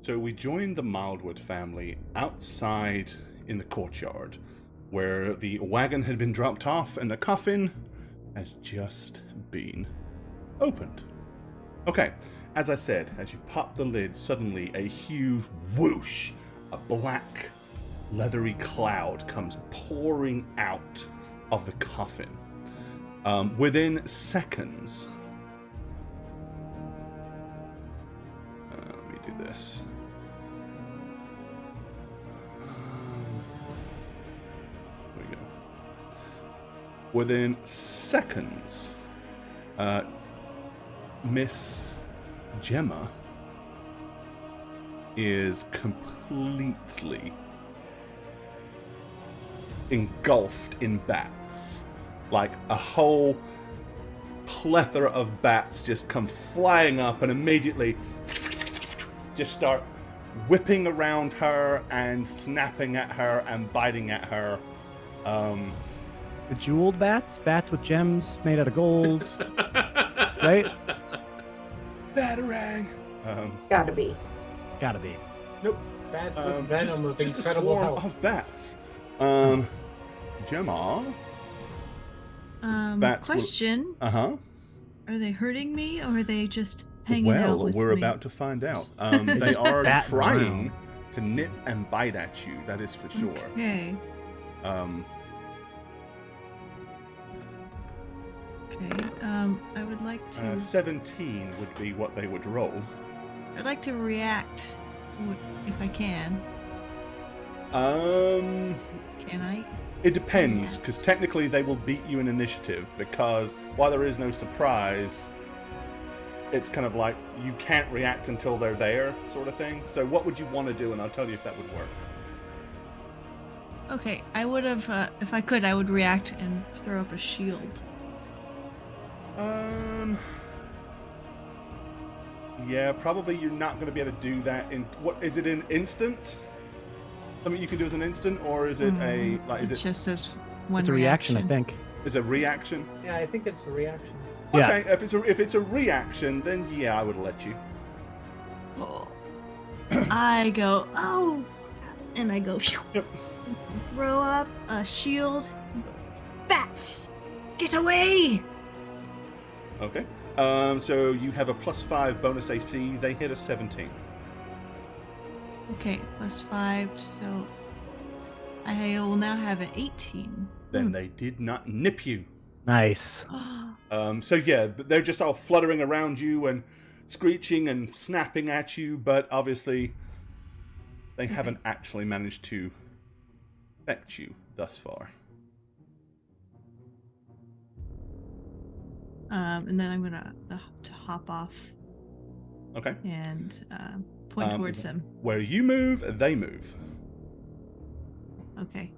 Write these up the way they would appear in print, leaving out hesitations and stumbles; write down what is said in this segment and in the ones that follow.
So we joined the Mildwood family outside in the courtyard, where the wagon had been dropped off and the coffin has just been opened. Okay, as I said, as you pop the lid, suddenly a huge whoosh, a black, leathery cloud comes pouring out of the coffin. Within seconds... let me do this. There we go. Within seconds, Miss Gemma is completely engulfed in bats. Like a whole plethora of bats just come flying up and immediately just start whipping around her and snapping at her and biting at her. The jeweled bats? Bats with gems made out of gold. Right? Batarang! Gotta be. Gotta be. Nope. Bats with venom of just a incredible swarm health. of bats. Gemma? Bats question. Uh-huh. Are they hurting me, or are they just hanging out with Well, we're me? about to find out. They are Bat trying around. to nip and bite at you, that is for sure. Okay. Okay. I would like to. 17 would be what they would roll. I'd like to react, if I can. Can I? It depends, because technically they will beat you in initiative, because while there is no surprise, it's kind of like you can't react until they're there, sort of thing. So what would you want to do, and I'll tell you if that would work. Okay, I would have, if I could, I would react and throw up a shield. Yeah, probably you're not going to be able to do that in... What, is it an instant? Something you can do as an instant, or is it a... like? Is It it just says one It's a reaction, I think. is a reaction? Yeah, I think it's a reaction. Yeah. Okay, if it's a reaction, then yeah, I would let you. Oh. I go, oh, and I go, Yep. throw up a shield. Bats, get away! Okay. So you have a +5 bonus AC. They hit a 17. Okay, +5, so I will now have an 18. Then they did not nip you. Nice. So yeah, but they're just all fluttering around you and screeching and snapping at you, but obviously they haven't actually managed to affect you thus far. And then I'm gonna to hop off Okay. and point towards them. Where you move, they move. Okay.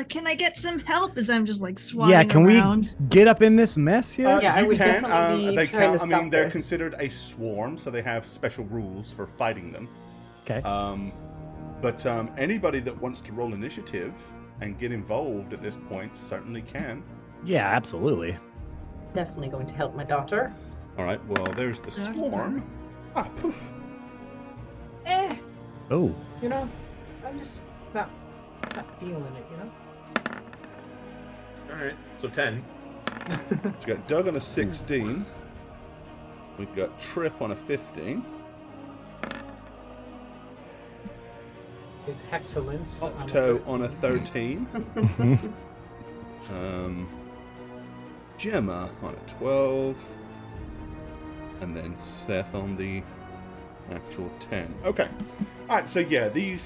Can I get some help as I'm just like swatting Yeah, can around? we get up in this mess here? Yeah, I you would can. definitely be They trying can. to I mean, stop they're this. considered a swarm, so they have special rules for fighting them. Okay. But anybody that wants to roll initiative and get involved at this point certainly can. Yeah, absolutely. Definitely going to help my daughter. All right. Well, there's the swarm. Ah, poof. Oh. You know, I'm just not feeling it, you know? Alright, so 10. So we got Doug on a 16. We've got Trip on a 15. His excellence. Octo on a 13. Gemma on a 12. And then Seth on the actual 10. Okay. Alright, so yeah, they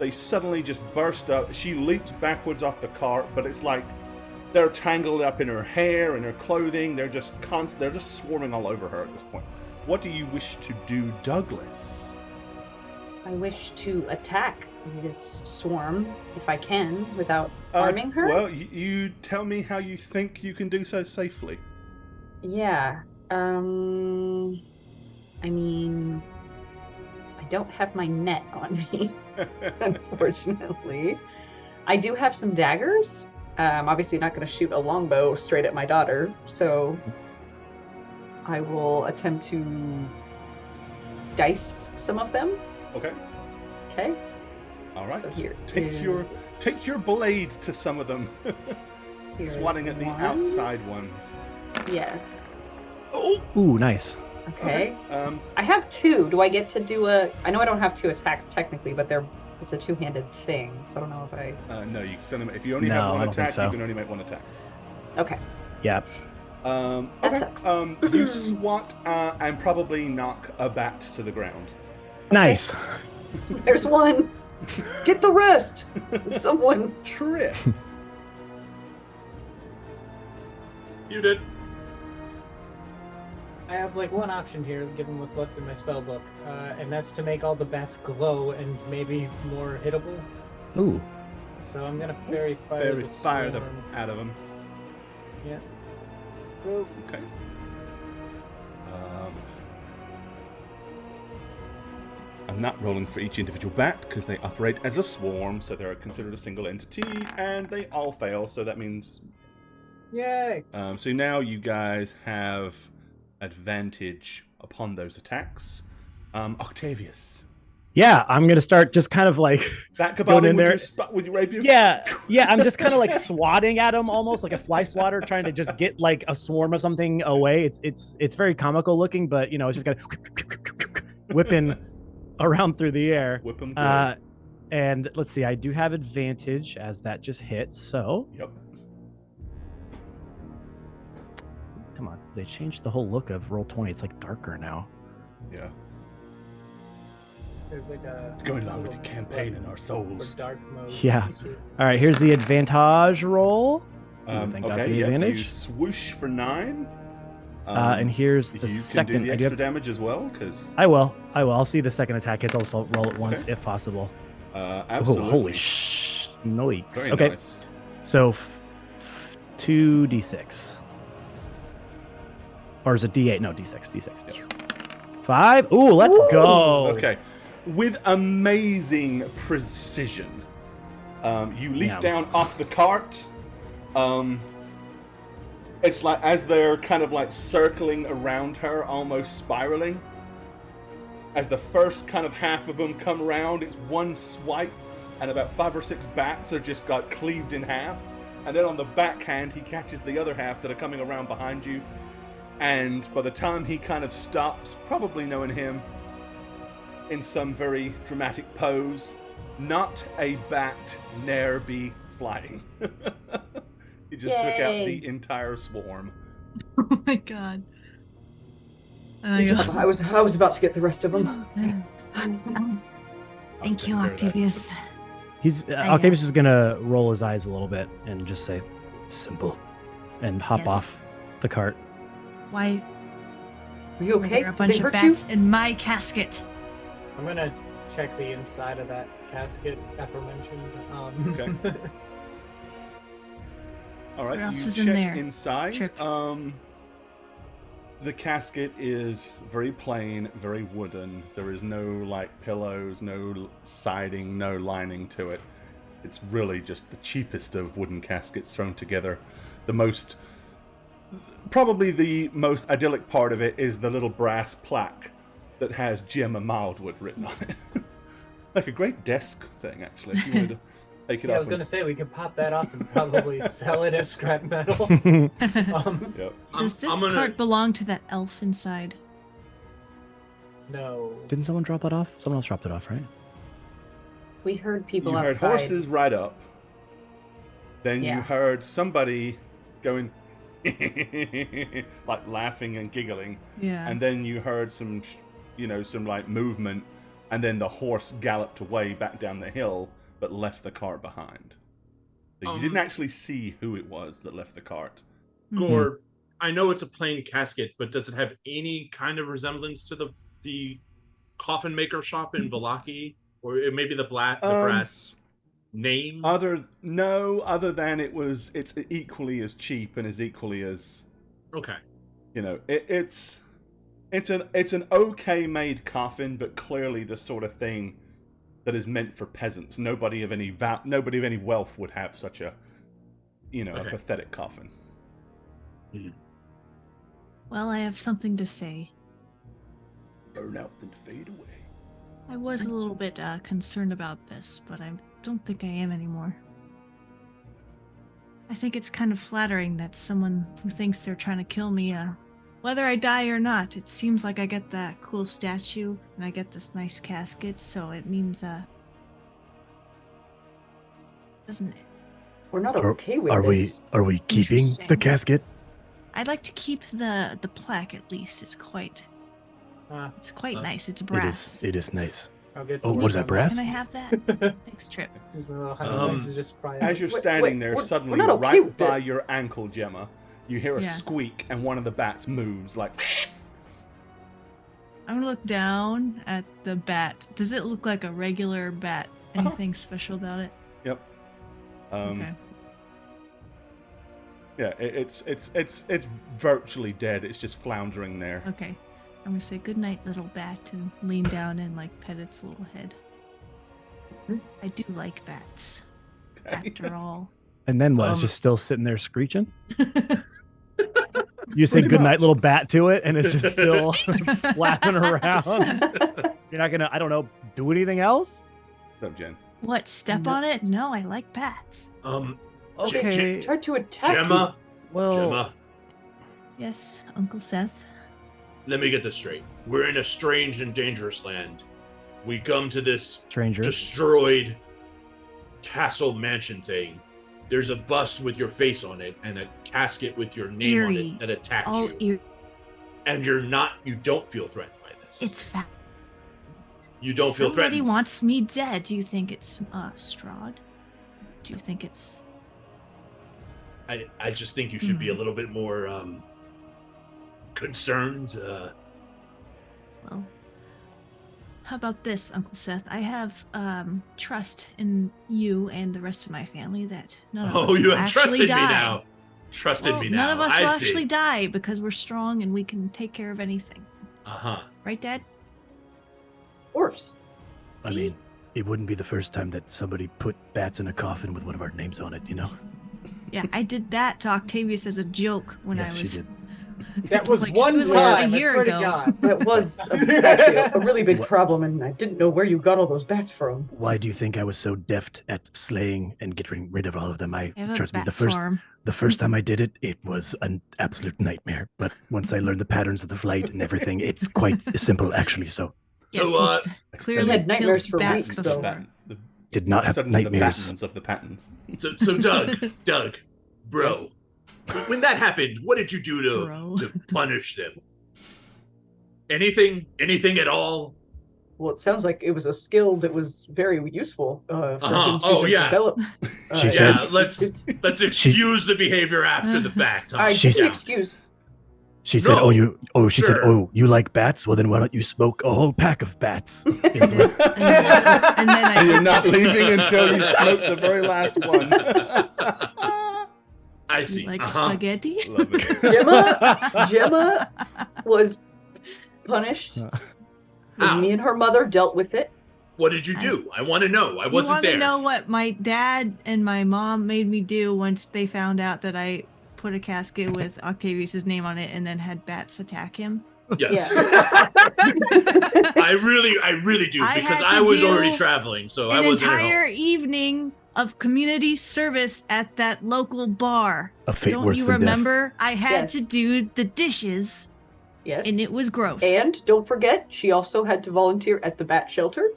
suddenly just burst up. She leaps backwards off the cart, but it's like they're tangled up in her hair and her clothing. They're just they're just swarming all over her at this point. What do you wish to do, Douglas? I wish to attack this swarm, if I can, without harming her. Well, you tell me how you think you can do so safely. Yeah. I mean, I don't have my net on me, unfortunately. I do have some daggers. I'm obviously not going to shoot a longbow straight at my daughter, so I will attempt to dice some of them. Okay. Okay. All right. So here Take your blade to some of them. Here Swatting is at the one. outside ones. Yes. Oh. Ooh, nice. Okay. Okay. I have 2. Do I get to do I know I don't have 2 attacks technically, but it's a 2-handed thing, so I don't know if I. No, you can send them. If you only No, have I one don't think attack, so. you can only make one attack. Okay. Yeah. That Okay. sucks. You swat and probably knock a bat to the ground. Nice. There's one. Get the rest. Someone. Trip. You did. I have like one option here, given what's left in my spell book, and that's to make all the bats glow and maybe more hittable. Ooh. So I'm gonna fairy fire the Fire them swarm. out of them. Yeah. Go. Okay. I'm not rolling for each individual bat because they operate as a swarm, so they're considered a single entity, and they all fail. So that means. Yay! So now you guys have advantage upon those attacks. Octavius. Yeah, I'm gonna start just kind of like That Going in Kabali there. with your rapier? yeah, I'm just kind of like swatting at him almost like a fly swatter, trying to just get like a swarm of something away. It's very comical looking, but it's just kind of whipping around through the air. Whip them. And let's see, I do have advantage as that just hits. So Yep. come on, they changed the whole look of Roll20. It's like darker now. Yeah. There's like a. It's going along with the little campaign in our for souls. dark mode. Yeah. All right, here's the advantage roll. Okay, Thank God for the yeah, you advantage. swoosh for 9. And here's you the can second. do the I do extra have- damage as well, because I will. I'll see the second attack hits. I'll just roll it once Okay. if possible. absolutely. Oh, holy noise. Very Okay, nice. so 2d6. Or is it d8? No, d6. Yeah. 5. Ooh, let's go. Okay. With amazing precision, you leap Yeah. down off the cart. It's like as they're kind of like circling around her, almost spiraling. As the first kind of half of them come around, it's one swipe, and about 5 or 6 bats are just got cleaved in half. And then on the backhand, he catches the other half that are coming around behind you. And by the time he kind of stops, probably knowing him, in some very dramatic pose, not a bat ne'er be flying. He just took out Yay. the entire swarm. Oh my god. And I Good go, job. I was about to get the rest of them. Thank you, I'll take care of that. Octavius. He's Octavius is gonna roll his eyes a little bit and just say, "Simple," and hop Yes. off the cart. Why Are you were okay? there a Did bunch they of hurt you? bats in my casket? I'm gonna check the inside of that casket aforementioned. Okay. All right, What else you is in check there? inside. Trip. The casket is very plain, very wooden. There is no like pillows, no siding, no lining to it. It's really just the cheapest of wooden caskets thrown together. Probably the most idyllic part of it is the little brass plaque that has Jim Mildwood written on it. Like a great desk thing, actually. If you wanted to take it Yeah, I off. was gonna say we could pop that off and probably sell it as scrap metal. Yep. Does this I'm gonna- cart belong to that elf inside? No. Didn't someone drop it off? Someone else dropped it off, right? We heard people You heard outside. horses ride up. Then you Yeah. heard somebody going like laughing and giggling, Yeah. and then you heard some like movement, and then the horse galloped away back down the hill, but left the cart behind. So you didn't actually see who it was that left the cart. Gore, I know it's a plain casket, but does it have any kind of resemblance to the coffin maker shop in Vallaki, or maybe the brass name? Other than it's equally as cheap and as equally as Okay. It's an okay made coffin, but clearly the sort of thing that is meant for peasants. Nobody of any wealth would have such a a pathetic coffin. Well, I have something to say. burn out than fade away. I was a little bit concerned about this, but I don't think I am anymore. I think it's kind of flattering that someone who thinks they're trying to kill me, whether I die or not, it seems like I get that cool statue and I get this nice casket, so it means, doesn't it? We're not okay with this. Are we keeping the Interesting. casket? I'd like to keep the plaque at least. It's quite nice. It's brass. It is nice. I'll get. Oh, what is that, brass? Can I have that? Thanks, Trip. Use my little hunting knives to just pry As it. you're Wait, standing wait, there, we're suddenly not okay right with by this. your ankle, Gemma, you hear a Yeah. squeak and one of the bats moves like. I'm gonna look down at the bat. Does it look like a regular bat? Anything special about it? Yep. Okay. Yeah, it's virtually dead. It's just floundering there. Okay. I'm gonna say good night, little bat, and lean down and like pet its little head. I do like bats, after all. And then what? It's just still sitting there screeching? I You say Pretty good night, much. little bat to it, and it's just still flapping around. You're not gonna, I don't know, do anything else? No, Jen. What? Step No. on it? No, I like bats. Okay. Tried to attack Gemma, Well, Gemma, Yes, Uncle Seth. let me get this straight. We're in a strange and dangerous land. We come to this stranger. destroyed castle mansion thing. There's a bust with your face on it and a casket with your name on Eerie. it that attacks All you. And you don't feel threatened by this. It's fat. You don't feel Somebody threatened. wants me dead. Do you think it's Strahd? Do you think it's? I just think you should be a Mhm. little bit more concerned. Well, how about this, Uncle Seth? I have trust in you and the rest of my family that none of us Oh, you will have actually trusted die. me now. Trusted Well, me now. none of us I will see. actually die because we're strong and we can take care of anything. Uh-huh. Right, Dad? Of course. I mean, it wouldn't be the first time that somebody put bats in a coffin with one of our names on it, you know? Yeah, I did that to Octavius as a joke when Yes, I she was. did. That was Like, one it was like a time. I year swear ago. to God. That was actually a really big What? problem, and I didn't know where you got all those bats from. Why do you think I was so deft at slaying and getting rid of all of them? I have a Trust me, bat the first time I did it, it was an absolute nightmare. But once I learned the patterns of the flight and everything, it's quite simple actually. So Yes, So, he's clearly You had nightmares killed for bats weeks, The though. before. did not have suddenly nightmares. the battens of the patents. So Doug, bro, when that happened, what did you do Bro. to punish them? Anything at all? Well, it sounds like it was a skill that was very useful for Uh-huh. him to Oh, yeah. develop. She yeah, said- Yeah, let's excuse the behavior after the fact. Huh? I She didn't said- excuse. She said, No. She said, Sure. oh, you like bats? Well, then why don't you smoke a whole pack of bats? And then I And you're not leaving until you smoke the very last one. I see. like Uh-huh. spaghetti. Love it. Gemma was punished. How? Me and her mother dealt with it. What did you do? I want to know. I You wasn't want there. to know what my dad and my mom made me do once they found out that I put a casket with Octavius's name on it and then had bats attack him? Yes. Yeah. I really do I because had I to was do already traveling, so I An wasn't at entire home. evening of community service at that local bar. A fate Don't worse you than remember? I had Yes. to do the dishes Yes. and it was gross. And don't forget, she also had to volunteer at the bat shelter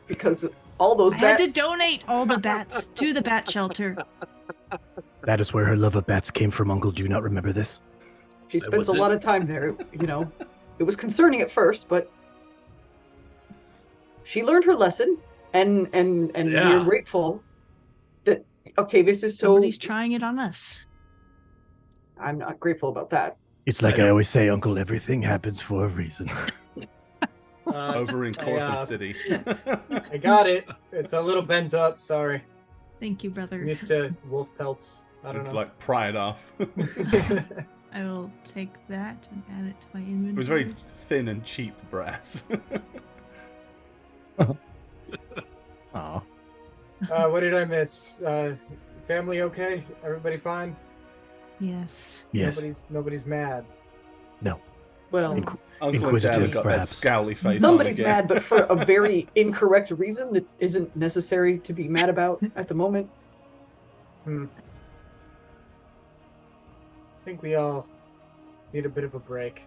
because all those I had bats. to donate all the bats to the bat shelter. death. That is where her love of bats came from, Uncle. Do you not remember this? She spent a wasn't- lot of time there. You know, it was concerning at first, but she learned her lesson, and Yeah. we're grateful that Octavius is so. Somebody's trying it on us. I'm not grateful about that. It's like I I know. always say, Uncle, everything happens for a reason. Over in Corfu City. I got it. It's a little bent up. Sorry. Thank you, I'm brother. used to wolf pelts. I don't To, know. like pry it off. I will take that and add it to my inventory. It was very thin and cheap brass. Aw. What did I miss? Family okay? Everybody fine? Yes. Yes. Nobody's mad. No. Well, Inqu- Uncle and Inquisitive, Dad have got perhaps. that scowly face somebody's on again. mad, but for a very incorrect reason that isn't necessary to be mad about at the moment. I think we all need a bit of a break.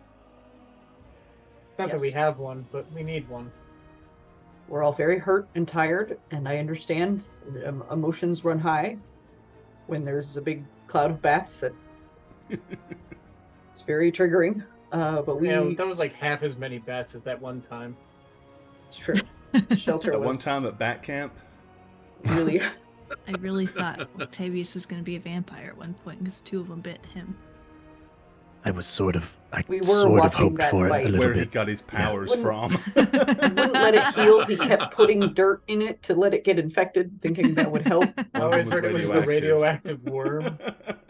Not that we Yes. have one, but we need one. We're all very hurt and tired, and I understand emotions run high when there's a big cloud of bats. That it's very triggering. But we, That was like half as many bats as that one time. it's true. Shelter That was one time at Bat Camp. really. I really thought Octavius was going to be a vampire at one point because 2 of them bit him. I We were sort of watching hoped that for it fight. a little Where he bit. got his powers Wouldn't- from. Wouldn't let it heal. He kept putting dirt in it to let it get infected, thinking that would help. I always heard it was the radioactive worm.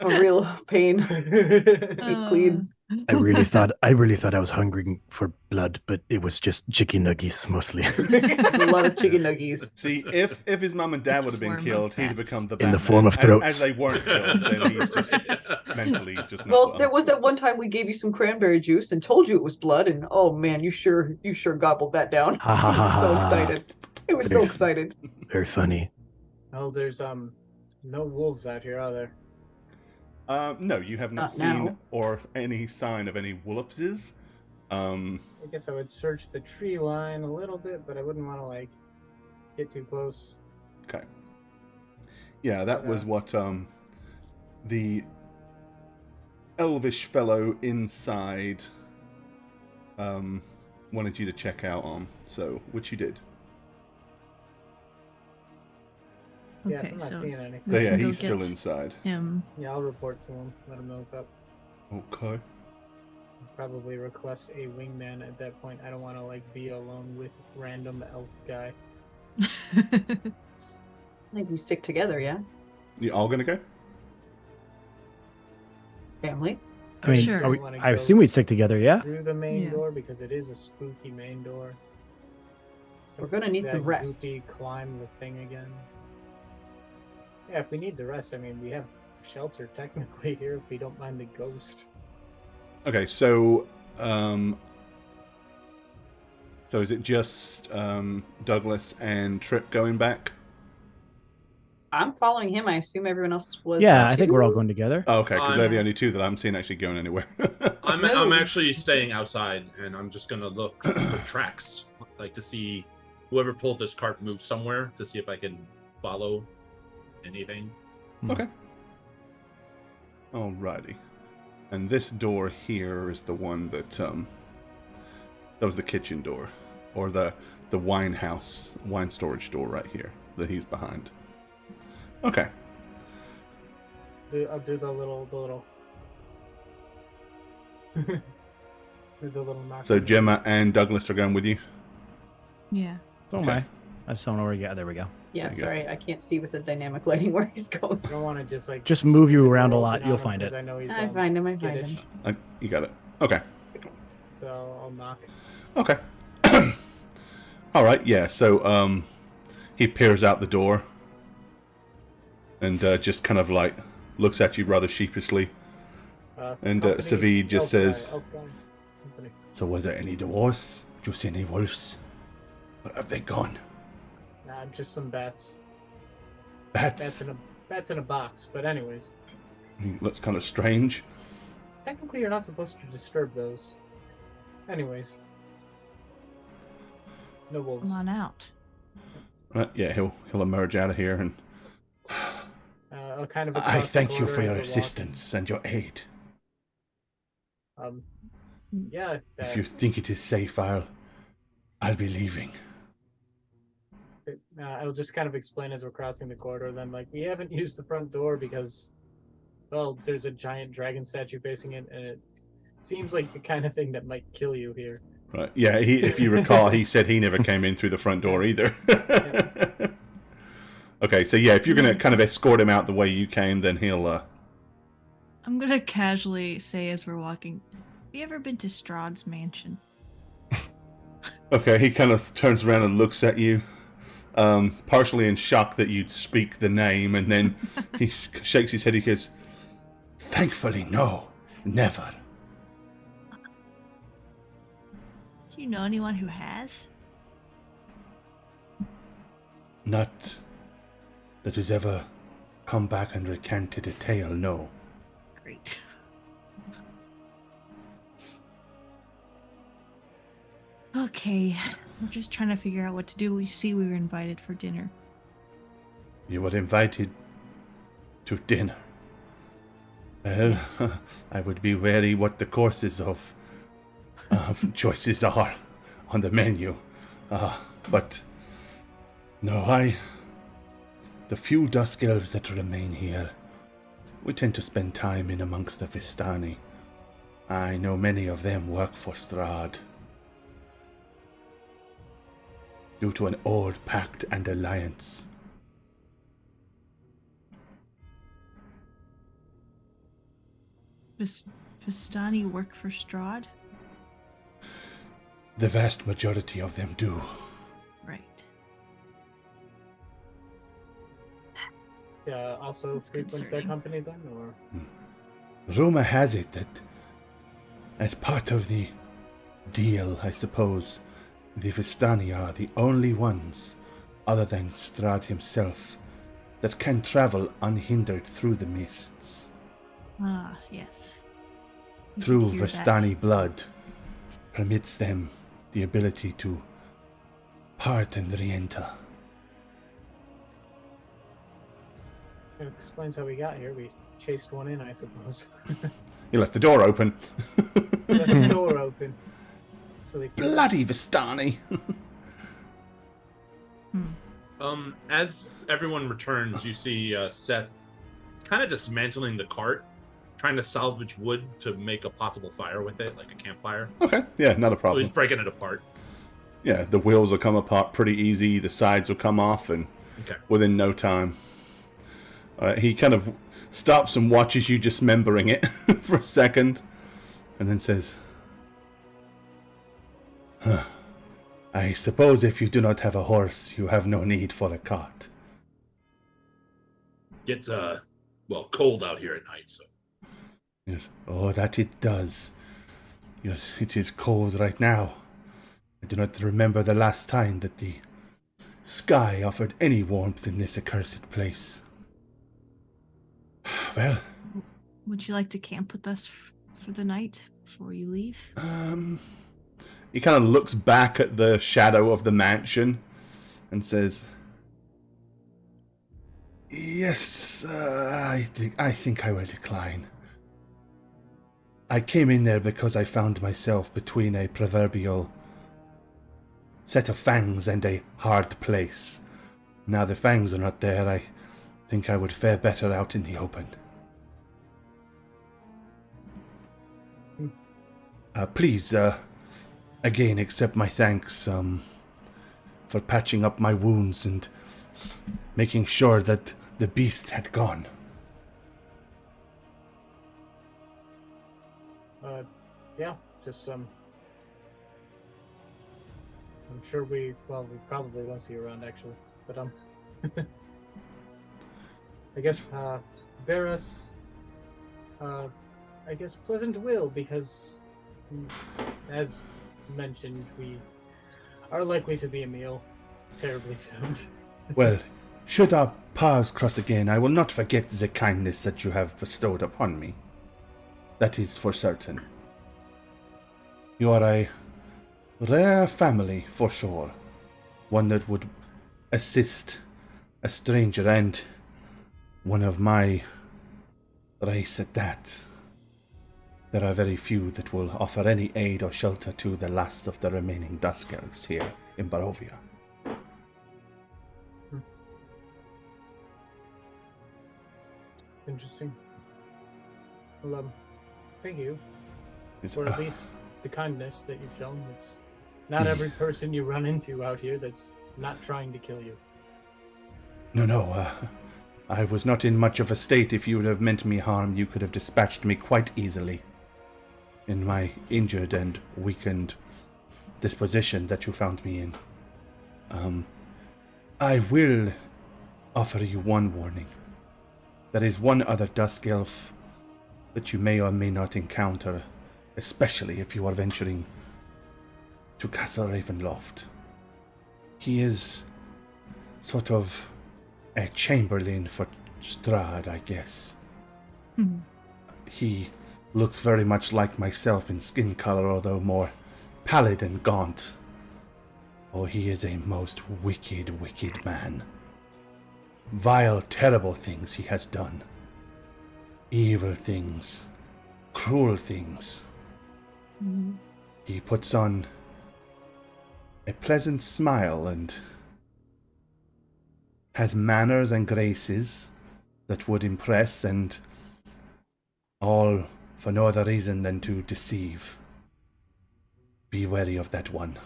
A real pain. Keep clean. I really thought I was hungry for blood, but it was just chicken nuggies mostly. It's a lot of chicken nuggies. See, if his mum and dad would have been Form of killed, he'd have bats. become the In the Batman. form of As throats. they weren't killed, then he's just mentally just not Well, well. there was that one time we gave you some cranberry juice and told you it was blood, and oh man, you sure gobbled that down. Ha ha I ha was so ha. excited. It was so excited. Very funny. Oh, there's no wolves out here, are there? No, you have not Not seen now. or any sign of any wolves. I guess I would search the tree line a little bit, but I wouldn't want to like get too close. Okay. Yeah, that was what the elvish fellow inside wanted you to check out on. So, which you did. Yeah, Okay, I'm not so seeing anything. We But yeah, can go he's still get inside. him. Yeah, I'll report to him. Let him know what's up. Okay. Probably request a wingman at that point. I don't want to like be alone with random elf guy. I think we stick together, yeah? You all gonna go? Family. I mean, Sure. I assume we'd stick together, yeah? Through the main Yeah. door because it is a spooky main door. So We're gonna need that some rest. goofy climb the thing again. Yeah, if we need the rest, I mean, we have shelter technically here if we don't mind the ghost. Okay, so is it just Douglas and Trip going back? I'm following him. I assume everyone else was. Yeah, I think too? we're all going together. Oh, okay, because I'm- they're the only two that I'm seeing actually going anywhere. I'm No. actually staying outside, and I'm just gonna look for tracks, like to see whoever pulled this cart move somewhere to see if I can follow anything. Okay. Alrighty. And this door here is the one that that was the kitchen door, or the wine house, wine storage door right here that he's behind. Okay. I'll do the little do the little knock. So Gemma and Douglas are going with you. Yeah. So am I. I just don't know where you got. There we go. Yeah, There you go. sorry, I can't see with the dynamic lighting where he's going. I don't want to just like Just move you spin around a open lot, on you'll him find 'cause it. I know he's I find him, I find skittish. him. You got it. Okay. So I'll knock. Okay. All right. Yeah. So he peers out the door and just kind of like looks at you rather sheepishly. And, Company, Savid just elf guy, says- elf guy, company. So was there any dwarves? Did you see any wolves? Where have they gone? Nah, just some bats. Bats. Bats in a box. But anyways, He looks kind of strange. technically you're not supposed to disturb those. Anyways, no wolves. Come on out. Right, yeah, he'll emerge out of here, and Kind of. I across the thank you corridor for your as we're assistance and your aid. walking. Yeah. If you think it is safe, I'll be leaving. I'll just kind of explain as we're crossing the corridor. Then, like, we haven't used the front door because, well, there's a giant dragon statue facing it, and it seems like the kind of thing that might kill you here. Right. Yeah, if you recall, he said he never came in through the front door either. Okay, so yeah, if you're going to kind of escort him out the way you came, then he'll... I'm gonna casually say as we're walking, have you ever been to Strahd's mansion? Okay, he kind of turns around and looks at you, partially in shock that you'd speak the name, and then he shakes his head, he goes, "Thankfully, no, never." Do you know anyone who has? Not that has ever come back and recanted a tale, no. Great. Okay, we're just trying to figure out what to do. We see we were invited for dinner. You were invited to dinner. Well, Yes. I would be wary what the courses of choices are on the menu. But no, the few dusk elves that remain here, we tend to spend time in amongst the Vistani. I know many of them work for Strahd. Due to an old pact and alliance. Vistani work for Strahd? The vast majority of them do. Right. Also That's frequent their concerning. company then, or Rumor has it that, as part of the deal, I suppose, the Vistani are the only ones, other than Strahd himself, that can travel unhindered through the mists. Ah, yes. We did Through hear that. Vistani blood, permits them the ability to part and re-enter. it explains how we got here. We chased one in, I suppose. You left the door open. Left the door open. So they Bloody Vistani! As everyone returns, you see Seth kind of dismantling the cart, trying to salvage wood to make a possible fire with it, like a campfire. Okay, yeah, not a So problem. he's breaking it apart. Yeah, the wheels will come apart pretty easy, the sides will come off, and Okay. within no time. He kind of stops and watches you dismembering it for a second, and then says, I suppose if you do not have a horse, you have no need for a cart. Gets cold out here at night, so Yes. Oh, that it does. Yes, it is cold right now. I do not remember the last time that the sky offered any warmth in this accursed place. Well, Would you like to camp with us for the night before you leave? he kind of looks back at the shadow of the mansion and says, Yes, I think I will decline. I came in there because I found myself between a proverbial set of fangs and a hard place. Now the fangs are not there, I think I would fare better out in the open. Please, again, accept my thanks for patching up my wounds and making sure that the beast had gone. yeah, just I'm sure we probably won't see you around actually, but I guess bear us I guess pleasant will, because as mentioned, we are likely to be a meal terribly soon. Well, should our paths cross again, I will not forget the kindness that you have bestowed upon me. That is for certain. You are a rare family, for sure. One that would assist a stranger, and one of my race at that. There are very few that will offer any aid or shelter to the last of the remaining Dusk Elves here in Barovia. Interesting. Well, thank you It's- for at least the kindness that you've shown. It's not every person you run into out here that's not trying to kill you. No, I was not in much of a state. If you would have meant me harm, you could have dispatched me quite easily. In my injured and weakened disposition that you found me in. I will offer you one warning. There is one other Dusk Elf that you may or may not encounter, especially if you are venturing to Castle Ravenloft. He is sort of a chamberlain for Strahd, I guess. Hmm. He looks very much like myself in skin color, although more pallid and gaunt. Oh, he is a most wicked, wicked man. Vile, terrible things he has done. Evil things. Cruel things. Hmm. He puts on a pleasant smile and has manners and graces that would impress, and all for no other reason than to deceive. Be wary of that one.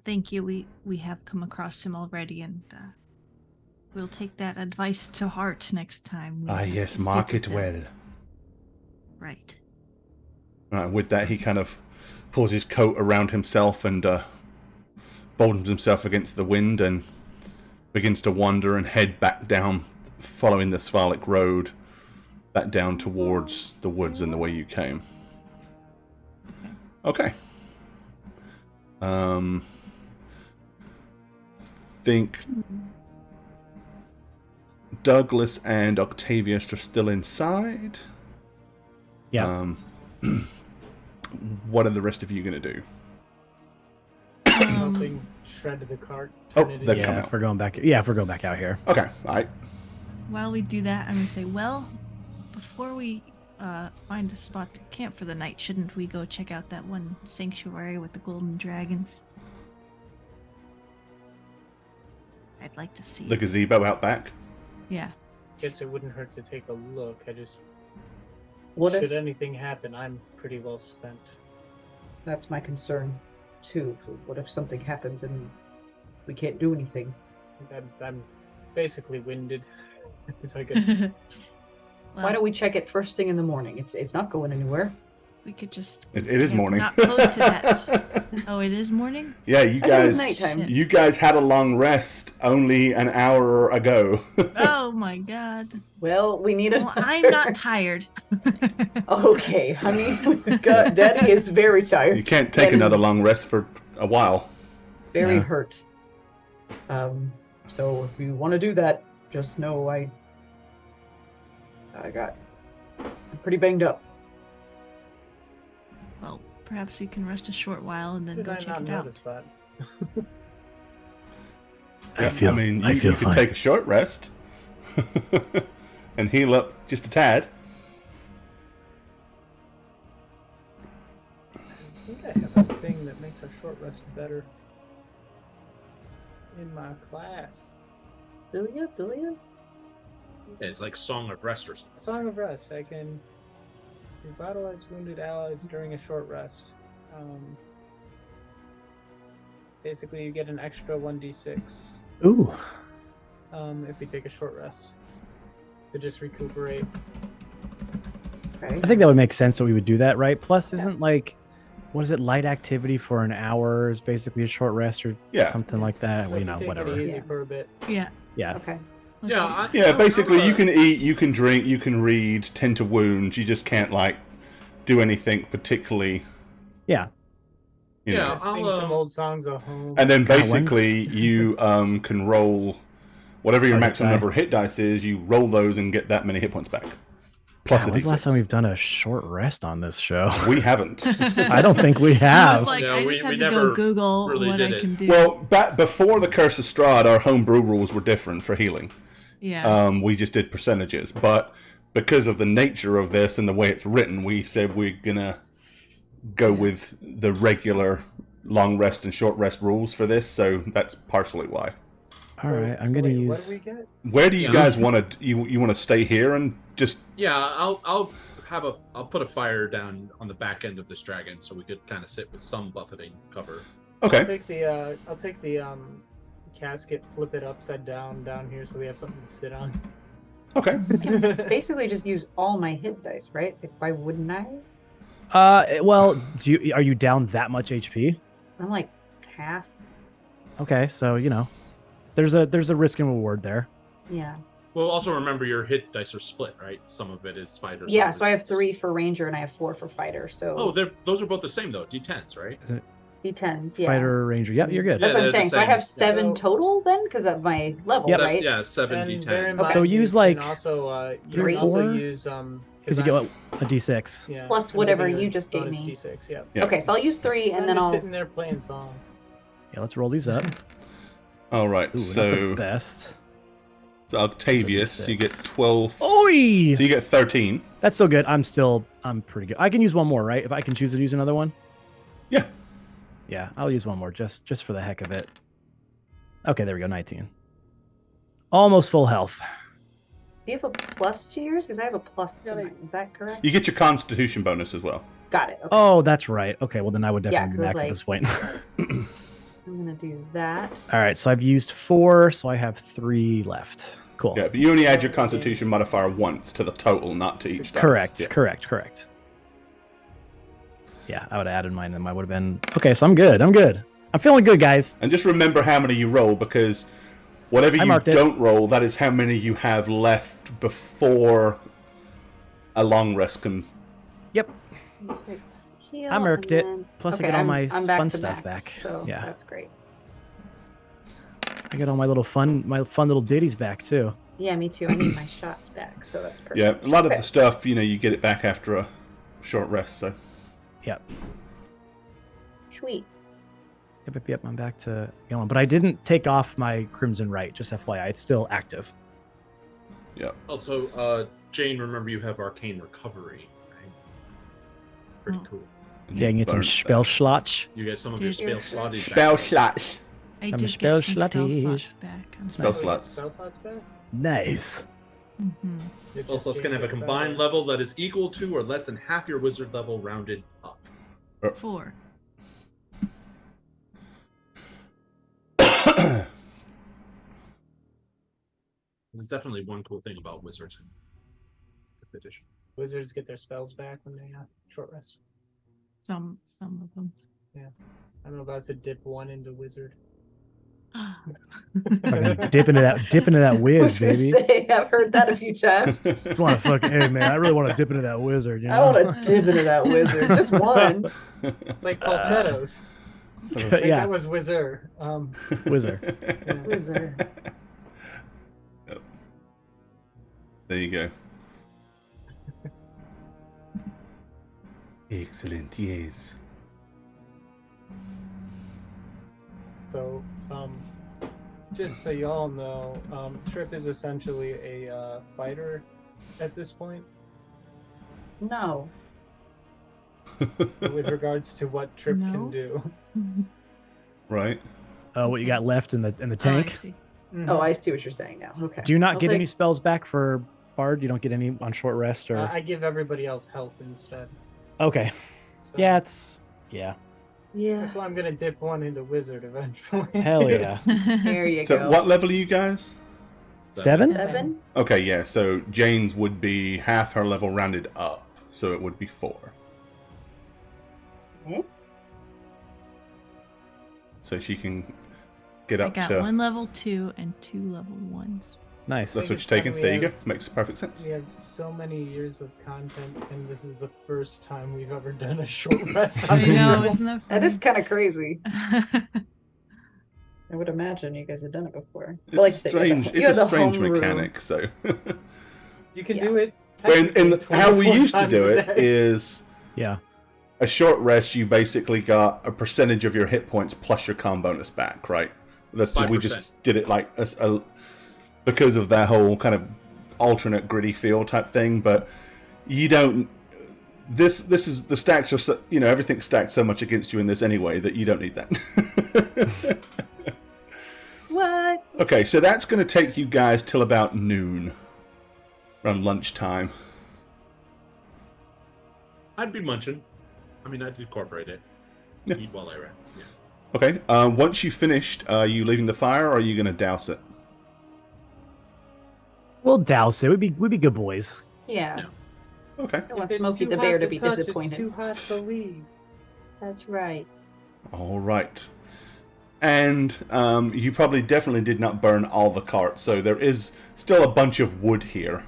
Thank you. We have come across him already, and we'll take that advice to heart next time. Yes, speak mark with it him. well. Right. With that, he kind of pulls his coat around himself and boldens himself against the wind and begins to wander and head back down, following the Svalak road, back down towards the woods and the way you came. Okay. Think Douglas and Octavius are still inside. Yeah. What are the rest of you going to do? Helping shred the cart. Oh, turn it they've into- come Yeah, out. if we're going back. Yeah, if we're going back out here. Okay, alright. While we do that, I'm gonna say, well, before we find a spot to camp for the night, shouldn't we go check out that one sanctuary with the golden dragons? I'd like to see. The gazebo out back. Yeah. Guess it wouldn't hurt to take a look. I just What should if anything happen, I'm pretty well spent. that's my concern too? What if something happens and we can't do anything? I'm basically winded. If I could. Why don't we check it first thing in the morning? It's not going anywhere. We could just. It is camp morning. Not close to that. Oh, it is morning. Yeah, you I thought it was guys. nighttime. Shit. You guys had a long rest only an hour ago. Oh my god. Well, we need a. Well, I'm not tired. Okay, honey. God, Daddy is very You tired. can't take That is another long rest for a while. Very Yeah. hurt. So if you want to do that, just know I'm pretty banged up. Well, perhaps you can rest a short while and then Did go I check not it out. notice that? I feel- mean, I you feel could fine. take a short rest and heal up just a tad. I think I have a thing that makes a short rest better in my class. Do you? It's like Song of Rest or something. Song of Rest. I can revitalize wounded allies during a short rest. Basically, you get an extra 1d6 Ooh. if you take a short rest to just recuperate. Okay. I think that would make sense that we would do that, right? Plus, isn't like, what is it? Light activity for an hour is basically a short rest or Yeah. something like that. So Well, if you know, take whatever. it easy Yeah. for a bit. Yeah. Yeah. Okay. Let's Yeah, do- Yeah, I'm basically, a- you can eat, you can drink, you can read, tend to wound. You just can't, like, do anything particularly, Yeah. you Yeah, know. I'll, Sing some old songs at home. And then God, basically, you can roll whatever your Oh, hit maximum die. number of hit dice is, you roll those and get that many hit points back. Plus God, a when's the last time d6. we've done a short rest on this show? We haven't. I don't think we I have. was like, No, I we- just we had to never go Google really what did I it. can do. Well, back before the Curse of Strahd, our homebrew rules were different for healing. yeah. We just did percentages, but because of the nature of this and the way it's written, we said we're gonna go with the regular long rest and short rest rules for this. So that's partially why. All right, I'm So gonna wait, What use. do we get? Where do you Yeah. guys want to? You want to stay here and just? Yeah, I'll put a fire down on the back end of this dragon so we could kind of sit with some buffeting cover. Okay. I'll take the casket, flip it upside down here so we have something to sit on. Okay. Basically, just use all my hit dice, right? Why wouldn't I? Well, are you down that much HP? I'm like half. Okay, so you know, there's a risk and reward there. Yeah. Well, also remember your hit dice are split, right? Some of it is fighter. Yeah, some so I of have it is- 3 for ranger and I have 4 for fighter. So Oh, those are both the same though. D10s, right? D10s, yeah. Fighter, ranger. Yep, you're good. That's Yeah, what I'm they're the saying. So I same. have 7 So- total then, because of my level, Yep. right? Yeah, 7 And D10. bear in Okay. mind, So you use, can like, also you 3 or can also 4? use Because you I'm- get a D6. yeah, Plus I'm whatever giving a you just gave bonus me. D6. Yeah. Yeah. Okay, so I'll use 3 and I'm then just I'll. sitting there playing songs. Yeah, let's roll these up. All right, Ooh, not the so best. Octavius, So D6. you get 12. Oi! So you get 13. That's so good. I'm pretty good. I can use one more, right? If I can choose to use another one. Yeah. Yeah, I'll use one more just for the heck of it. Okay, there we go. 19. Almost full health. Do you have a plus to yours? Because I have a plus to Yeah, mine. Is that correct? You get your Constitution bonus as well. Got it. Okay. Oh, that's right. Okay, well then I would Yeah, definitely be 'cause, max at like- this point. I'm gonna do that. All right, so I've used 4, so I have 3 left. Cool. Yeah, but you only add your Constitution modifier once to the total, not to each dice. Correct. Yeah. Correct. Yeah, I would have added mine. Then I would have been okay. So I'm good. I'm feeling good, guys. And just remember how many you roll, because whatever I you marked it. don't roll, that is how many you have left before a long rest can. Yep. Heal, I marked and it. then- Plus, okay, I get all my I'm back fun to stuff max, back. So Yeah, that's great. I get all my fun little ditties back too. Yeah, me too. I need my shots back, so that's perfect. Yeah, a lot of Okay. the stuff, you get it back after a short rest. So Yep. Sweet. Yep. I'm back to going, but I didn't take off my Crimson Right. Just FYI, it's still active. yeah. Also, Jane, remember you have arcane recovery. Right? Pretty Oh. cool. And Yeah, you can get some burn spell that. slots. You get some of your Dude. spell slotted back. Spell slots. I I'm did get spell some spell slotties. slots back. I'm Spell sorry. slots. Spell slots back? Nice. Mhm. It Also, it's just going to have a gave me combined excited. level that is equal to or less than half your wizard level rounded up. 4. There's definitely one cool thing about wizards in fifth edition. Wizards get their spells back when they short rest. Some of them. I'm about to dip 1 into wizard. Fucking dip into that I whiz, was gonna baby. say, I've heard that a few times. Just want to fucking, hey man, I really want to dip into that wizard. You I know? want to dip into that wizard. Just one. It's like falsettos. I think Yeah, that was wizard. wizard. Wizard. Yep. There you go. Excellent, yes. So, just so y'all know, Trip is essentially a fighter at this point No. with regards to what Trip No? can do. Right. What you got left in the Oh, I tank? see. Oh, I see what you're saying now. Okay. Do you I not was get like, any spells back for Bard? You don't get any on short rest or? I give everybody else health instead. Okay. So Yeah, yeah. Yeah. that's why I'm gonna dip 1 into wizard eventually. Hell yeah. There you So go. what level are you guys? 7? 7? Okay, yeah. So Jane's would be half her level rounded up, so it would be 4. Eh? So she can get I up got to. 1 level 2 and 2 level 1s. Nice. That's what Biggest you're taking. time we There you go. have- Makes perfect sense. We have so many years of content, and this is the first time we've ever done a short rest. I on know, roll. isn't that funny? That is kind of crazy. I would imagine you guys have done it before. But It's like a I said, strange. you It's had a the strange homeroom. mechanic. So, You can Yeah. do it. in technically how we 24 used to times do a it day. is Yeah. a short rest. You basically got a percentage of your hit points plus your con bonus back, right? That's we 5%. just did it like because of that whole kind of alternate gritty feel type thing. But you don't. This is the stacks are so, everything's stacked so much against you in this anyway that you don't need that. What? Okay, so that's going to take you guys till about noon, around lunchtime. I'd be munching. I mean, I'd incorporate it. Yeah. Eat while I rest. Yeah. Okay, once you finished, are you leaving the fire, or are you going to douse it? We'll douse it. We'd be good boys. Yeah. Yeah. Okay. I don't want If it's Smokey too the Bear hot to be touch, disappointed. It's too hot to leave. That's right. All right. And you probably definitely did not burn all the carts, so there is still a bunch of wood here,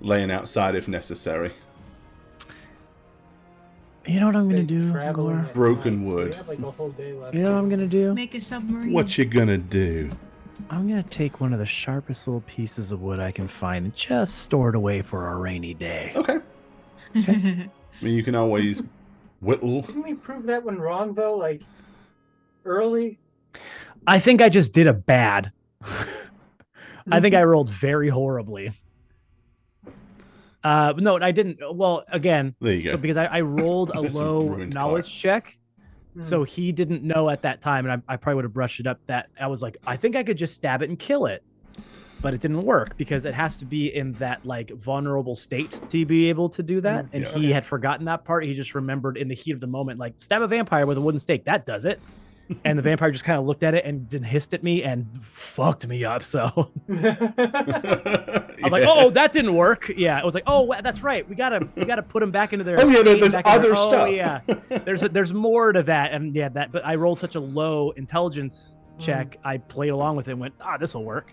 laying outside if necessary. You know what I'm gonna They're do, traveling Gore? at Broken night, so we wood. have like a whole day left. You know what I'm gonna do? Make a submarine. What you gonna do? I'm gonna take one of the sharpest little pieces of wood I can find and just store it away for a rainy day. Okay. I mean, you can always whittle. Didn't we prove that one wrong though? Like early. I think I just did a bad. I think I rolled very horribly. No, I didn't. Well, again, There you go. so because I rolled a That's a low ruined knowledge card. check, Hmm. so he didn't know at that time, and I probably would have brushed it up. That I was like, I think I could just stab it and kill it, but it didn't work because it has to be in that like vulnerable state to be able to do that. And Yeah. he had forgotten that part. He just remembered in the heat of the moment, like stab a vampire with a wooden stake. That does it. And the vampire just kind of looked at it and then hissed at me and fucked me up. So I was like, "Oh, that didn't work." Yeah, it was like, "Oh, that's right. We gotta put them back into their." Oh, yeah, state, there's back in their- other stuff. Oh yeah, there's more to that, and yeah, that. But I rolled such a low intelligence check. I played along with it and went, this will work.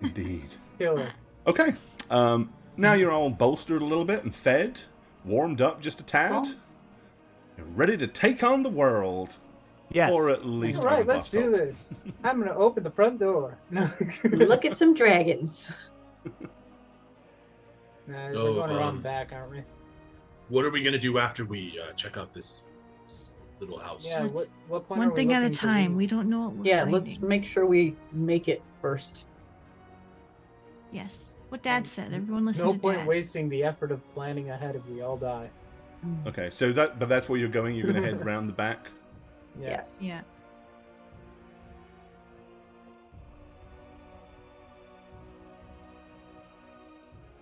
Indeed. Killer. Okay. Now you're all bolstered a little bit and fed, warmed up just a tad. Oh. You're ready to take on the world. Yes. Or at least All right, one let's buff do up. this. I'm gonna open the front door. No. Look at some dragons. Nah, we're Oh, going around back, aren't we? What are we gonna do after we check out this little house? Yeah. Let's- What point? One are we thing at a looking to time. leave? We don't know what we're Yeah, finding. let's make sure we make it first. Yes. What Dad said. Everyone listen No to point Dad. wasting the effort of planning ahead if we all die. Okay, so that's where you're going. You're going to head round the back. Yeah. Yes. Yeah.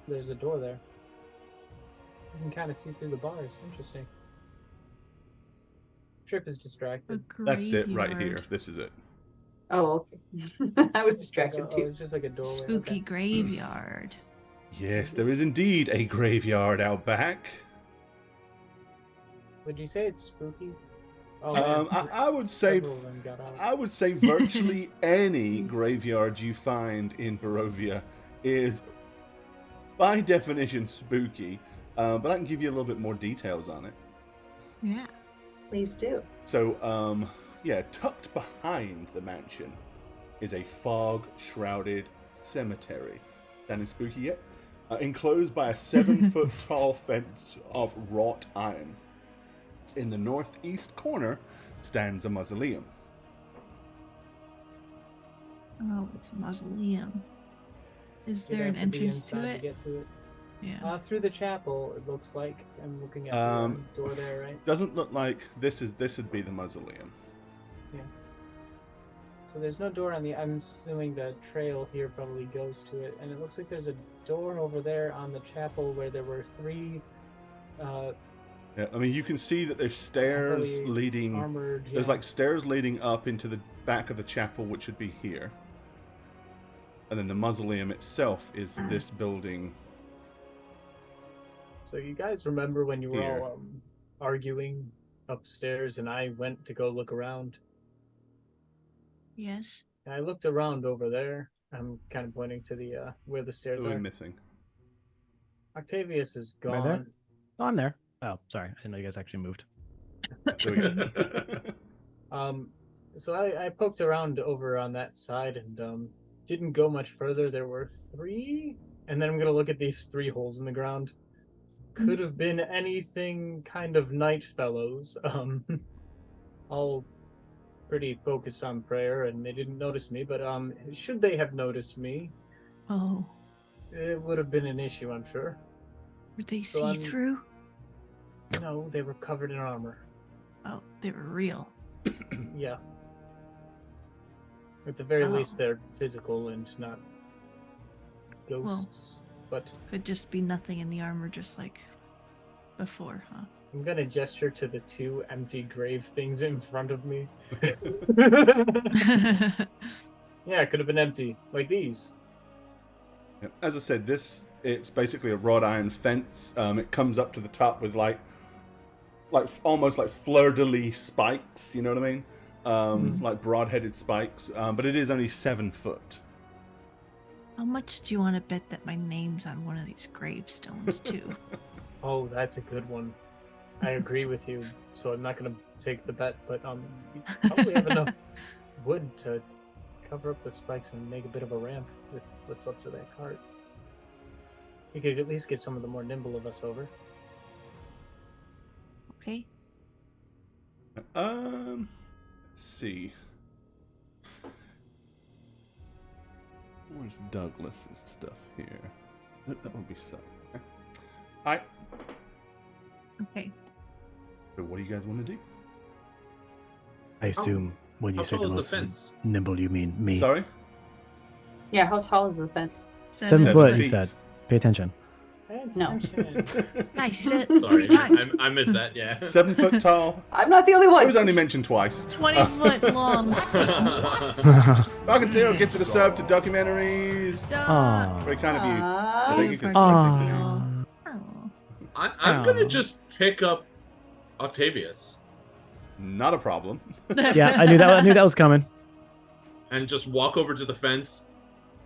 There's a door there. You can kind of see through the bars. Interesting. Trip is A distracted. That's it right here. graveyard. This is it. Oh, okay. I was distracted Oh, too. it's just like a doorway. Spooky Okay. graveyard. Yes, there is indeed a graveyard out back. Would you say it's spooky? Oh, I would say several of them got out. I would say virtually any graveyard you find in Barovia is, by definition, spooky. But I can give you a little bit more details on it. Yeah. Please do. So, yeah, tucked behind the mansion is a fog-shrouded cemetery. Sounding spooky yet? Enclosed by a 7-foot-tall fence of wrought iron. In the northeast corner stands a mausoleum. Oh, it's a mausoleum. Is You'd there an have to be entrance to inside it? get to it. Yeah. Through the chapel, it looks like. I'm looking at the door there, right? Doesn't look like this would be the mausoleum. So there's no door on the. I'm assuming the trail here probably goes to it, and it looks like there's a door over there on the chapel where there were 3 Yeah, I mean, you can see that there's stairs heavily leading. armored. There's yeah. like stairs leading up into the back of the chapel, which would be here. And then the mausoleum itself is this building. So you guys remember when you were Here. all arguing upstairs, and I went to go look around. Yes. And I looked around over there. I'm kind of pointing to the where the stairs Who are we are. missing? Octavius is Am I there? gone. Oh, I'm there. Oh, sorry. I didn't know you guys actually moved. There we go. So I poked around over on that side and didn't go much further. There were 3, and then I'm gonna look at these 3 holes in the ground. Could have been anything kind of night fellows. All pretty focused on prayer, and they didn't notice me. But should they have noticed me, Oh. it would have been an issue, I'm sure. Were they So I'm- see through? No, they were covered in armor. Oh, they were real. Yeah. At the very Oh. least, they're physical and not ghosts. But Could just be nothing in the armor, just like before, huh? I'm gonna gesture to the 2 empty grave things in front of me. Yeah, it could have been empty, like these. Yeah, as I said, it's basically a wrought iron fence. It comes up to the top with like almost like fleur-de-lis spikes. You know what I mean? like broad-headed spikes, but it is only 7 foot. How much do you want to bet that my name's on one of these gravestones too? Oh, that's a good one. I agree with you, so I'm not going to take the bet, but we probably have enough wood to cover up the spikes and make a bit of a ramp with what's up to that cart. You could at least get some of the more nimble of us over. Okay. Let's see. Where's Douglas's stuff here? That would be so. Okay. All right. Okay. So what do you guys want to do? I assume when you How say the tall is the most fence? nimble, you mean me. Sorry? Yeah, how tall is the fence? 7 foot, he feet. said. Pay attention. No. Nice. He said Sorry, 3 times. I missed that. Yeah. 7 foot tall. I'm not the only It one. was only mentioned twice. 20 foot long. Falcon Zero gifted a sub to documentaries. Aw. Very kind of you. Aw. I think you can Aw. I'm gonna just pick up Octavius Not a problem. Yeah, I knew that was coming. and just walk over to the fence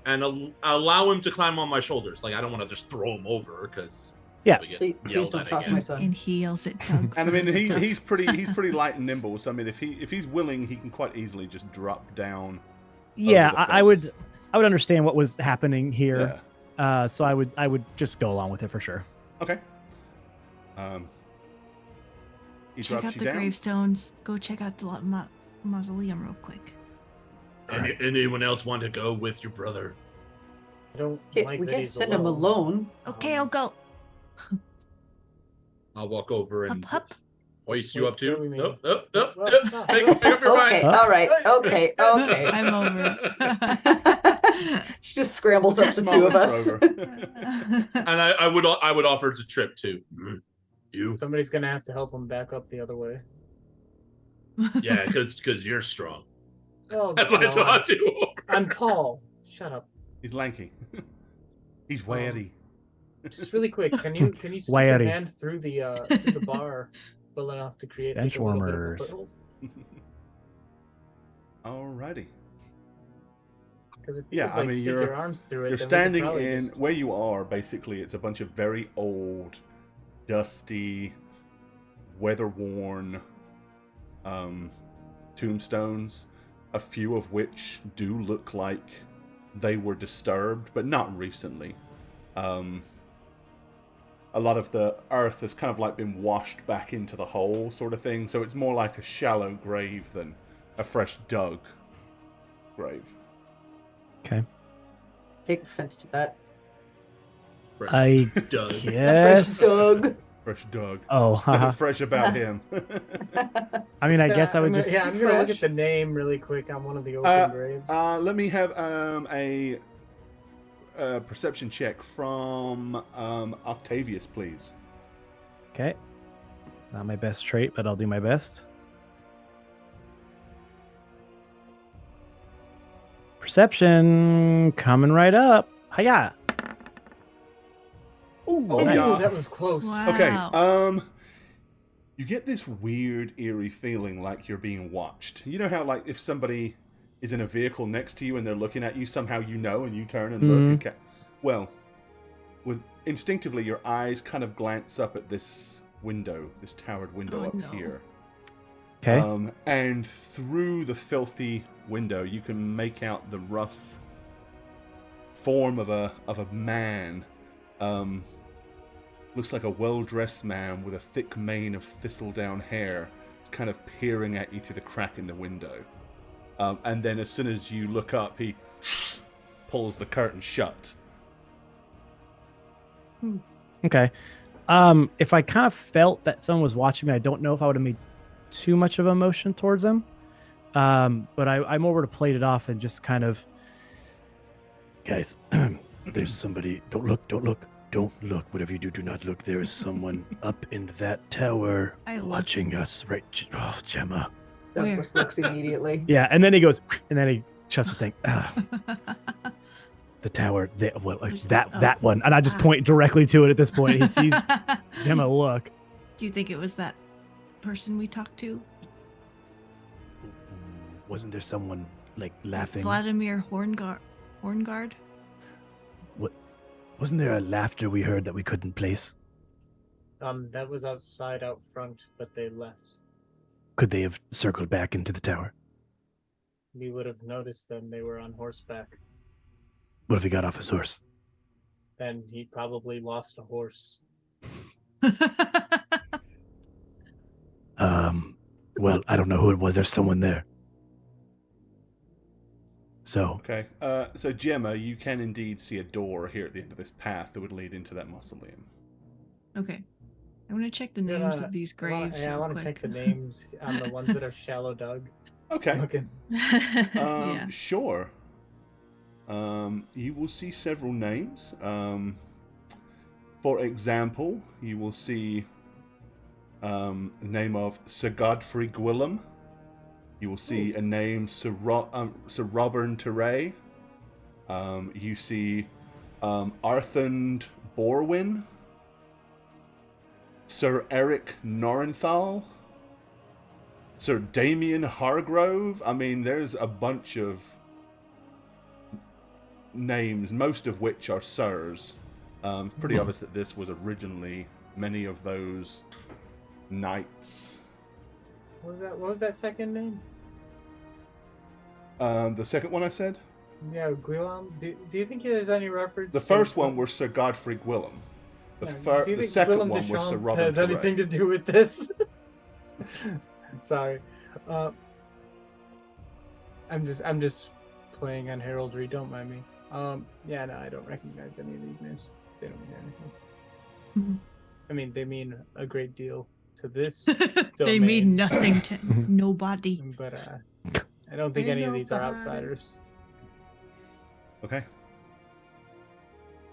and allow him to climb on my shoulders. Like I don't want to just throw him over because Yeah. Please yelled don't at toss again. my son. And he yells at Doug. And I mean, for stuff. he's pretty light and nimble. So I mean, if he's willing, he can quite easily just drop down. Yeah, over the I would fence. understand what was happening here. Yeah. So I would just go along with it for sure. Okay. He Check drops out you the down. gravestones. Go check out the mausoleum real quick. Anyone else want to go with your brother? I don't Okay, like we that can't he's send him alone. Okay, I'll go. I'll walk over and Hup, hup. hoist you up What do too. we mean? Nope, nope, nope, Well, nope. no. Make up your Okay, mind. all right. Okay, okay. I'm over. She just scrambles up the Small two of us. Rover. And I would offer to trip too. You? Somebody's gonna have to help him back up the other way. Yeah, because you're strong. Oh, That's why I no, tossed you over. I'm tall. Shut up. He's lanky. He's wiry. Just really quick, can you stick Wiry. your hand through the bar well enough to create like, a little bit of a Benchwarmers. foothold? Alrighty. Because if you Yeah, could, I like, mean, stick you're- your arms through it, You're then we could standing probably in just- where you are. Basically, it's a bunch of very old, dusty, weather-worn tombstones. A few of which do look like they were disturbed, but not recently. A lot of the earth has kind of like been washed back into the hole, sort of thing. So it's more like a shallow grave than a fresh dug grave. Okay. Take offense to that. Fresh I Doug. guess. Doug. Fresh dug. Oh, Nothing haha. fresh about him. I mean, I guess I would I'm just. gonna- Yeah, I'm gonna look Fresh. at the name really quick on one of the open graves. Let me have a perception check from Octavius, please. Okay. Not my best trait, but I'll do my best. Perception coming right up. Hiya. Ooh, Oh, nice. yeah. that was close. Wow. Okay. You get this weird, eerie feeling like you're being watched. You know how, like, if somebody is in a vehicle next to you and they're looking at you, somehow you know, and you turn and look. Mhm. And well, with instinctively, your eyes kind of glance up at this window, this towered window Oh, up no. here. Okay. And through the filthy window, you can make out the rough form of a man. Looks like a well-dressed man with a thick mane of thistledown hair. It's kind of peering at you through the crack in the window. And then as soon as you look up, he pulls the curtain shut. Okay. If I kind of felt that someone was watching me, I don't know if I would have made too much of a motion towards them. But I'm over to plate it off and just kind of. Guys, there's somebody. Don't look. Don't look. Don't look. Whatever you do, do not look. There is someone up in that tower I look. watching us. Right. Oh, Gemma. Douglas looks immediately. Yeah, and then he goes, and then he shuts the thing. The tower. Well, Where's that that? Oh. that one, and I just point directly to it at this point. He sees Gemma look. Do you think it was that person we talked to? Wasn't there someone like laughing? Vladimir Horngard? Wasn't there a laughter we heard that we couldn't place? That was outside out front, but they left. Could they have circled back into the tower? We would have noticed them. They were on horseback. What if he got off his horse? Then he probably lost a horse. Well, I don't know who it was. There's someone there. So, Okay. So Gemma, you can indeed see a door here at the end of this path that would lead into that mausoleum. Okay. I want to check the names of these graves. I want to check the names on the ones that are shallow dug. Okay. Okay. Yeah. Sure. You will see several names. For example, you will see the name of Sir Godfrey Gwillem. You will see a name Sir Robert Teray. You see Arthund Borwin. Sir Eric Norenthal. Sir Damien Hargrove. I mean, there's a bunch of names, most of which are sirs. Pretty obvious that this was originally many of those knights. What was that second name? The second one I said? Yeah, Gwillem. Do you think there's any reference? The first one was Sir Godfrey Gwillem. Do you The think second Gwillem one was Sir Deschamps Robin has Teray. anything to do with this? Sorry. I'm just playing on heraldry. Don't mind me. Yeah, no, I don't recognize any of these names. They don't mean anything. Mhm. I mean, they mean a great deal to this. They domain, mean nothing to nobody. But I don't think They any of these are nobody. outsiders. Okay.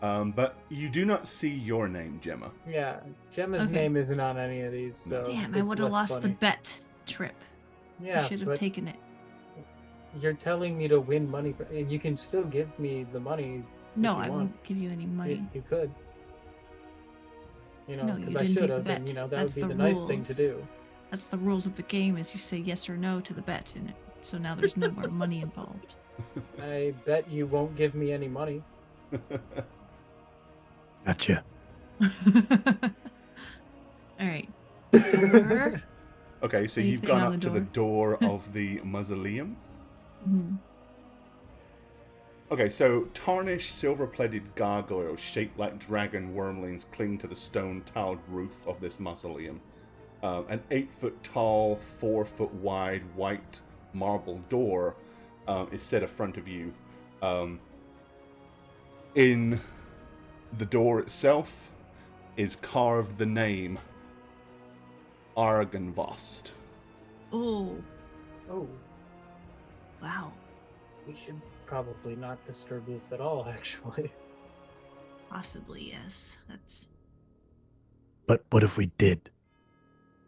But you do not see your name, Gemma. Yeah, Gemma's Okay. name isn't on any of these, so Damn, I it's would have less lost the funny. bet trip. Yeah, I should have but taken it. you're telling me to win money, and you can still give me the money. No, you I want. won't give you any money. You could. You know, No, you because I didn't should take the have, and bet. that That's would be the the nice thing to rules. do. That's the rules of the game is you say yes or no to the bet in it. So now there's no more money involved. I bet you won't give me any money. gotcha. Alright. Door. Okay, so you've Anything gone on up the to the door? door of the mausoleum. Mhm. Okay, so tarnished silver-plated gargoyles shaped like dragon wormlings cling to the stone-tiled roof of this mausoleum. An 8-foot-tall, 4-foot-wide white marble door is set in front of you. In the door itself is carved the name Argenvost. Oh, Oh, wow. we should probably not disturb this at all, actually. Possibly, yes. That's But what if we did?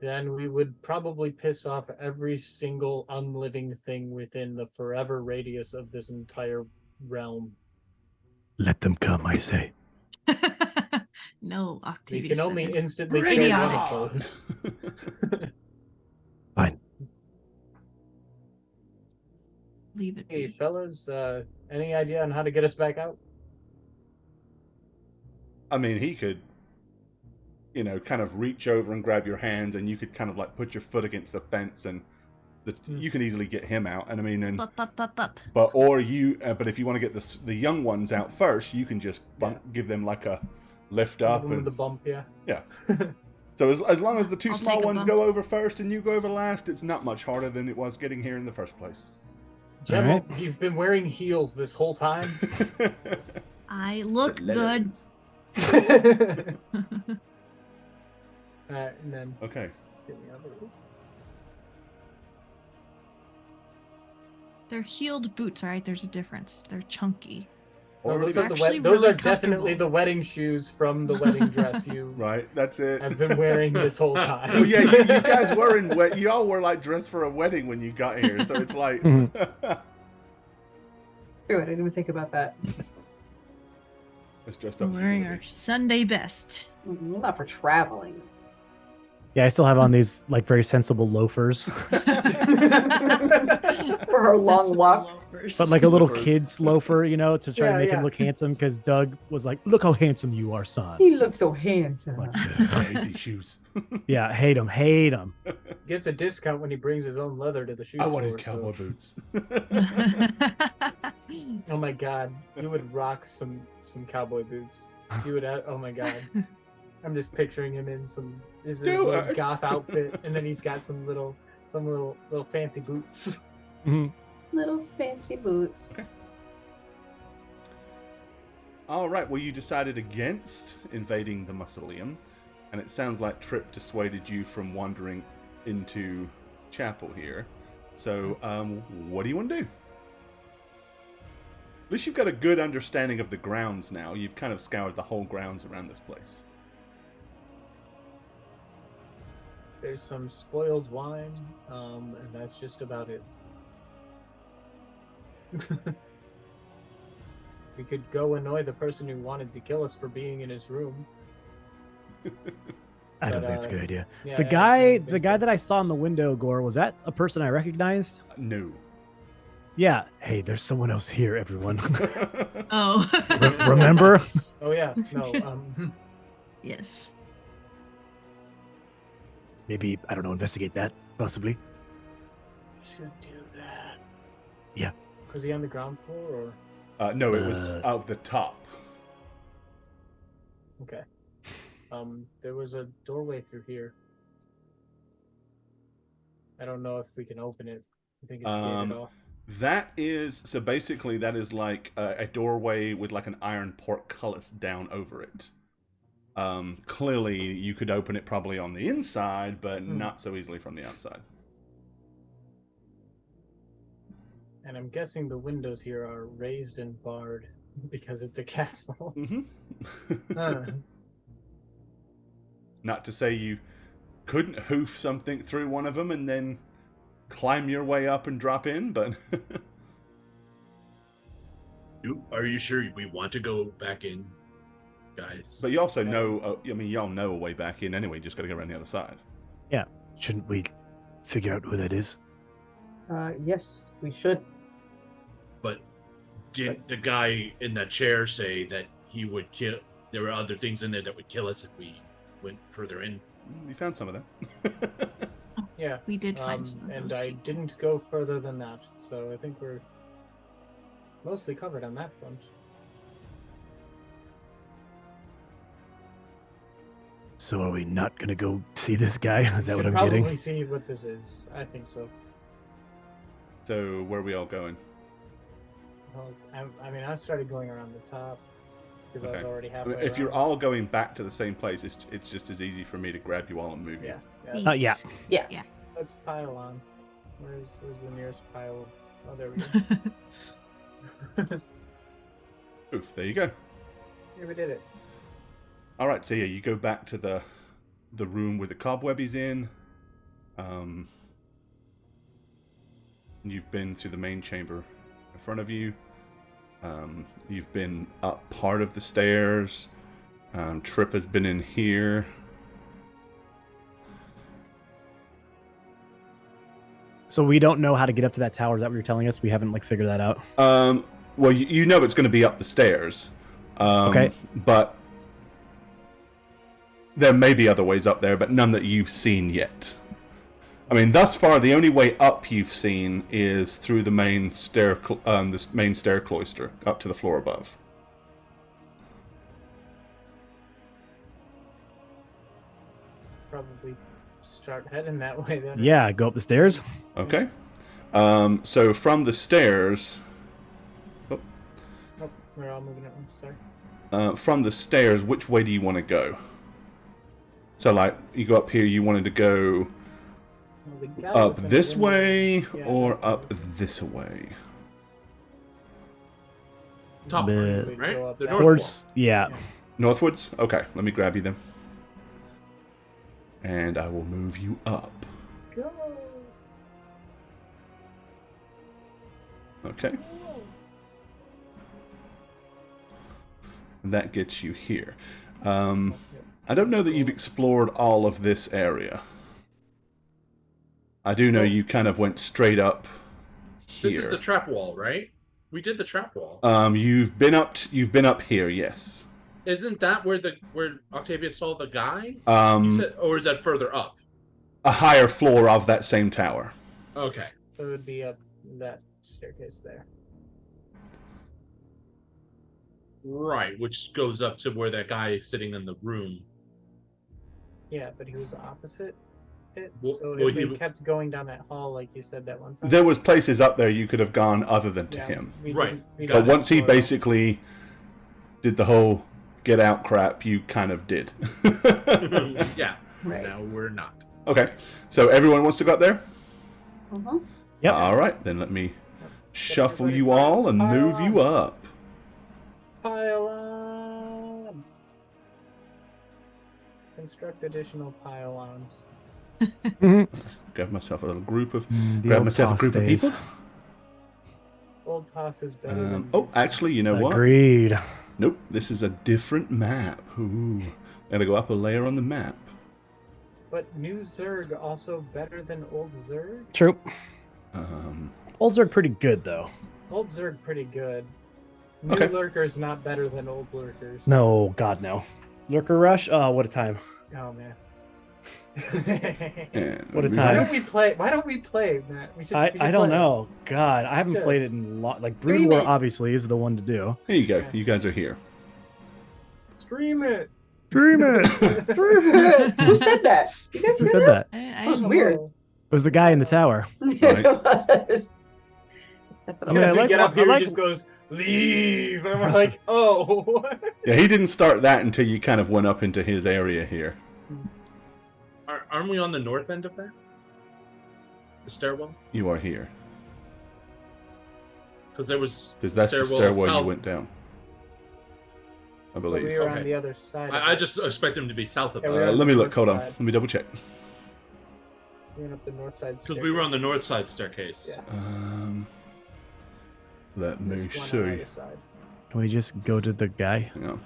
Then we would probably piss off every single unliving thing within the forever radius of this entire realm. Let them come, I say. no, We Octavius. can only that is instantly kill idiotic. one of those. Fine. Leave it Hey, be. fellas, any idea on how to get us back out? I mean, he could, kind of reach over and grab your hands, and you could kind of like put your foot against the fence, and you can easily get him out. And I mean, and Bup, bup, bup, bup. but if you want to get the young ones out first, you can just give them like a lift up, Give 'em and the bump, yeah. yeah. So as long as the two I'll small take a ones bump. go over first and you go over last, it's not much harder than it was getting here in the first place. Gemma, Alright. you've been wearing heels this whole time. I look good. And then Okay. get me out of the room. They're heeled boots, alright? There's a difference. They're chunky. No, those are, actually those really are definitely comfortable. the wedding shoes from the wedding dress you Right, that's it. have been wearing this whole time. Well, yeah, you guys were you all were like dressed for a wedding when you got here, so it's like. Mhm. True, I didn't even think about that. It's dressed We're up. as wearing you our would Sunday best. Well, not for traveling. Yeah, I still have on these like very sensible loafers. For our That's long some walk. loafers. But like a little Slippers. kid's loafer, you know, to try Yeah, to make yeah. him look handsome, because Doug was like, "Look how handsome you are, son." He looks so handsome. Like, I hate these shoes. yeah, hate him. Gets a discount when he brings his own leather to the shoe I store. want his so- cowboy boots. Oh my god, you would rock some cowboy boots. You would. Oh my god, I'm just picturing him in his Do little it. goth outfit, and then he's got some little fancy boots. Mhm. Little fancy boots. Okay. All right. Well, you decided against invading the mausoleum, and it sounds like Trip dissuaded you from wandering into chapel here. So, what do you want to do? At least you've got a good understanding of the grounds now. You've kind of scoured the whole grounds around this place. There's some spoiled wine, and that's just about it. We could go annoy the person who wanted to kill us for being in his room. I don't But, think it's a good idea. Yeah, The I guy, don't the think guy so. that I saw in the window, Gore, was that a person I recognized? No. Yeah. Hey, there's someone else here, everyone. Oh. Remember? Oh yeah, no. Yes. Maybe, I don't know, investigate that, possibly. Should do that. Yeah. Was he on the ground floor No, it was Uh, up the top. or? Okay. There was a doorway through here. I don't know if we can open it. I think it's gated off. That is so. Basically, that is like a doorway with like an iron portcullis down over it. Clearly, you could open it probably on the inside, but not so easily from the outside. And I'm guessing the windows here are raised and barred because it's a castle. Mm-hmm. Huh. Not to say you couldn't hoof something through one of them and then climb your way up and drop in, but Are you sure we want to go back in, guys? but you also know. I mean, y'all know a way back in anyway. You just got to go around the other side. Shouldn't we figure out who that is? Yes, we should. But did the guy in that chair say that he would kill? There were other things in there that would kill us if we went further in. You found some of them. Yeah. We did find some of And those I people. didn't go further than that, so I think we're mostly covered on that front. So are we not gonna go see this guy? Is that We what should I'm getting? probably see what this is. I think so. So where are we all going? Well, I mean, I started going around the top because I was Okay. already halfway. If you're around. all going back to the same place, it's just as easy for me to grab you all and move you. yeah. Yeah. Peace. Let's pile on. Where's the nearest pile? Oh, there we go. Oof, there you go. Here we did it. All right, so yeah, you go back to the room where the cobwebby's in. You've been to the main chamber in front of you. You've been up part of the stairs. Trip has been in here. So we don't know how to get up to that tower. Is that what you're telling us? We haven't like figured that out. Well, you know it's going to be up the stairs. Okay. But there may be other ways up there, but none that you've seen yet. I mean, thus far, the only way up you've seen is through the main stair, this main stair cloister up to the floor above. Probably start heading that way then. Yeah, go up the stairs. Okay. So from the stairs, Oh, we're all moving at once. Sorry. which way do you want to go? So, like, you go up here. You wanted to go Well, the up gallows and this then- way Yeah, or I'll up go this way. this way? Top But- one, We'd right? go up The that north way. wall. Towards, yeah. Northwards? Okay, let me grab you then. And I will move you up. Go. Okay. And that gets you here. I don't know that you've explored all of this area. I do know you kind of went straight up here. This is the trap wall, right? We did the trap wall. You've been up here, yes. Isn't that where Octavia saw the guy? Um, You said, or is that further up? a higher floor of that same tower. Okay. So it would be up that staircase there. Right, which goes up to where that guy is sitting in the room. Yeah, but he was opposite it. Well- So well, if we he- kept going down that hall, like you said that one time. There was places up there you could have gone other than to Yeah, him. we Right. didn't- we But But didn't once he explore it. basically did the whole get out crap, you kind of did. Yeah. Right. Now we're not. Okay, so everyone wants to go up there? Uh-huh. Yep. All right, then let me shuffle Everybody you all and pile move you on. up. Pile on. Construct additional pylons. Grab myself a little group of The grab old myself a toss group of days. people. Old toss is better than. Oh, actually, you know what? Agreed. Nope, this is a different map. Ooh, gotta go up a layer on the map. But new Zerg also better than old Zerg? True. Um, Old Zerg pretty good though. Old Zerg pretty good. New Okay. Lurkers not better than old Lurkers. No, God no. Lurker Rush. Oh, what a time. Oh man. and What a move Why time. on. don't we play? Why don't we play, Matt? We should I don't play. know. God, I haven't Good. played it in a lot. Like Stream Brood War it. obviously is the one to do. Here you go. Yeah. You guys are here. Stream it. Dream it. Who said that? You guys Who hear said that? that? That was weird. Oh. It was the guy in the tower. Right. It was. I mean, I As we like get up I here, like- he just goes, leave. And we're like, oh. Yeah, he didn't start that until you kind of went up into his area here. Aren't we on the north end of that? The stairwell? You are here. Because there was Because that's the stairwell south. you went down. I we believe. were Okay. on the other side. of I it. just expect him to be south of Yeah, us. we were on Let me the look. Hold on. north Let side. me double check. So we went up the north side. Because we were on the staircase. north side staircase. Yeah. Let So me there's one on see. either side. Can we just go to the guy? Hang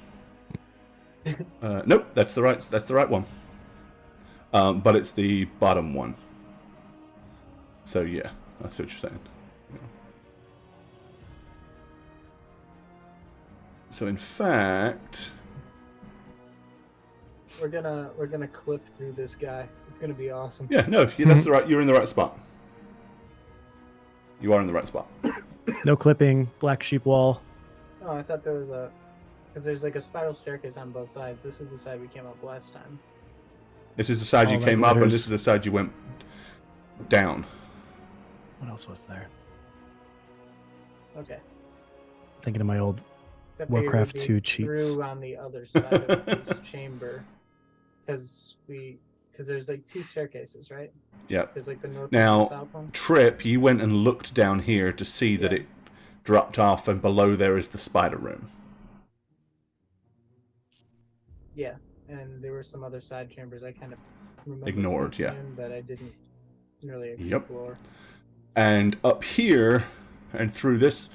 on. Nope, that's the right one. But it's the bottom one. So yeah, I see what you're saying. Yeah. So in fact, We're gonna clip through this guy. It's gonna be awesome. yeah, no, yeah, that's the right. You're in the right spot. You are in the right spot. No clipping. Black sheep wall. Oh, I thought there was a, because there's like a spiral staircase on both sides. This is the side we came up last time. This is the side you All came like up, and letters. this is the side you went down. What else was there? Okay. Thinking of my old. Except Warcraft we would 2 be cheats. through on the other side of this chamber, because there's like two staircases, right? Yeah. There's like the north Now- and the south one. Trip, you went and looked down here to see that Yeah. it dropped off, and below there is the spider room. Yeah, and there were some other side chambers I kind of remember Ignored, looking yeah. in, but I didn't really Yep. explore. And up here, and through this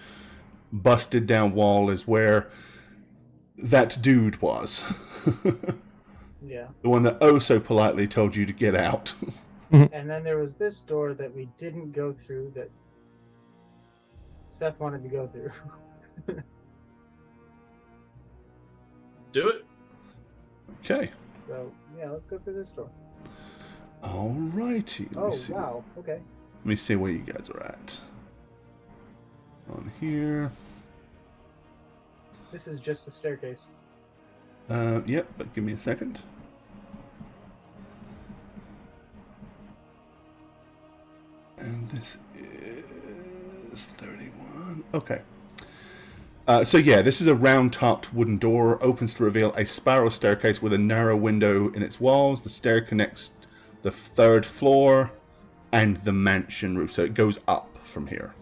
busted down wall, is where that dude was. Yeah, The one that oh so politely told you to get out. and then there was this door that we didn't go through that Seth wanted to go through. Do it. Okay. So yeah, let's go through this door. Alrighty. Let Oh me see. wow, okay. Let me see where you guys are at. On here. This is just a staircase. Yep, but give me a second. And this is 31. Okay. So yeah, this is a round-topped wooden door, opens to reveal a spiral staircase with a narrow window in its walls. The stair connects the third floor and the mansion roof, so it goes up from here.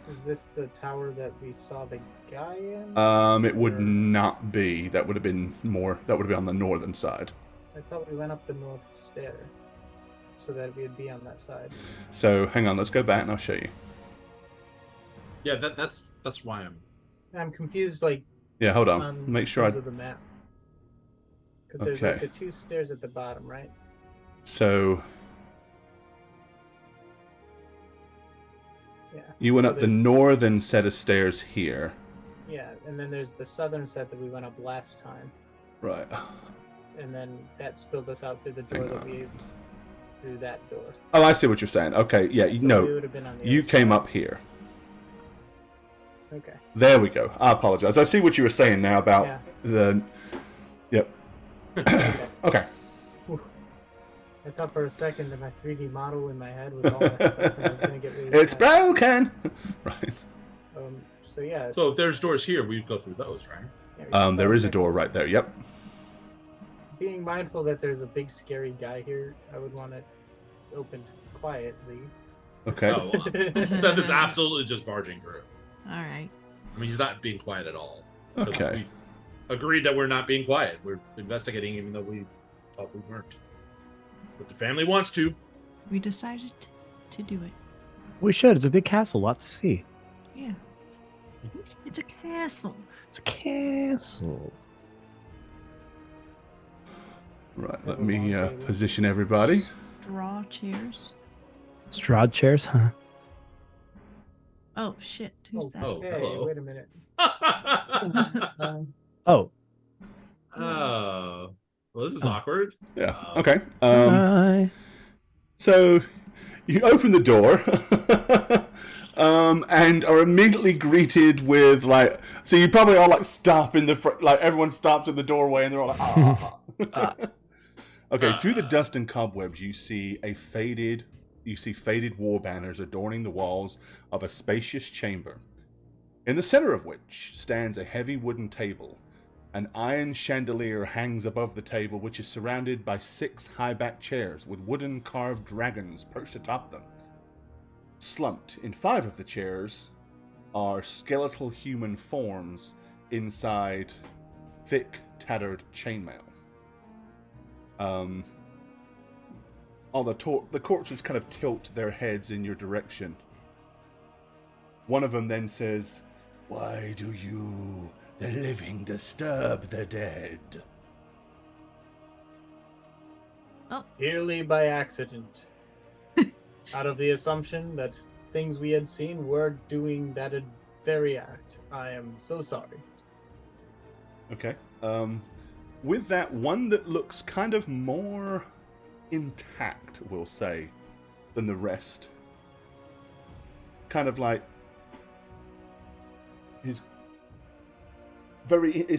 Is this the tower that we saw the guy in? It would Or- not be. That would have been more. That would have been on the northern side. I thought we went up the north stair, so that we'd be on that side. So hang on, let's go back and I'll show you. Yeah, that's why I'm. I'm confused, like Yeah, hold on. on Make sure terms I. of the map. Because there's like Okay. the 2 stairs at the bottom, right? So Yeah. you went So up the there's- northern set of stairs here. Yeah, and then there's the southern set that we went up last time, Right. and then that spilled us out through the door Hang that on. we through that door. Oh, I see what you're saying. Okay, yeah, So we no. would have been on the You other came side. up here. Okay. There we go. I apologize. I see what you were saying now about Yeah. the... Yep. Okay. Okay. Whew. I thought for a second that my 3D model in my head was all messed up and I was gonna get really It's sad. broken! Right. So yeah. So if there's doors here, we'd go through those, right? yeah, we should There is a check door those. right there. Yep. Being mindful that there's a big scary guy here, I would want it opened quietly. Okay. Oh, well, Seth is absolutely just barging through. All right. I mean, he's not being quiet at all. 'Cause Okay. We agreed that we're not being quiet. We're investigating, even though we thought we weren't. But the family wants to. We decided to do it. We should. It's a big castle, lot to see. Yeah. It's a castle. It's a castle. Right. Let Have a me long table. position everybody. Straw chairs. Strahd chairs, huh? Oh shit! Who's that? Oh. Hey, hello. wait a minute. Oh. Oh. Well, this is Oh. awkward. Yeah. Oh. Okay. Hi. So you open the door and are immediately greeted with like. So you probably all like stop in the front, like everyone stops in the doorway and they're all like, ah. Okay, through the dust and cobwebs, you see faded war banners adorning the walls of a spacious chamber, in the center of which stands a heavy wooden table. An iron chandelier hangs above the table, which is surrounded by 6 high-backed chairs with wooden carved dragons perched atop them. Slumped in 5 of the chairs are skeletal human forms inside thick, tattered chainmail. All the corpses kind of tilt their heads in your direction. One of them then says, "Why do you, the living, disturb the dead?" Purely by accident. Out of the assumption that things we had seen were doing that very act. I am so sorry. Okay. With that, one that looks kind of more intact, we'll say, than the rest. Kind of like his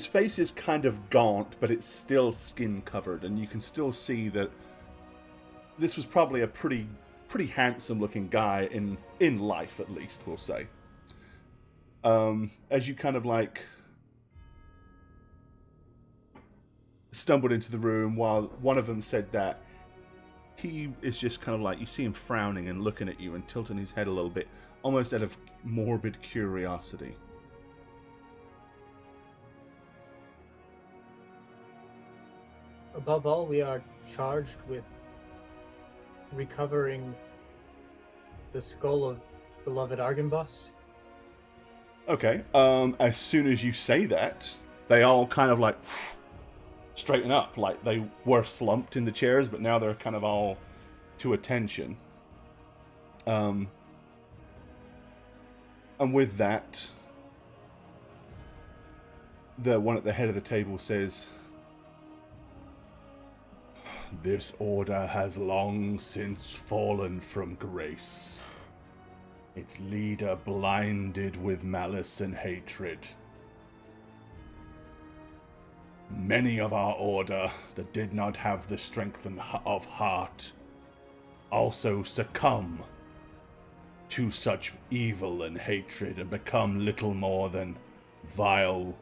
face is kind of gaunt, but it's still skin covered, and you can still see that this was probably a pretty handsome looking guy in life, at least, we'll say. As you kind of like stumbled into the room, while one of them said that, he is just kind of like, you see him frowning and looking at you and tilting his head a little bit, almost out of morbid curiosity. Above all, we are charged with recovering the skull of beloved Argynvost. Okay, as soon as you say that, they all kind of like straighten up, like they were slumped in the chairs, but now they're kind of all to attention. And with that, the one at the head of the table says, "This order has long since fallen from grace. Its leader blinded with malice and hatred. Many of our order that did not have the strength of heart also succumb to such evil and hatred and become little more than vile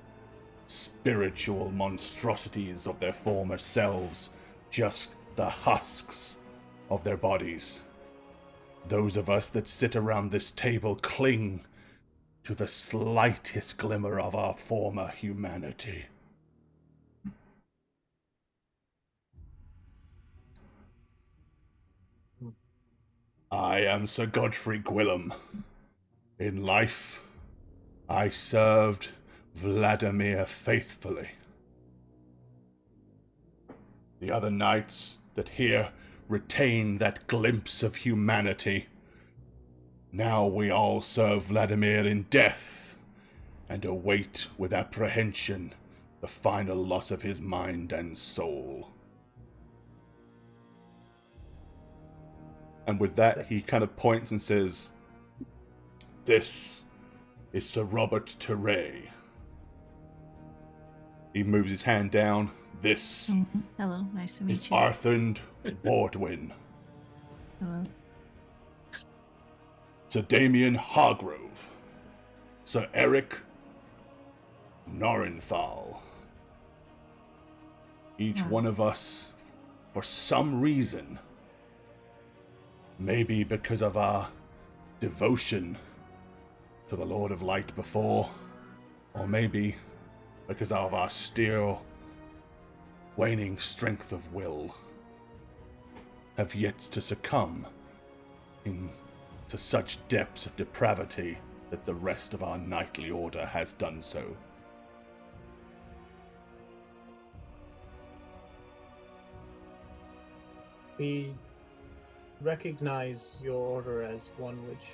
spiritual monstrosities of their former selves, just the husks of their bodies. Those of us that sit around this table cling to the slightest glimmer of our former humanity." I am Sir Godfrey Gwillem. In life, I served Vladimir faithfully. the other knights that here retain that glimpse of humanity. Now we all serve Vladimir in death, and await with apprehension the final loss of his mind and soul. And with that, he kind of points and says, "This is Sir Robert Teray." He moves his hand down. "This Hello, nice to is meet you. Arthund Bordwin. Hello. Sir Damien Hargrove. Sir Eric Norenthal. Each one of us, for some reason, maybe because of our devotion to the Lord of Light before, or maybe because of our still waning strength of will, have yet to succumb into such depths of depravity that the rest of our knightly order has done so. We recognize your order as one which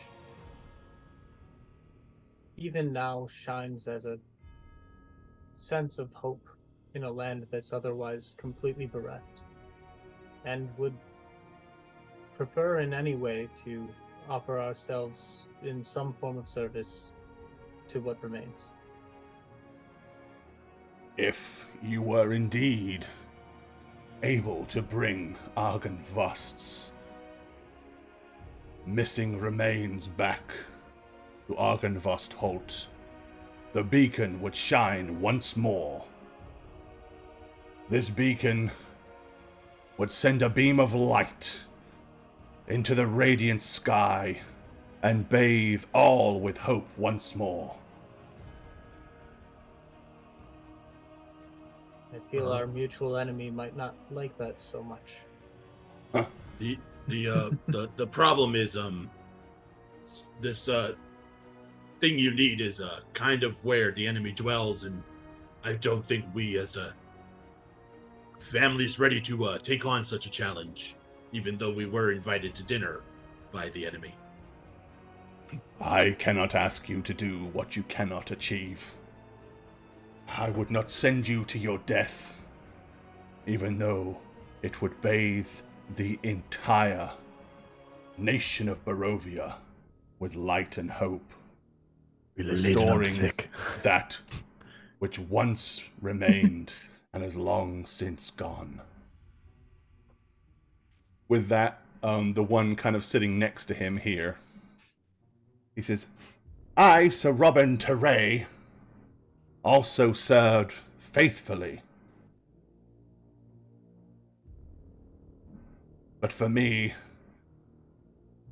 even now shines as a sense of hope in a land that's otherwise completely bereft, and would prefer in any way to offer ourselves in some form of service to what remains. If you were indeed able to bring Argynvost's missing remains back to Argynvost Holt, the beacon would shine once more. This beacon would send a beam of light into the radiant sky and bathe all with hope once more. I feel our mutual enemy might not like that so much. The problem is this thing you need is kind of where the enemy dwells, and I don't think we as a family's ready to take on such a challenge, even though we were invited to dinner by the enemy. I cannot ask you to do what you cannot achieve. I would not send you to your death, even though it would bathe the entire nation of Barovia with light and hope, restoring that which once remained and has long since gone. With that, the one kind of sitting next to him here, he says, "I, Sir Robin Teray, also served faithfully. But for me,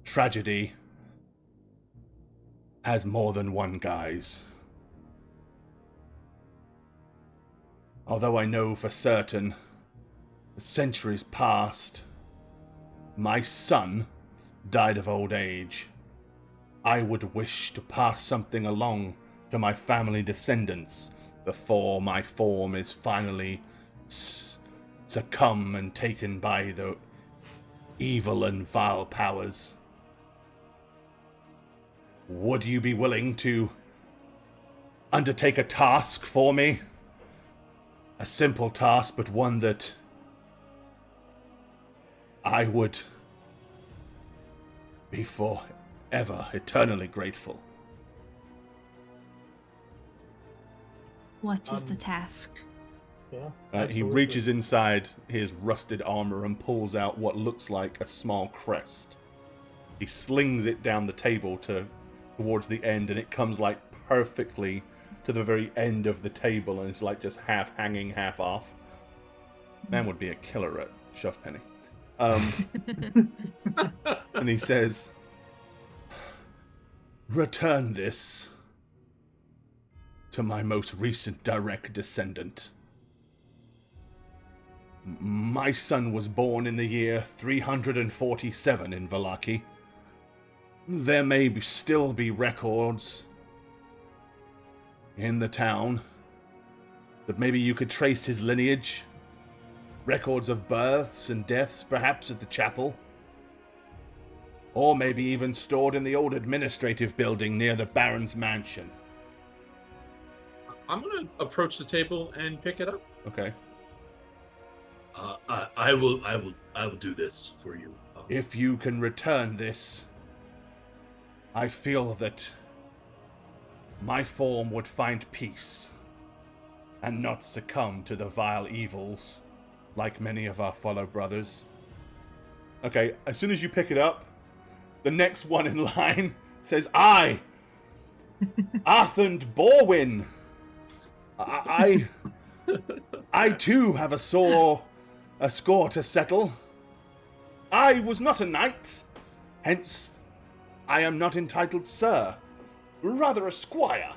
tragedy has more than one guise. Although I know for certain that centuries past, my son died of old age, I would wish to pass something along to my family descendants before my form is finally succumb and taken by the evil and vile powers. Would you be willing to undertake a task for me? A simple task, but one that I would be forever eternally grateful." What is the task? Yeah. He Absolutely. reaches inside his rusted armor and pulls out what looks like a small crest. He slings it down the table towards the end, and it comes like perfectly to the very end of the table, and it's like just half hanging, half off. Man would be a killer at Shove Penny. And he says, "Return this to my most recent direct descendant. My son was born in the year 347 in Vallaki. There may still be records in the town that maybe you could trace his lineage. records of births and deaths, perhaps at the chapel. Or maybe even stored in the old administrative building near the Baron's mansion. I'm gonna approach the table and pick it up. Okay. I will do this for you. If you can return this, I feel that my form would find peace and not succumb to the vile evils like many of our fellow brothers. Okay, as soon as you pick it up, the next one in line says, I, Arthand Borwin, I too have a score to settle. I was not a knight, hence I am not entitled sir, rather a squire.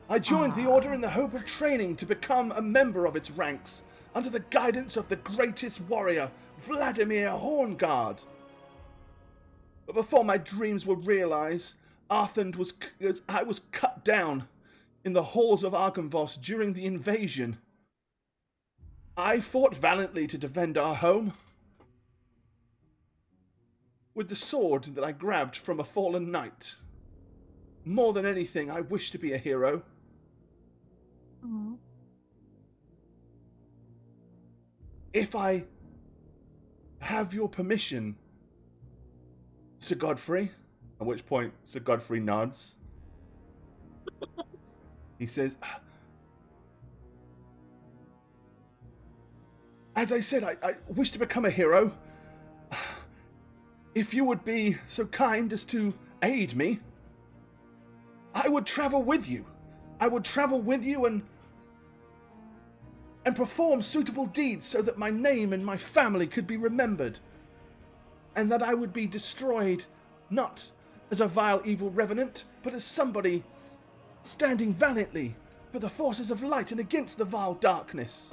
I joined the order in the hope of training to become a member of its ranks under the guidance of the greatest warrior, Vladimir Horngard. But before my dreams were realized, I was cut down in the halls of Arkenvost during the invasion. I fought valiantly to defend our home with the sword that I grabbed from a fallen knight. More than anything, I wish to be a hero. Aww. If I have your permission, Sir Godfrey, at which point Sir Godfrey nods. He says, as I said, I wish to become a hero. If you would be so kind as to aid me, I would travel with you. I would travel with you and perform suitable deeds so that my name and my family could be remembered, and that I would be destroyed not as a vile evil revenant, but as somebody standing valiantly for the forces of light and against the vile darkness.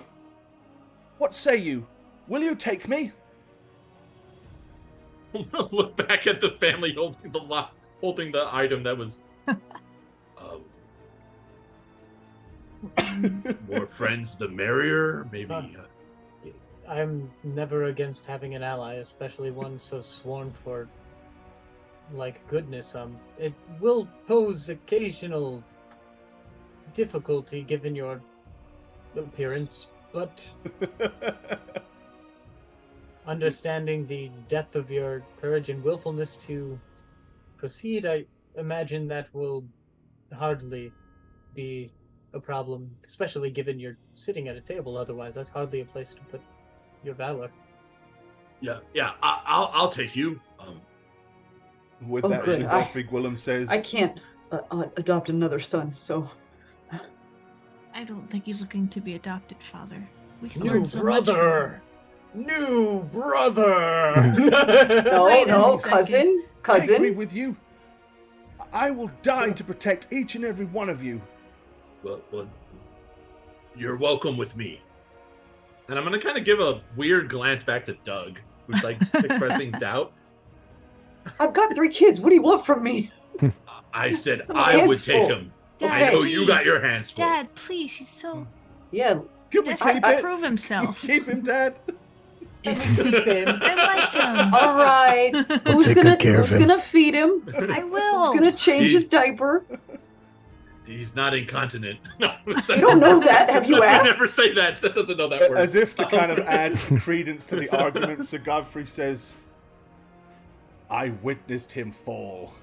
What say you? Will you take me? Look back at the family holding the item that was. More friends, the merrier. Maybe. I'm never against having an ally, especially one so sworn for, like, goodness. It will pose occasional difficulty given your appearance, but understanding the depth of your courage and willfulness to proceed, I imagine that will hardly be a problem, especially given you're sitting at a table. Otherwise, that's hardly a place to put your valor. Yeah. I'll take you. With Oh, that, good. Sir Godfrey Gwillem says, I can't adopt another son, so I don't think he's looking to be adopted, father. We can New learn so much from brother! him. New brother! no, Wait a no, second. take me cousin. with you. I will die to protect each and every one of you. Well, you're welcome with me. And I'm gonna kind of give a weird glance back to Doug, who's like expressing doubt. I've got 3 kids. What do you want from me? I said My I would hands take full. him. Dad, I know you got please. your hands full. Dad, please, he's so Yeah, Can we desperate keep to it? prove himself. Keep him, Dad. Keep him. I like him. all right. Who's take gonna good care of who's him. gonna feed him? I will. Who's gonna change his diaper? He's not incontinent. No, You don't know that. Have you I asked? never say that. Seth doesn't know that word. As if to kind of add credence to the argument, Sir Godfrey says, I witnessed him fall.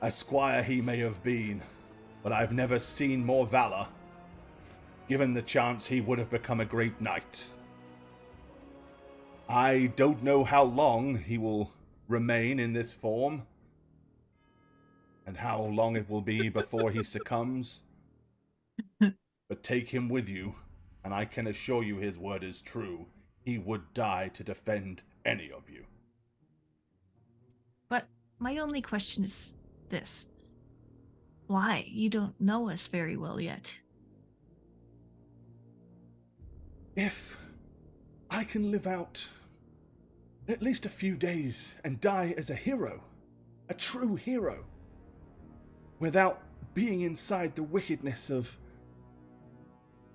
A squire he may have been, but I've never seen more valor. Given the chance, he would have become a great knight. I don't know how long he will remain in this form, and how long it will be before he succumbs. But take him with you, and I can assure you his word is true. He would die to defend any of you. But my only question is this. Why? You don't know us very well yet. If I can live out at least a few days and die as a hero, a true hero, without being inside the wickedness of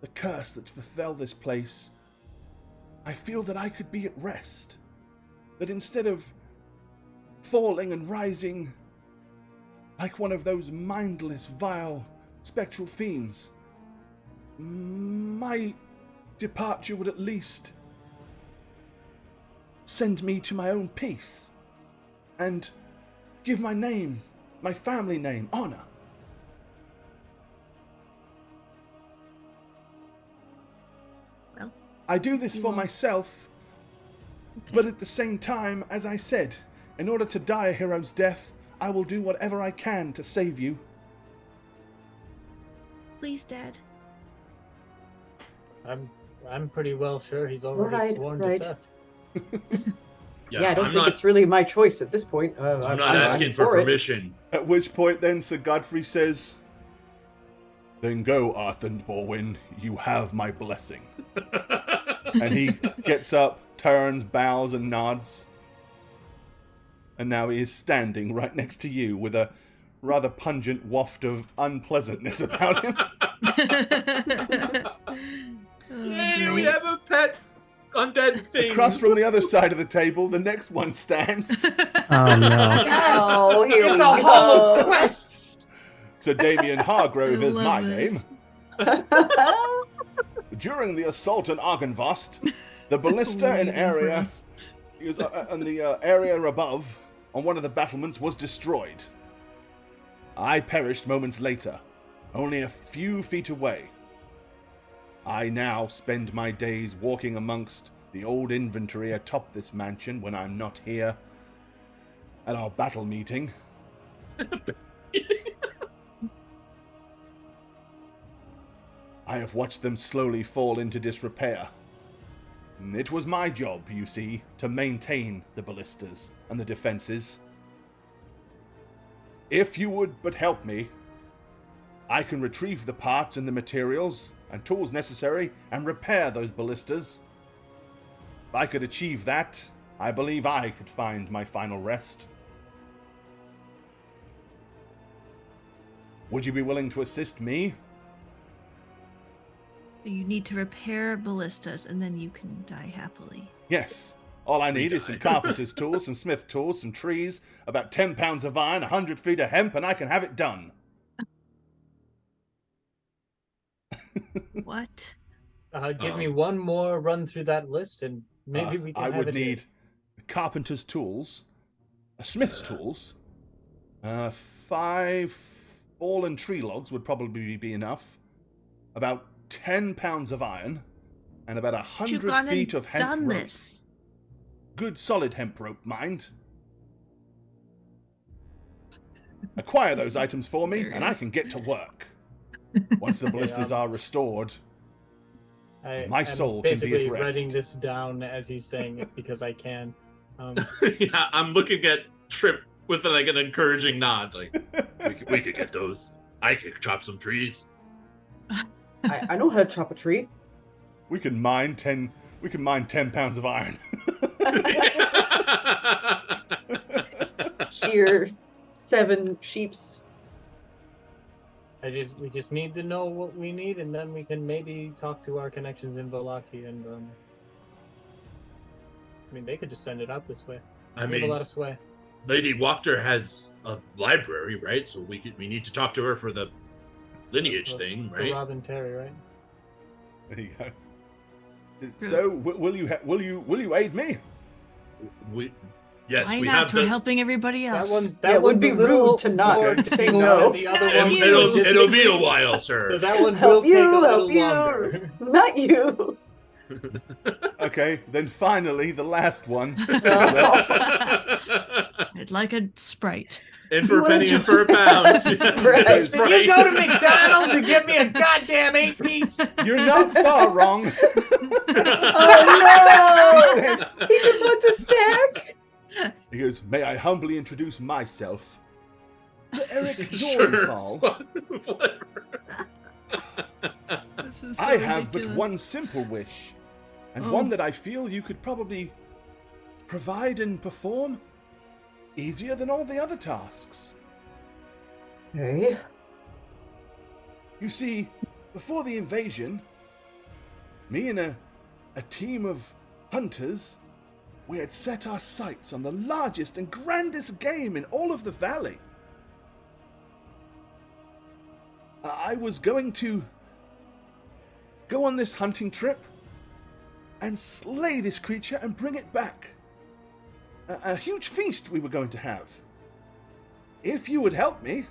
the curse that befell this place, I feel that I could be at rest. That instead of falling and rising like one of those mindless, vile, spectral fiends, my departure would at least send me to my own peace and give my name, my family name, honor. Well, I do this for myself, but at the same time, as I said, in order to die a hero's death, I will do whatever I can to save you. please, Dad. I'm pretty well sure he's already sworn to Seth. Yeah, I don't think it's really my choice at this point. I'm not asking for permission. At which point then Sir Godfrey says, "Then go, Arthur Borwin, you have my blessing." And he gets up, turns, bows, and nods. And now he is standing right next to you with a rather pungent waft of unpleasantness about him. Yay, we have a pet undead thing. Across from the other side of the table, the next one stands. Oh no. Yes! Oh, here It's we a hall of go. quests! Sir Damien Hargrove is Love my this. name. During the assault on Argynvost, the ballista in Waiting for area us. in the area above on one of the battlements was destroyed. I perished moments later, only a few feet away. I now spend my days walking amongst the old inventory atop this mansion when I'm not here at our battle meeting. I have watched them slowly fall into disrepair. It was my job, you see, to maintain the ballistas and the defenses. If you would but help me, I can retrieve the parts and the materials and tools necessary and repair those ballistas. If I could achieve that, I believe I could find my final rest. Would you be willing to assist me? So you need to repair ballistas, and then you can die happily. Yes. All I need is some carpenter's tools, some smith tools, some trees, about 10 pounds of iron, 100 feet of hemp, and I can have it done. What? Give me one more run through that list, and maybe we can I have would it here. need carpenter's tools, smith's tools, 5 fallen tree logs would probably be enough, about 10 pounds of iron, and about 100 feet of hemp done rope. this. Good solid hemp rope, mind. Acquire those items for me, and I can get to work. Once the ballistas are restored, my soul can be basically at rest. writing this down as he's saying it because I can. Yeah, I'm looking at Trip with like an encouraging nod. Like, We could get those. I could chop some trees. I know how to chop a tree. We can mine 10 pounds of iron. Shear 7 sheeps. We just need to know what we need, and then we can maybe talk to our connections in Valaki, and I mean, they could just send it out this way. I We have a mean, lot of sway. Lady Wachter has a library, right? So we need to talk to her for the lineage thing, For right? Robin Terry, right? There you go. So, will you aid me? Yes, Why we not? have We're the. helping everybody else. Yeah, it would be rude to not say no. The other Not one, you. It'll be a while, So sir. that one will Help take a you, little help you. longer. Not you. Okay, then finally the last one. I'd like a Sprite. in for a You penny, wanna in for a pound. Right. Did you go to McDonald's and get me a goddamn 8-piece? You're not far wrong. Oh He no! says, He just wants a snack. he goes, "May I humbly introduce myself, Eric Sure. Dornfall. Whatever. This is so I have but ridiculous. one simple wish, and Oh. one that I feel you could probably provide and perform easier than all the other tasks. Okay. You see, before the invasion, me and a team of hunters, we had set our sights on the largest and grandest game in all of the valley. I was going to go on this hunting trip and slay this creature and bring it back. A huge feast we were going to have. If you would help me,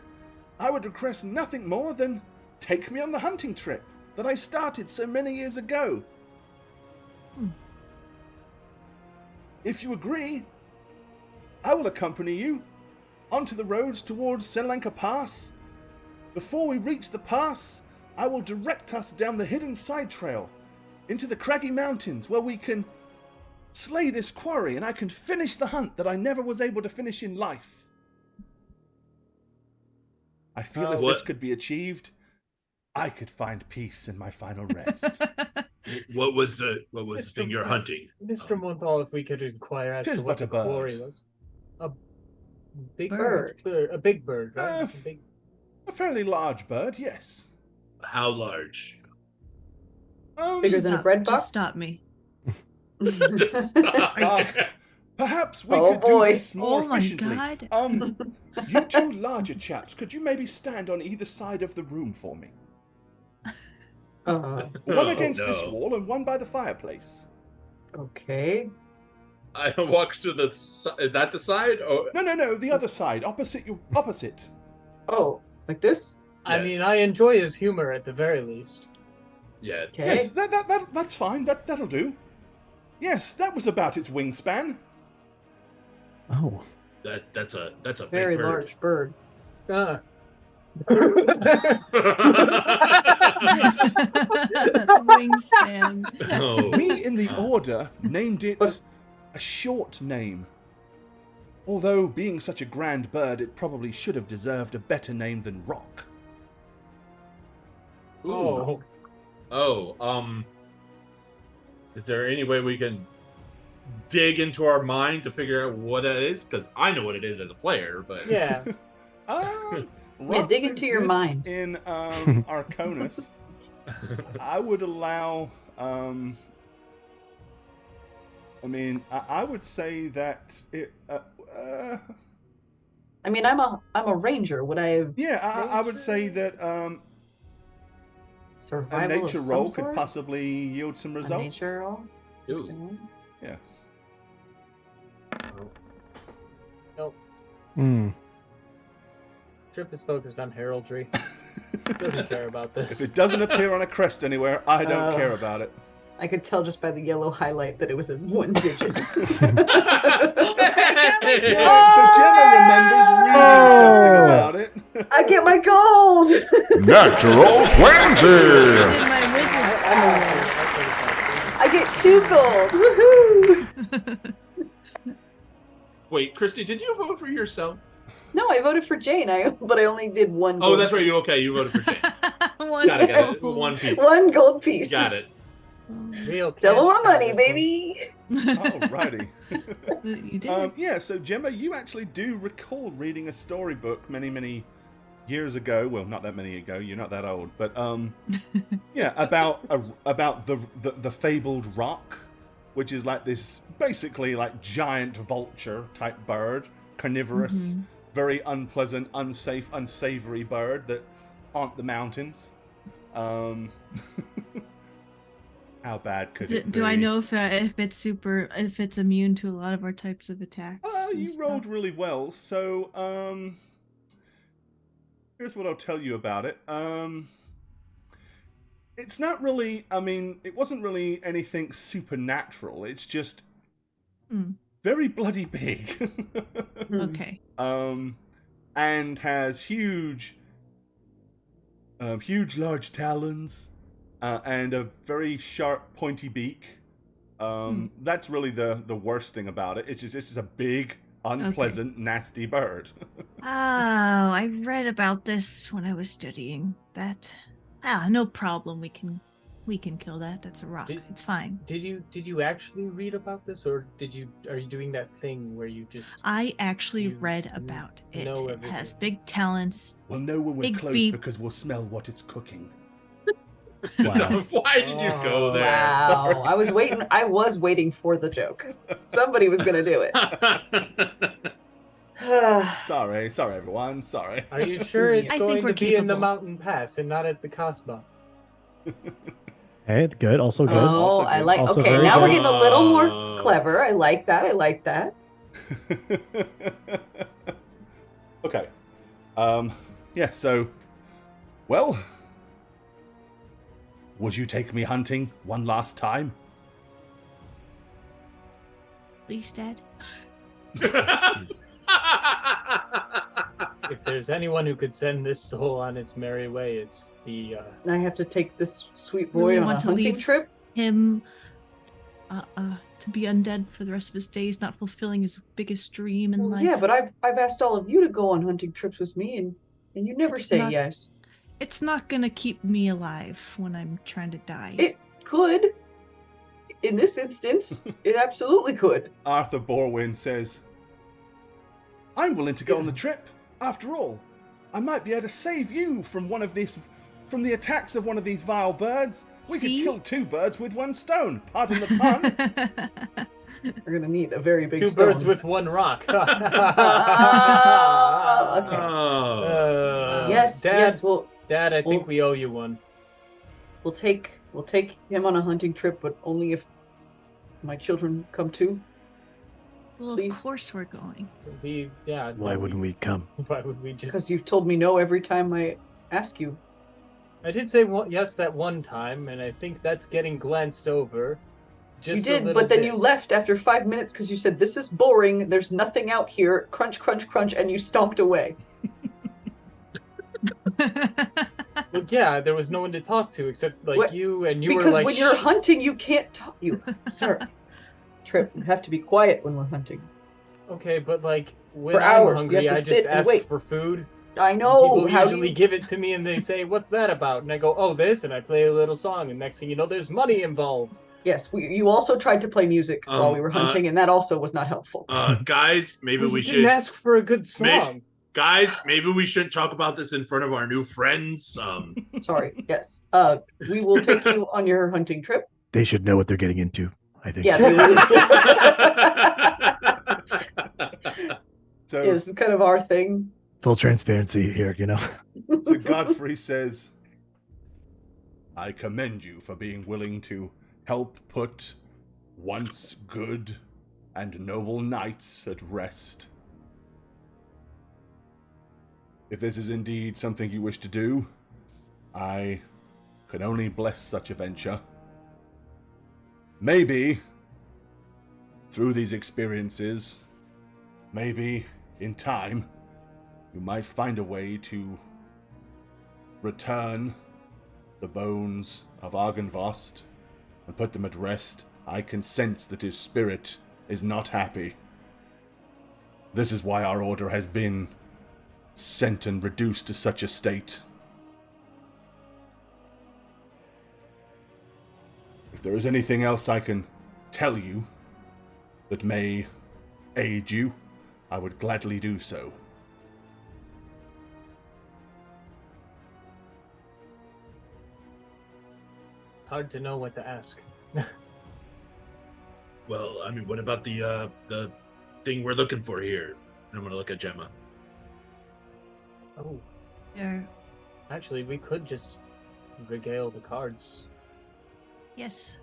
I would request nothing more than take me on the hunting trip that I started so many years ago. If you agree, I will accompany you onto the roads towards Selenka Pass. Before we reach the pass, I will direct us down the hidden side trail into the craggy mountains where we can slay this quarry and I can finish the hunt that I never was able to finish in life. I feel if this could be achieved, I could find peace in my final rest. What was the thing you're hunting? Mr. Monthal, if we could inquire as Tis to what but the a bird. quarry was. A big Bird. A big bird, right? Uh, A fairly large bird, yes. How large? Bigger than a bread box? Just stop me. Just stop. Perhaps we Oh, could boy. do this more Oh my efficiently. God. You two larger chaps, could you maybe stand on either side of the room for me? One against this no. wall and one by the fireplace. Okay. I walk to the is that the side? Oh, No, the other side, opposite you, opposite. Oh, like this? I Yeah. mean, I enjoy his humor at the very least. Yeah. Okay. Yes, that's fine. That'll do. Yes, that was about its wingspan. Oh. That's a Very big bird. large bird. Ah. Yes. That's wingspan. Oh. We in the order named it a short name. Although, being such a grand bird, it probably should have deserved a better name than Rock. Oh. Is there any way we can dig into our mind to figure out what it is? Because I know what it is as a player, but Yeah. Rocks dig into your exist mind. In Arconus, I would allow. I would say that it. I mean, I'm a ranger. Would I have I would say that a survival nature of roll some could sort? possibly yield some A results. nature roll? Ooh. Yeah. Trip is focused on heraldry. Doesn't care about If this. it doesn't appear on a crest anywhere, I don't care about it. I could tell just by the yellow highlight that it was in one digit. But Gemma remembers reading something about it. I get my gold! Natural 20! In my wizard I get 2 gold! Woohoo! wait, Christy, did you vote for yourself? No, I voted for Jane, but I only did 1 gold. Oh, that's right. You voted for Jane. One Got it. gold. One piece. 1 gold piece. Got it. Real Double cash our money, cows. baby! Alrighty. You did. Yeah, so Gemma, you actually do recall reading a storybook many years ago. Well, not that many ago. You're not that old, but yeah, about the fabled rock, which is like this basically like giant vulture type bird, carnivorous, very unpleasant, unsafe, unsavory bird that haunt the mountains. How bad could it be? Do I know if it's immune to a lot of our types of attacks? and You stuff? rolled really well, so here's what I'll tell you about it. It's not really, it wasn't really anything supernatural. It's just very bloody big. Okay. And has huge large talons, and a very sharp, pointy beak. That's really the worst thing about it. It's just a big, unpleasant, nasty bird. Oh, I read about this when I was studying that. No problem. We can kill that. That's a rock. It's fine. Did you actually read about this, or are you doing that thing where you just? I actually You read about it. know It has everything. big talents. We'll know when we're Big close beak. because we'll smell what it's cooking. Wow. Why did you go there? Wow. I was waiting for the joke. Somebody was gonna do it. Sorry, everyone. Sorry. Are you sure it's I think going we're to be in the capable. mountain pass and not at the Casbah? Hey, good. Also good. Oh, Also I good. like. Also Okay, very now we're good. getting a little more clever. I like that. Okay. Yeah, so, well, would you take me hunting one last time? Please, Dad. If there's anyone who could send this soul on its merry way, it's the. I have to take this sweet Really boy on a want to hunting leave trip. Him, to be undead for the rest of his days, not fulfilling his biggest dream in Well, life. yeah, but I've asked all of you to go on hunting trips with me, and you never It's say not- yes. It's not gonna keep me alive when I'm trying to die. It could. In this instance, it absolutely could. Arthur Borwin says, I'm willing to go on the trip. After all, I might be able to save you from from the attacks of one of these vile birds. We could See? kill 2 birds with 1 stone. Pardon the pun. We're gonna need a very big Two stone. birds with one rock. Okay. Oh. Yes, Dad, yes. Dad, I think Well- we owe you one. We'll take him on a hunting trip, but only if my children come too. Well, Please. of course we're going. Why wouldn't we come? Why would we Because just? you've told me no every time I ask you. I did say yes that one time, and I think that's getting glanced over. Just You a did, little but then bit. you left after 5 minutes because you said, this is boring, there's nothing out here, crunch, crunch, crunch, and you stomped away. Well, yeah, there was no one to talk to except like What? you, and you Because were like, when you're "Shh." hunting, you can't talk. Sir, Trip, you have to be quiet when we're hunting. Okay, but like when For I'm hours, you hungry, have to I just sit and ask wait. for food. I know. People How usually you... give it to me, and they say, "What's that about?" And I go, "Oh, this," and I play a little song, and next thing you know, there's money involved. Yes, you also tried to play music while we were hunting, and that also was not helpful. Guys, maybe Well, we you should. didn't ask for a good song. Guys, maybe we shouldn't talk about this in front of our new friends. Sorry. Yes. We will take you on your hunting trip. They should know what they're getting into, I think. Yeah. So, This is kind of our thing. Full transparency here, so Godfrey says, I commend you for being willing to help put once good and noble knights at rest. If this is indeed something you wish to do, I can only bless such a venture. Maybe, through these experiences, maybe in time, you might find a way to return the bones of Argynvost and put them at rest. I can sense that his spirit is not happy. This is why our order has been sent and reduced to such a state. If there is anything else I can tell you that may aid you, I would gladly do so. It's hard to know what to ask. Well, I mean, what about the thing we're looking for here? And I'm gonna look at Gemma. Oh, There, actually, we could just regale the cards. yes.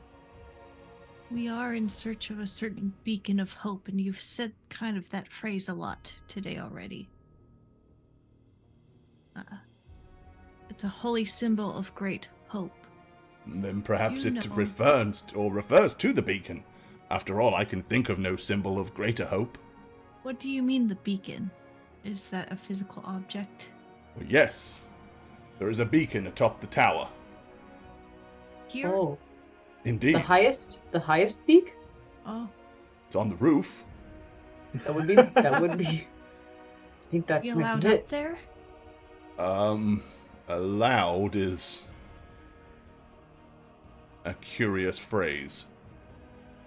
We are in search of a certain beacon of hope, and you've said kind of that phrase a lot today already. It's a holy symbol of great hope. Then perhaps You it know. refers to the beacon. After all, I can think of no symbol of greater hope. What do you mean, the beacon? Is that a physical object? Well, yes, there is a beacon atop the tower. Here? Oh, Indeed, the highest peak? Oh, it's on the roof. That would be. I think that you would allowed be up it. there? Allowed is a curious phrase.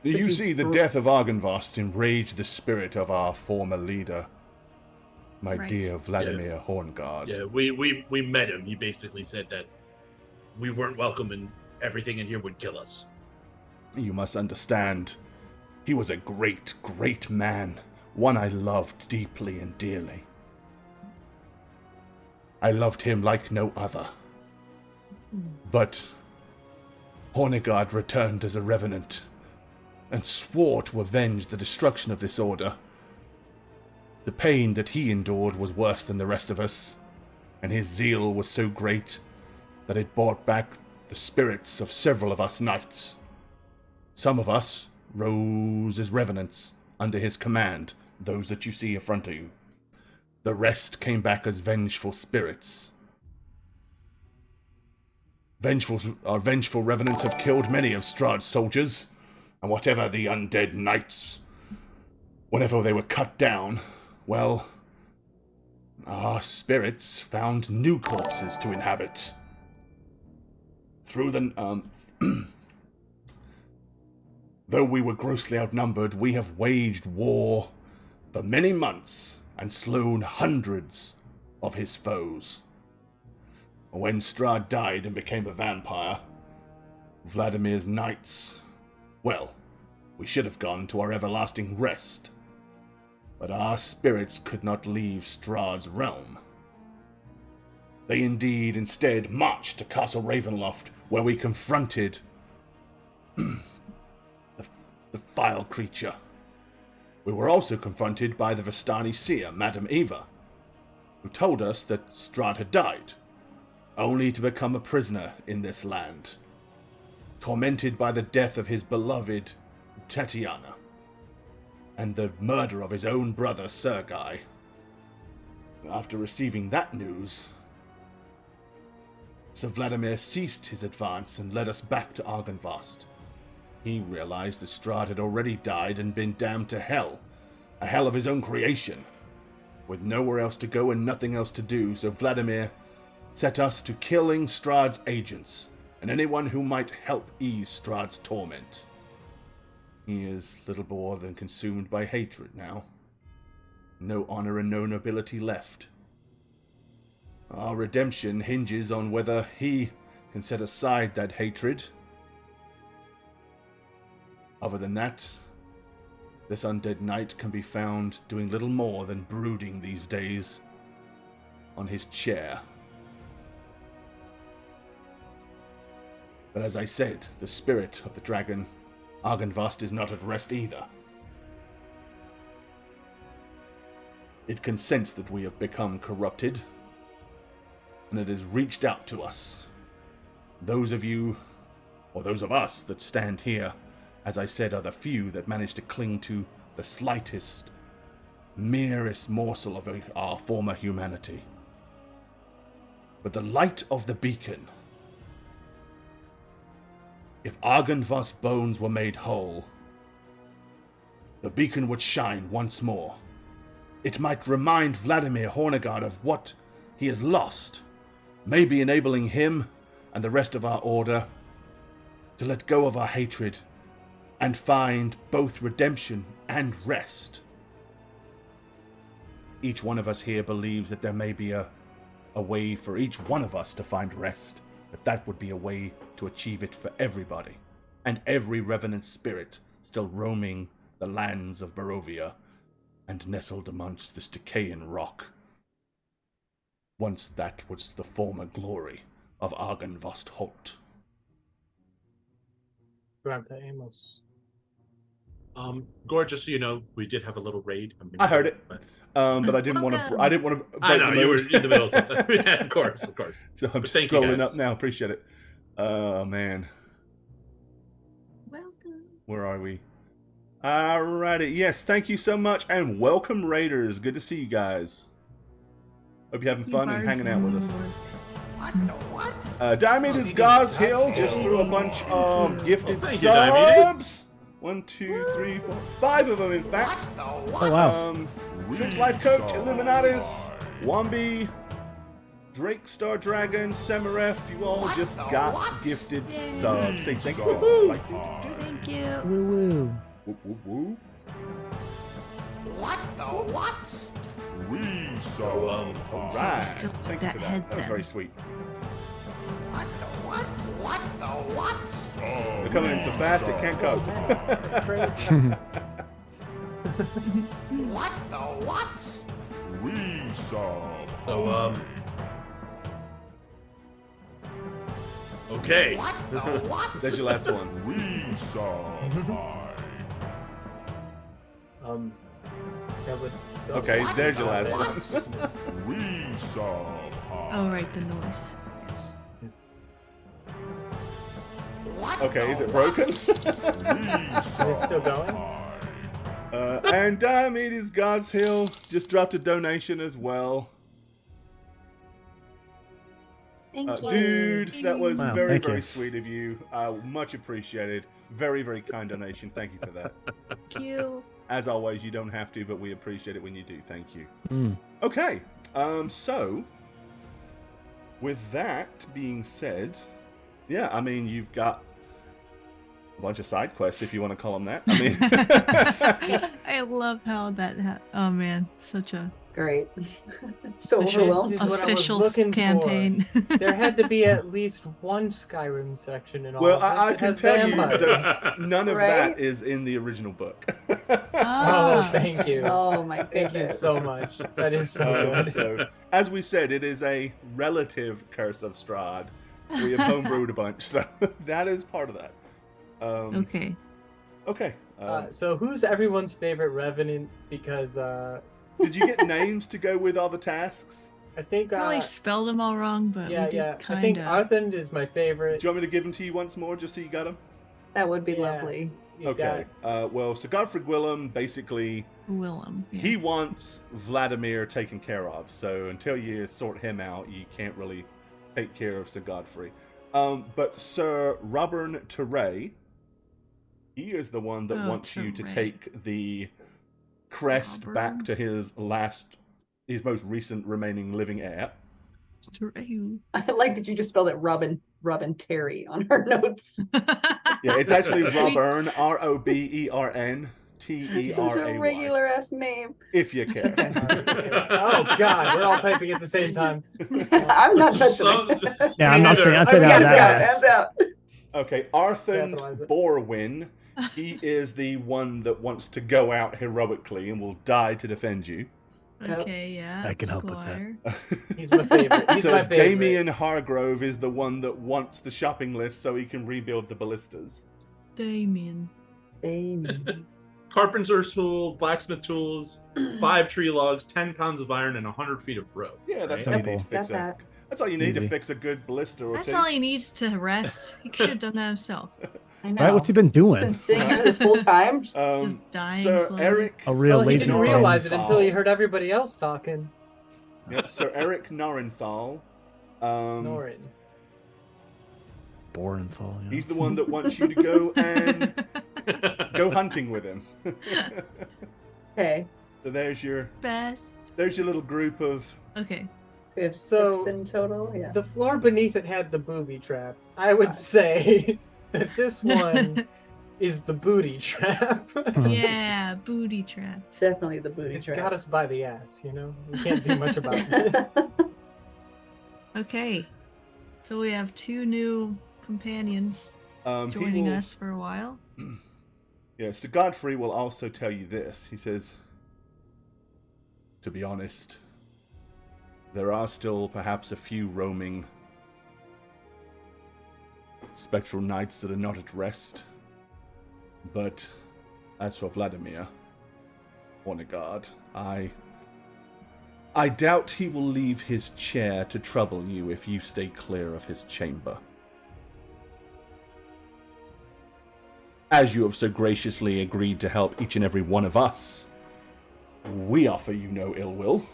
You you see, the br- death of Argynvost enraged the spirit of our former leader, my Right. dear Vladimir Horngard. Yeah, we met him. He basically said that we weren't welcome and everything in here would kill us. You must understand, he was a great, great man, one I loved deeply and dearly. I loved him like no other. But Hornigard returned as a revenant and swore to avenge the destruction of this order. The pain that he endured was worse than the rest of us, and his zeal was so great that it brought back the spirits of several of us knights. Some of us rose as revenants under his command, those that you see in front of you. The rest came back as vengeful spirits. Our vengeful revenants have killed many of Strahd's soldiers, and whatever the undead knights, whenever they were cut down, well, our spirits found new corpses to inhabit. Through the, though we were grossly outnumbered, we have waged war for many months and slain hundreds of his foes. When Strahd died and became a vampire, Vladimir's knights, well, we should have gone to our everlasting rest. But our spirits could not leave Strahd's realm. They instead marched to Castle Ravenloft, where we confronted the vile creature. We were also confronted by the Vistani seer, Madame Eva, who told us that Strahd had died, only to become a prisoner in this land, tormented by the death of his beloved Tatiana, and the murder of his own brother Sergai. After receiving that news, Sir Vladimir ceased his advance and led us back to Argynvost. He realized that Strahd had already died and been damned to hell, a hell of his own creation. With nowhere else to go and nothing else to do, so Vladimir set us to killing Strahd's agents and anyone who might help ease Strahd's torment. He is little more than consumed by hatred now. No honor and no nobility left. Our redemption hinges on whether he can set aside that hatred. Other than that, this undead knight can be found doing little more than brooding these days on his chair. But as I said, the spirit of the dragon, Argynvost, is not at rest either. It can sense that we have become corrupted, and it has reached out to us. Those of you, or those of us that stand here, as I said, are the few that manage to cling to the slightest, merest morsel of our former humanity. But the light of the beacon, if Argynvost's bones were made whole, the beacon would shine once more. It might remind Vladimir Hornigard of what he has lost, maybe enabling him and the rest of our order to let go of our hatred and find both redemption and rest. Each one of us here believes that there may be a way for each one of us to find rest, that would be a way to achieve it for everybody, and every revenant spirit still roaming the lands of Barovia and nestled amongst this decaying rock. Once that was the former glory of Argynvost Holt. Grandpa Amos. Gore, just so you know, we did have a little raid. I heard it, but I didn't want to. I didn't want to. I know you were in the middle of something. Yeah, of course. So I'm just scrolling up now. Appreciate it. Oh man. Welcome. Where are we? Alrighty. Yes, thank you so much, and welcome, Raiders. Good to see you guys. Hope you're having fun and hanging out with us. What the what? Diomedes Gauze Hill just threw a bunch of gifted thank you, subs. Diomedes. 1, 2, 3, 4, 5 of them, in fact. Oh wow. Trix Life Coach, Illuminatus, Wambi, Drake Star Dragon, Semiref, you all just got gifted subs. Say thank you. Thank you. Woo woo. Woo, woo, woo. What the what? Alright. Still Thank you that for that. head That was then. very sweet. What the what? What the what? They're coming in so fast it can't cope. That's crazy. What the what? We saw. So, okay. What the what? There's your last one. We saw. Yeah, but Okay, there's your last one. We saw. Oh, right, the noise. Yes. What Okay, the is it what? broken? We saw. Is it still going? And Diomedes God's Hill just dropped a donation as well. Thank you. Dude, that was Wow, very, thank you. very sweet of you. Much appreciated. Very, very kind donation. Thank you for that. Thank you. As always, you don't have to, but we appreciate it when you do. Thank you. Mm. Okay, so with that being said, yeah, I mean, you've got a bunch of side quests, if you want to call them that. I mean, I love how that. Oh man, such a Great. So This overwhelmed. is what I was official looking for. campaign. There had to be at least one Skyrim section in all well, of this. I It can has tell you vampires. that none of Right? that is in the original book. Oh, Ah. thank you. Oh my Thank you goodness. so much. That is so good. So, as we said, it is a relative Curse of Strahd. We have homebrewed a bunch, so that is part of that. Okay. Okay. So who's everyone's favorite revenant? Because Did you get names to go with all the tasks? I think Probably spelled them all wrong, but yeah, we did yeah. kind I think of. Arthend is my favorite. Do you want me to give them to you once more, just so you got them? That would be Yeah. lovely. You Okay. Well, so Godfrey Willem, basically, Willem. Yeah. he wants Vladimir taken care of. So until you sort him out, you can't really take care of Sir Godfrey. But Sir Robern Teray, he is the one that Oh, wants you to Teray. take the crest back Robern. to his most recent remaining living heir. Teray. I like that you just spelled it Robin Terry on our notes. Yeah, it's actually Robern, ROBERN Such a TERAY. regular ass name. If you care. Oh God, we're all typing at the same time. I'm not touching it. Yeah, I'm not saying. I'm saying Hands that. out, Yes. hands out. Okay, Arthur Capitalize it. Borwin, he is the one that wants to go out heroically and will die to defend you. Okay, yeah. I can help with that. Squire. He's my favorite. He's So my favorite. Damien Hargrove is the one that wants the shopping list so he can rebuild the ballistas. Damien. Damien. Carpenter's tool, blacksmith tools, 5 tree logs, 10 pounds of iron, and 100 feet of rope. Yeah, that's Right. all you need to fix Got that. That's all you need to Easy. fix a good ballista or That's two. all he needs to rest. He should have done that himself. I know. Right? What's he been He's doing? been sitting here this whole time. Just dying Sir slowly. Eric, A real Well, he lazy didn't bum. realize it until he Norenthal. heard everybody else talking. Yep, Sir Eric Norenthal. Norin. Borenthal. Yeah. He's the one that wants you to go and go hunting with him. Okay. So there's your Best. little group of. Okay. We have So- 6 in total. Yeah. The floor beneath it had the booby trap. I would say that this one is the booty trap. Yeah, booty trap. Definitely the booty It's trap. got us by the ass, you know? We can't do much about this. Okay. So we have 2 new companions He joining will- us for a while. Yeah, so Godfrey will also tell you this. He says, to be honest, there are still perhaps a few roaming spectral knights that are not at rest. But as for Vladimir, honor God, I doubt he will leave his chair to trouble you if you stay clear of his chamber. As you have so graciously agreed to help each and every one of us, we offer you no ill will.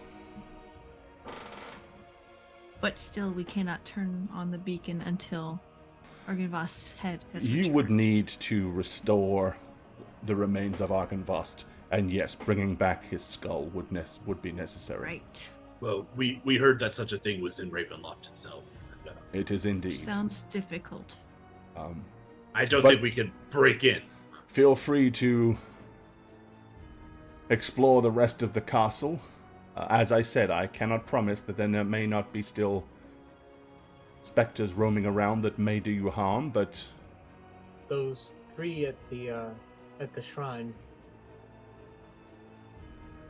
But still, we cannot turn on the beacon until Argenvast's head has You returned. would need to restore the remains of Argenvast, and yes, bringing back his skull would be necessary. Right. Well, we heard that such a thing was in Ravenloft itself. It is indeed. Sounds difficult. I don't But- think we can break in. Feel free to explore the rest of the castle. As I said, I cannot promise that there may not be still specters roaming around that may do you harm, but Those 3 at the shrine.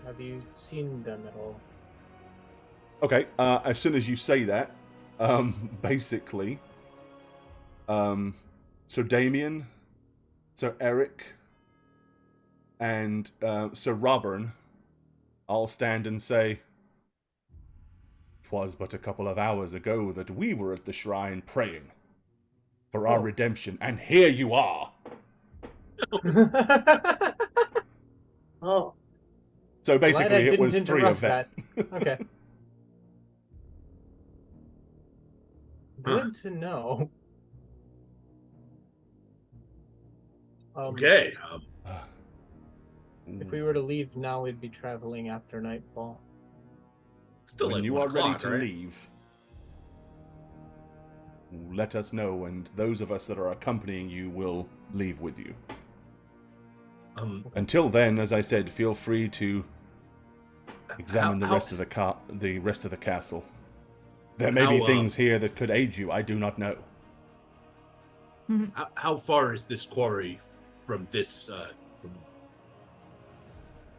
Have you seen them at all? okay. As soon as you say that, basically, Sir Damien, Sir Eric, and Sir Robern all stand and say, "'Twas but a couple of hours ago that we were at the shrine praying for our redemption, and here you are." Oh, So Glad I basically, it didn't was 3 of them. interrupt that. Okay. Good to know. Okay. If we were to leave now, we'd be traveling after nightfall. Still When like you 1 are ready o'clock, to right? leave, let us know, and those of us that are accompanying you will leave with you. Until then, as I said, feel free to examine the rest of the castle. There may be things here that could aid you. I do not know. How far is this quarry from this from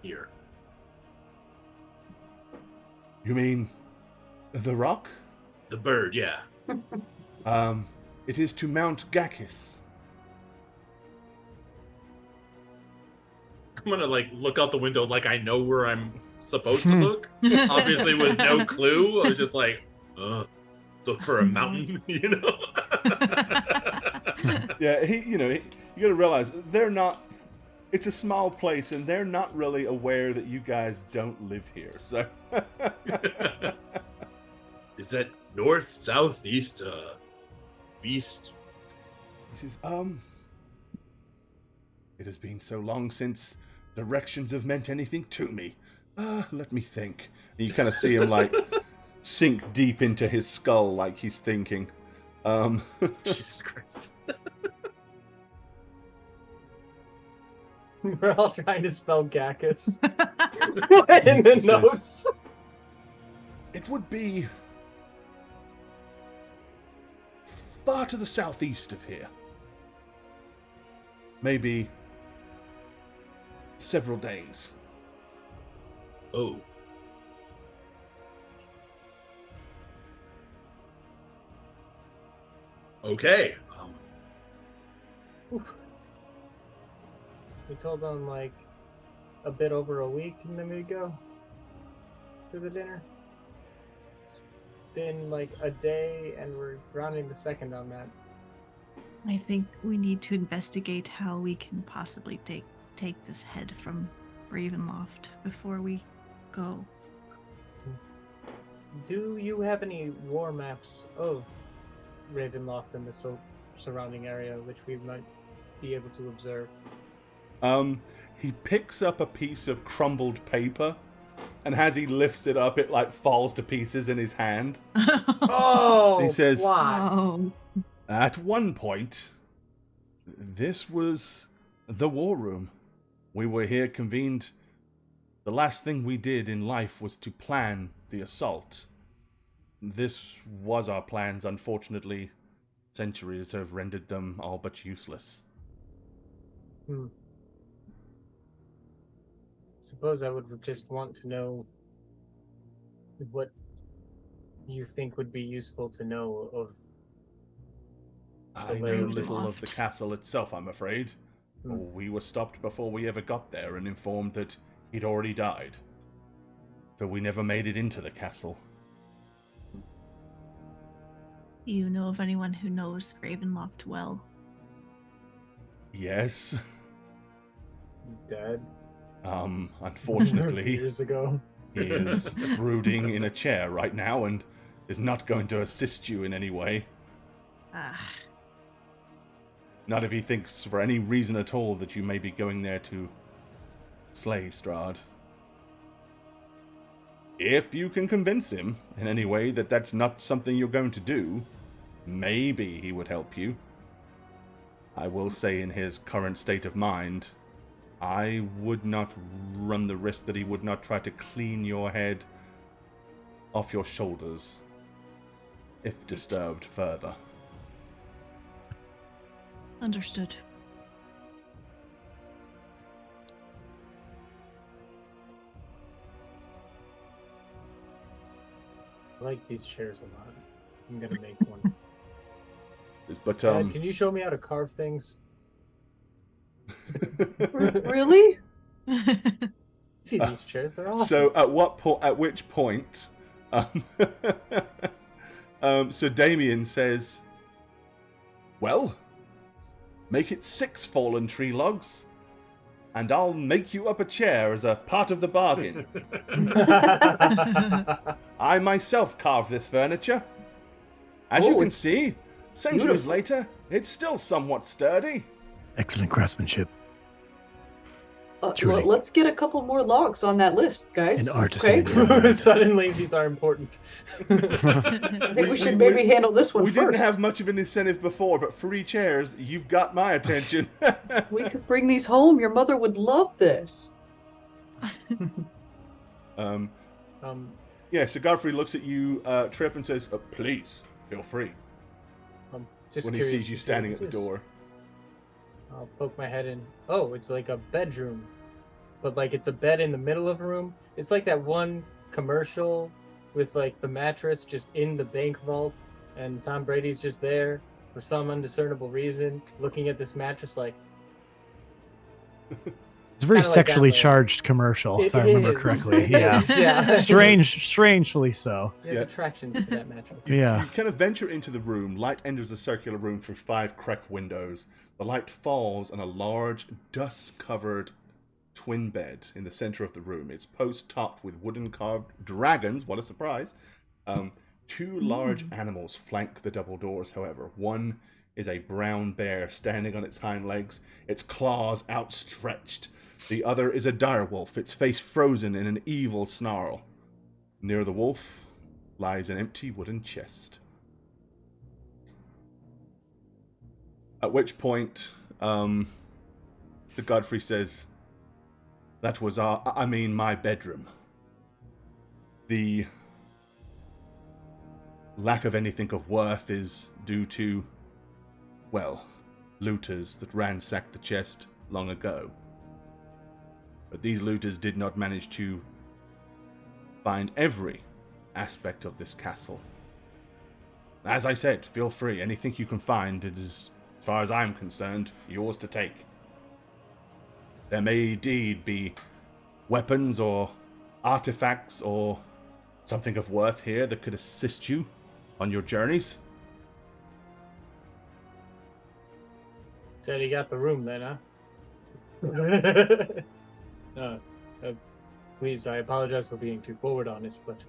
here? You mean the rock? The bird, yeah. It is to Mount Gakis. I'm gonna like look out the window like I know where I'm supposed to look. Obviously with no clue. I was just like, look for a mountain, you know? Yeah, you gotta realize they're not. It's a small place, and they're not really aware that you guys don't live here. So, Is that north, south, east, east? he says, it has been so long since directions have meant anything to me. Let me think. And you kind of see him like sink deep into his skull, like he's thinking. Jesus Christ. We're all trying to spell Gakkus in the He says, notes. It would be far to the southeast of here. Maybe several days. Oh. Okay. We told them like a bit over a week, and then we go to the dinner. It's been like a day, and we're rounding the second on that. I think we need to investigate how we can possibly take this head from Ravenloft before we go. Do you have any war maps of Ravenloft and the surrounding area which we might be able to observe? He picks up a piece of crumbled paper, and as he lifts it up, it like falls to pieces in his hand. Oh, He says, plot. Oh. At one point, this was the war room. We were here convened. The last thing we did in life was to plan the assault. This was our plans. Unfortunately, centuries have rendered them all but useless. Suppose I would just want to know what you think would be useful to know of. I The know Ravenloft. little of the castle itself, I'm afraid. We were stopped before we ever got there and informed that he'd already died. So we never made it into the castle. You know of anyone who knows Ravenloft well? Yes. Dead Unfortunately, years ago. he is brooding in a chair right now and is not going to assist you in any way. Ah, Not if he thinks for any reason at all that you may be going there to slay Strahd. If you can convince him in any way that that's not something you're going to do, maybe he would help you. I will say in his current state of mind, I would not run the risk that he would not try to clean your head off your shoulders. if disturbed further. Understood. I like these chairs a lot. I'm gonna make one. But Dad, can you show me how to carve things? Really? See these chairs? They're awesome. so at which point, so Damien says, "Well, make it 6 fallen tree logs, and I'll make you up a chair as a part of the bargain. I myself carved this furniture. As you Oh, can it's see, centuries beautiful. later, it's still somewhat sturdy." Excellent craftsmanship. Well, Truly. let's get a couple more logs on that list, guys. An artisan. Okay? Suddenly, these are important. I think we should maybe handle this one We first. didn't have much of an incentive before, but 3 chairs, you've got my attention. We could bring these home. Your mother would love this. Um, Yeah, so Godfrey looks at you, Trip, and says, "Please, feel free." just When he curious sees you to see standing what at the it is. door. I'll poke my head in. Oh, it's like a bedroom, but like it's a bed in the middle of a room. It's like that one commercial with like the mattress just in the bank vault, and Tom Brady's just there for some undiscernible reason, looking at this mattress like. It's a very Kinda like that sexually way. charged commercial, if It I remember is. correctly. It Yeah. is, yeah. Strangely so. There's Yeah. attractions to that mattress. Yeah. You kind of venture into the room. Light enters the circular room through 5 cracked windows. The light falls on a large, dust-covered twin bed in the center of the room. It's post-topped with wooden carved dragons. What a surprise. 2 large animals flank the double doors, however. One is a brown bear standing on its hind legs, its claws outstretched. The other is a direwolf, its face frozen in an evil snarl. Near the wolf lies an empty wooden chest. At which point, the Godfrey says, "That was my bedroom. The lack of anything of worth is due to, well, looters that ransacked the chest long ago. But these looters did not manage to find every aspect of this castle. As I said, feel free. Anything you can find, it is, as far as I'm concerned, yours to take. There may indeed be weapons or artifacts or something of worth here that could assist you on your journeys." Said he got the room then, huh? Please, I apologize for being too forward on it, but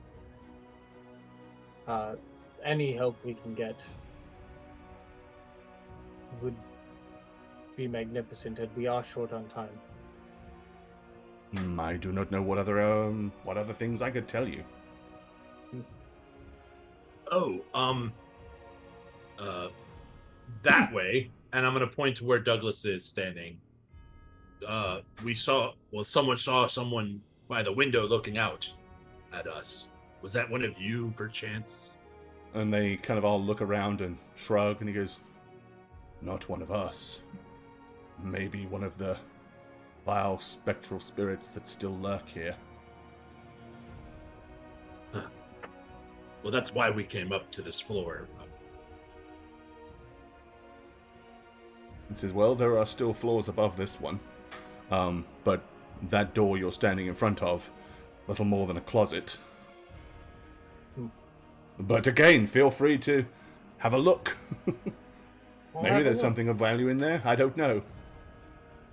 any help we can get would be magnificent, and we are short on time. I do not know what other things I could tell you. That way, and I'm gonna point to where Douglas is standing. Someone saw someone by the window looking out at us. Was that one of you, perchance? And they kind of all look around and shrug, and he goes, "Not one of us. Maybe one of the vile spectral spirits that still lurk here." Well, that's why we came up to this floor. He says, "Well, there are still floors above this one. But that door you're standing in front of, little more than a closet. But again, feel free to have a look. Maybe there's something of value in there. I don't know."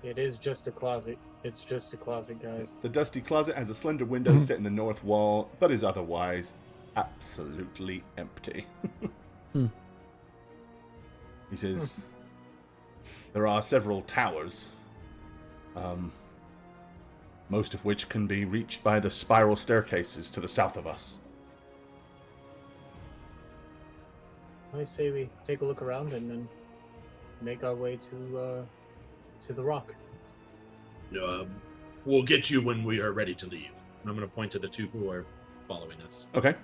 It is just a closet. It's just a closet, guys. The dusty closet has a slender window set in the north wall, but is otherwise absolutely empty. He says, "There are several towers, most of which can be reached by the spiral staircases to the south of us." I say we take a look around and then make our way to the rock. We'll get you when we are ready to leave. And I'm going to point to the 2 who are following us. Okay.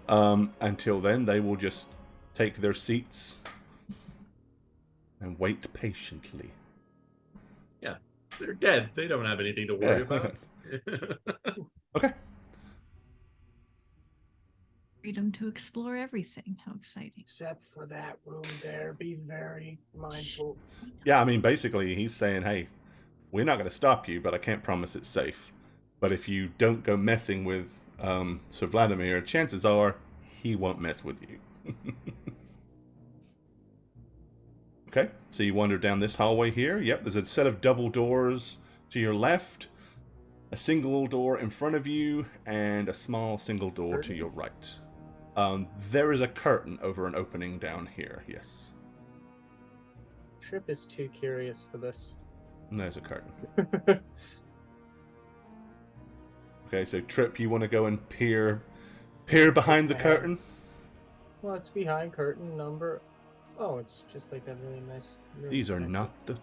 Until then, they will just take their seats and wait patiently. Yeah, they're dead. They don't have anything to worry Yeah. about. Okay. Freedom to explore everything. How exciting. Except for that room there. Be very mindful. Yeah, I mean, basically, he's saying, hey, we're not going to stop you, but I can't promise it's safe. But if you don't go messing with Sir Vladimir, chances are he won't mess with you. Okay, so you wander down this hallway here. Yep, there's a set of double doors to your left, a single door in front of you, and a small single door to your right. There is a curtain over an opening down here, yes. Trip is too curious for this. And there's a curtain. Okay, so Trip, you want to go and peer behind the curtain? Well, it's behind curtain number. Oh, it's just like that really nice room. These are not the...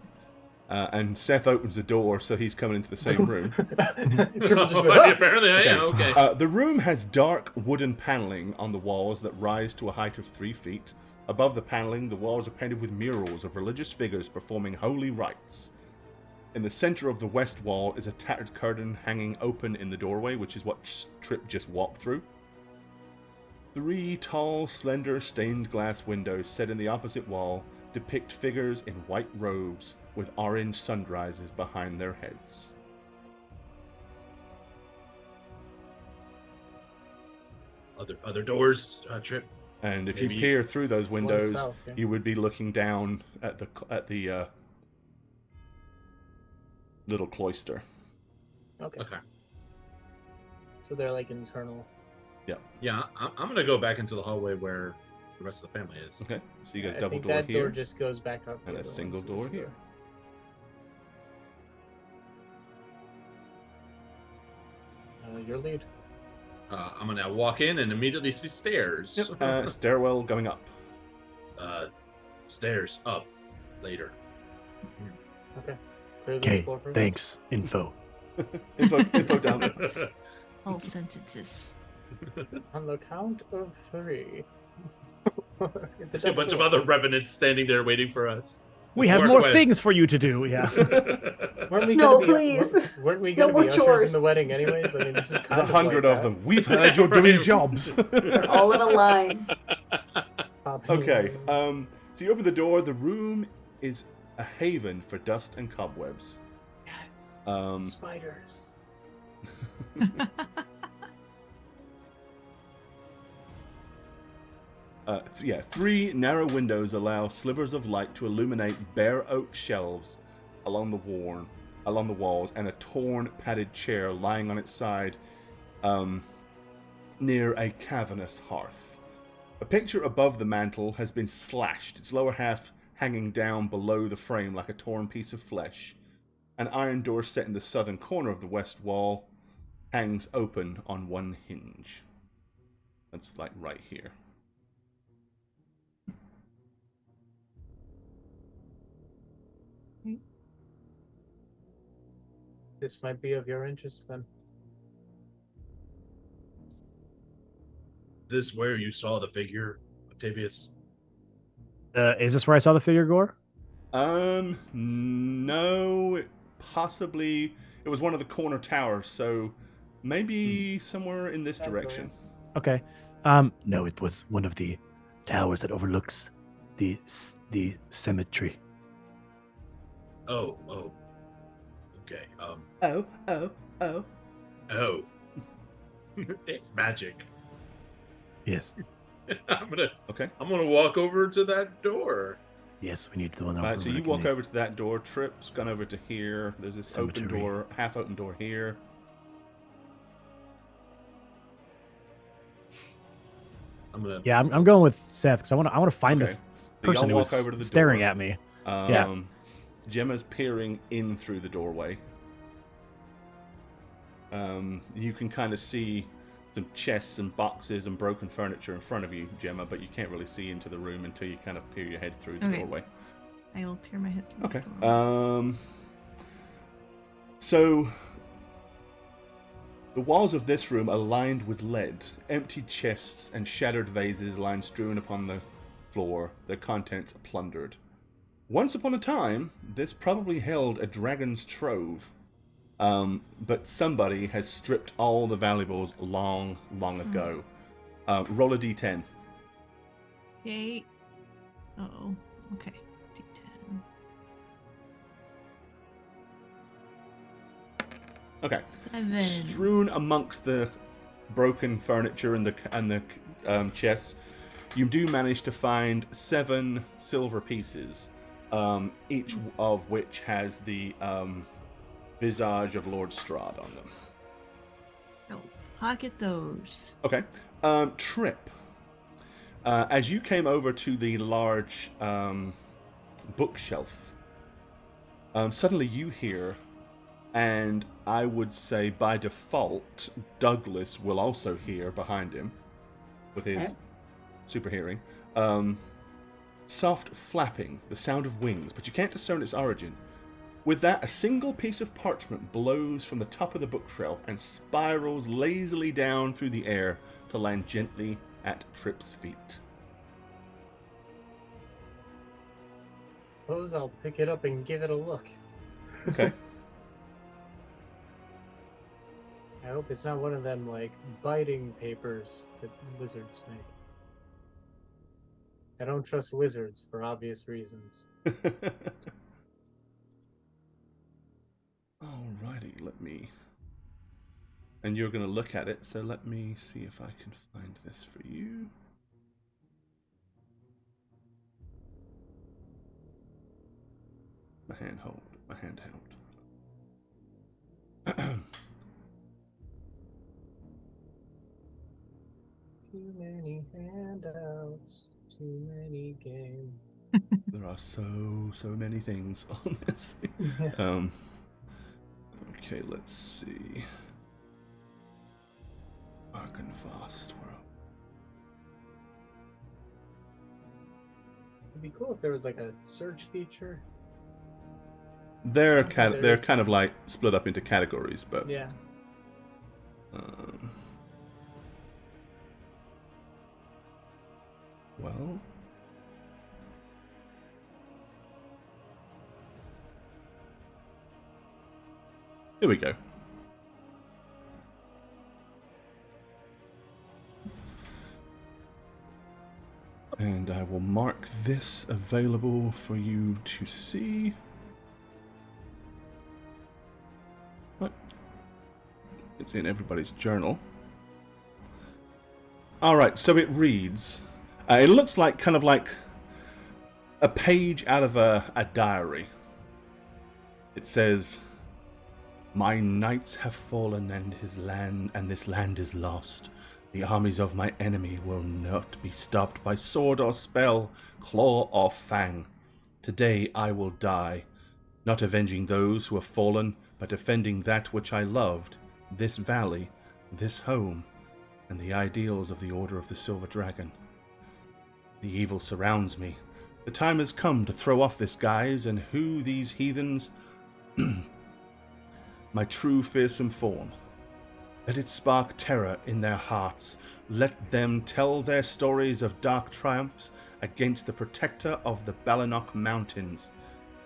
and Seth opens the door, so he's coming into the same room. Apparently I am, okay. The room has dark wooden paneling on the walls that rise to a height of 3 feet. Above the paneling, the walls are painted with murals of religious figures performing holy rites. In the center of the west wall is a tattered curtain hanging open in the doorway, which is what Trip just walked through. 3 tall, slender, stained glass windows set in the opposite wall depict figures in white robes with orange sunrises behind their heads. Other doors, Trip. And if Maybe you peer through those windows, south, yeah. you would be looking down at the little cloister. Okay. Okay. So they're like internal. Yeah, I'm gonna go back into the hallway where the rest of the family is. Okay, so you got a I double think door that here door just goes back up. and the a other single ones, door so- here. Your lead. I'm gonna walk in and immediately see stairs. Yep. Stairwell going up. Stairs up later. Okay. Clear this Okay, floor for me. thanks. Info. Info down. All sentences. On the count of 3. It's See a bunch of other revenants standing there waiting for us. We have Work more west. things for you to do. Yeah. Weren't we No, gonna be, please. Weren't we No going to be more ushers chores. in the wedding anyways? I mean, this is kind There's of 100 like of them. We've heard you're doing Right. jobs. They're all in a line. Okay. So you open the door. The room is a haven for dust and cobwebs. Yes. Spiders. Yeah, 3 narrow windows allow slivers of light to illuminate bare oak shelves along the walls, and a torn padded chair lying on its side near a cavernous hearth. A picture above the mantel has been slashed, its lower half hanging down below the frame like a torn piece of flesh. An iron door set in the southern corner of the west wall hangs open on one hinge. That's like right here. This might be of your interest then. This where you saw the figure, Octavius? Is this where I saw the figure, Gore? No, possibly it was one of the corner towers, so maybe somewhere in this direction. Okay. No, it was one of the towers that overlooks the cemetery. Oh. Okay. Oh. Oh. It's magic. Yes. I'm gonna Okay. walk over to that door. Yes, we need the one. So you walk overlooking over to that door. Trip's gone over to here. There's this open Cemetery. door, half open door here. I'm gonna. Yeah, I'm going with Seth because I want to find Okay. this So y'all person who walk was over to the staring door. at me. Yeah. Gemma's peering in through the doorway. You can kind of see some chests and boxes and broken furniture in front of you, Gemma, but you can't really see into the room until you kind of peer your head through the Okay. doorway. I will peer my head through Okay. the door. So the walls of this room are lined with lead. Empty chests and shattered vases lie strewn upon the floor, their contents plundered. Once upon a time, this probably held a dragon's trove, but somebody has stripped all the valuables long ago. Roll a d10. Okay. Uh-oh. Okay. D10. Okay. 7. Strewn amongst the broken furniture and the chests, you do manage to find 7 silver pieces, each of which has the visage of Lord Strahd on them. Oh, pocket those. Okay. Trip. As you came over to the large bookshelf, suddenly you hear, and I would say by default, Douglas will also hear behind him with his super hearing. Soft flapping, the sound of wings, but you can't discern its origin. With that, a single piece of parchment blows from the top of the bookshelf and spirals lazily down through the air to land gently at Trip's feet. Suppose I'll pick it up and give it a look. Okay. I hope it's not one of them, like, biting papers that wizards make. I don't trust wizards for obvious reasons. Alrighty, let me... And you're going to look at it, so let me see if I can find this for you. My handheld. Too many handouts, too many games. There are so many things on this thing. Yeah. Okay, let's see. Arkenvast world. It'd be cool if there was like a search feature. They're Okay, there they're is. kind of like split up into categories, but Yeah. Well, here we go. And I will mark this available for you to see. What? It's in everybody's journal. Alright, so it reads... it looks like kind of like a page out of a diary. It says, "My knights have fallen and this land is lost. The armies of my enemy will not be stopped by sword or spell, claw or fang. Today I will die, not avenging those who have fallen, but defending that which I loved, this valley, this home, and the ideals of the Order of the Silver Dragon. The evil surrounds me. The time has come to throw off this guise and hew these heathens my true fearsome form. Let it spark terror in their hearts. Let them tell their stories of dark triumphs against the protector of the Balanok Mountains.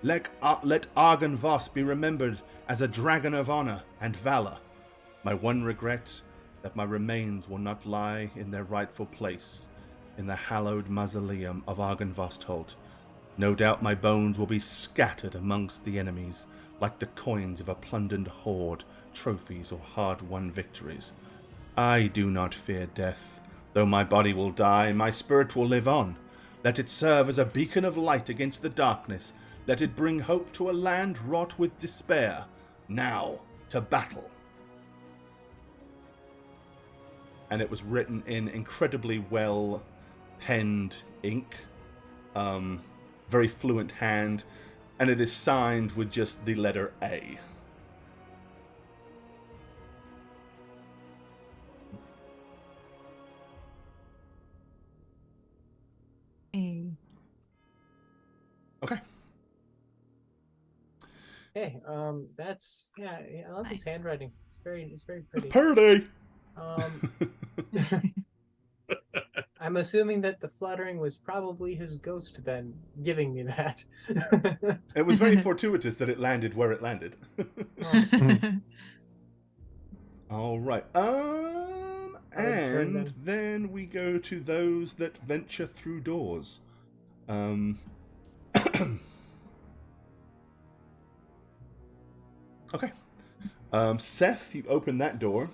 Let Argenvoss be remembered as a dragon of honor and valor. My one regret, that my remains will not lie in their rightful place, in the hallowed mausoleum of Argenvostholt. No doubt my bones will be scattered amongst the enemies, like the coins of a plundered horde, trophies or hard-won victories. I do not fear death. Though my body will die, my spirit will live on. Let it serve as a beacon of light against the darkness. Let it bring hope to a land wrought with despair. Now, to battle." And it was written in incredibly well-penned ink, very fluent hand, and it is signed with just the letter A. A. Okay. Hey, that's I love his Nice. handwriting. It's very It's pretty. pretty! I'm assuming that the fluttering was probably his ghost then giving me that. It was very fortuitous that it landed where it landed. All right. And then we go to those that venture through doors. Okay. Seth, you open that door.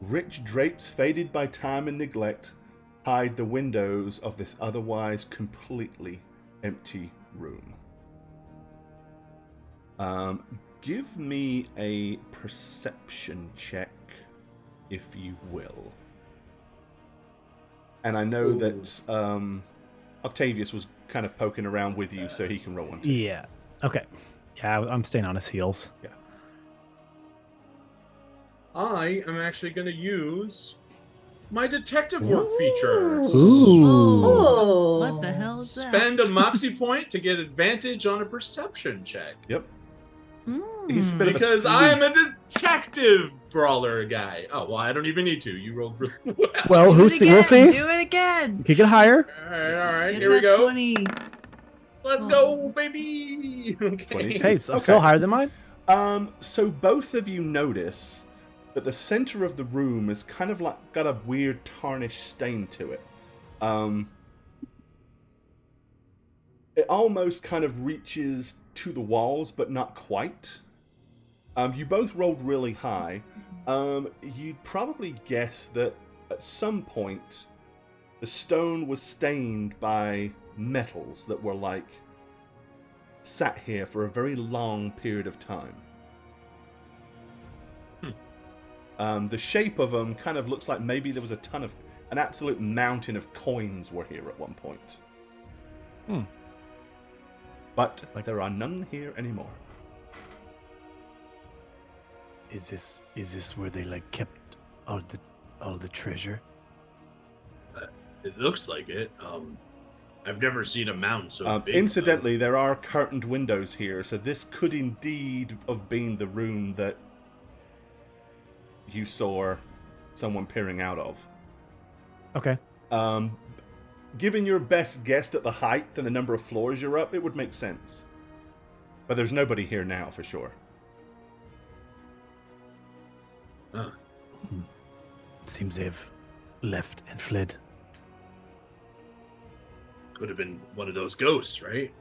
Rich drapes faded by time and neglect hide the windows of this otherwise completely empty room. Give me a perception check, if you will. And I know that Octavius was kind of poking around with you, so he can roll one too. Yeah. Okay. Yeah, I'm staying on his heels. Yeah. I am actually going to use my detective work feature. Ooh. Oh. What the hell is that? Spend a moxie point to get advantage on a perception check. Yep. Mm. He's a bit of a Because sleuth. I am a detective brawler guy. Oh, well, I don't even need to. You rolled really well. Well, Do we'll it see. again. We'll see. Do it again. You could get higher. All right, Get here we that go. 20. Let's go, baby. Okay. 22. Hey, so Okay. still higher than mine. So both of you notice that the center of the room is kind of like got a weird tarnished stain to it. It almost kind of reaches to the walls, but not quite. You both rolled really high. You'd probably guess that at some point the stone was stained by metals that were like sat here for a very long period of time. The shape of them kind of looks like maybe there was an absolute mountain of coins were here at one point. But there are none here anymore. Is this where they like kept all the treasure? It looks like it. I've never seen a mound so big. Incidentally, there are curtained windows here, so this could indeed have been the room that you saw someone peering out of. Okay. Given your best guess at the height and the number of floors you're up, it would make sense. But there's nobody here now, for sure. Seems they've left and fled. Could have been one of those ghosts, right?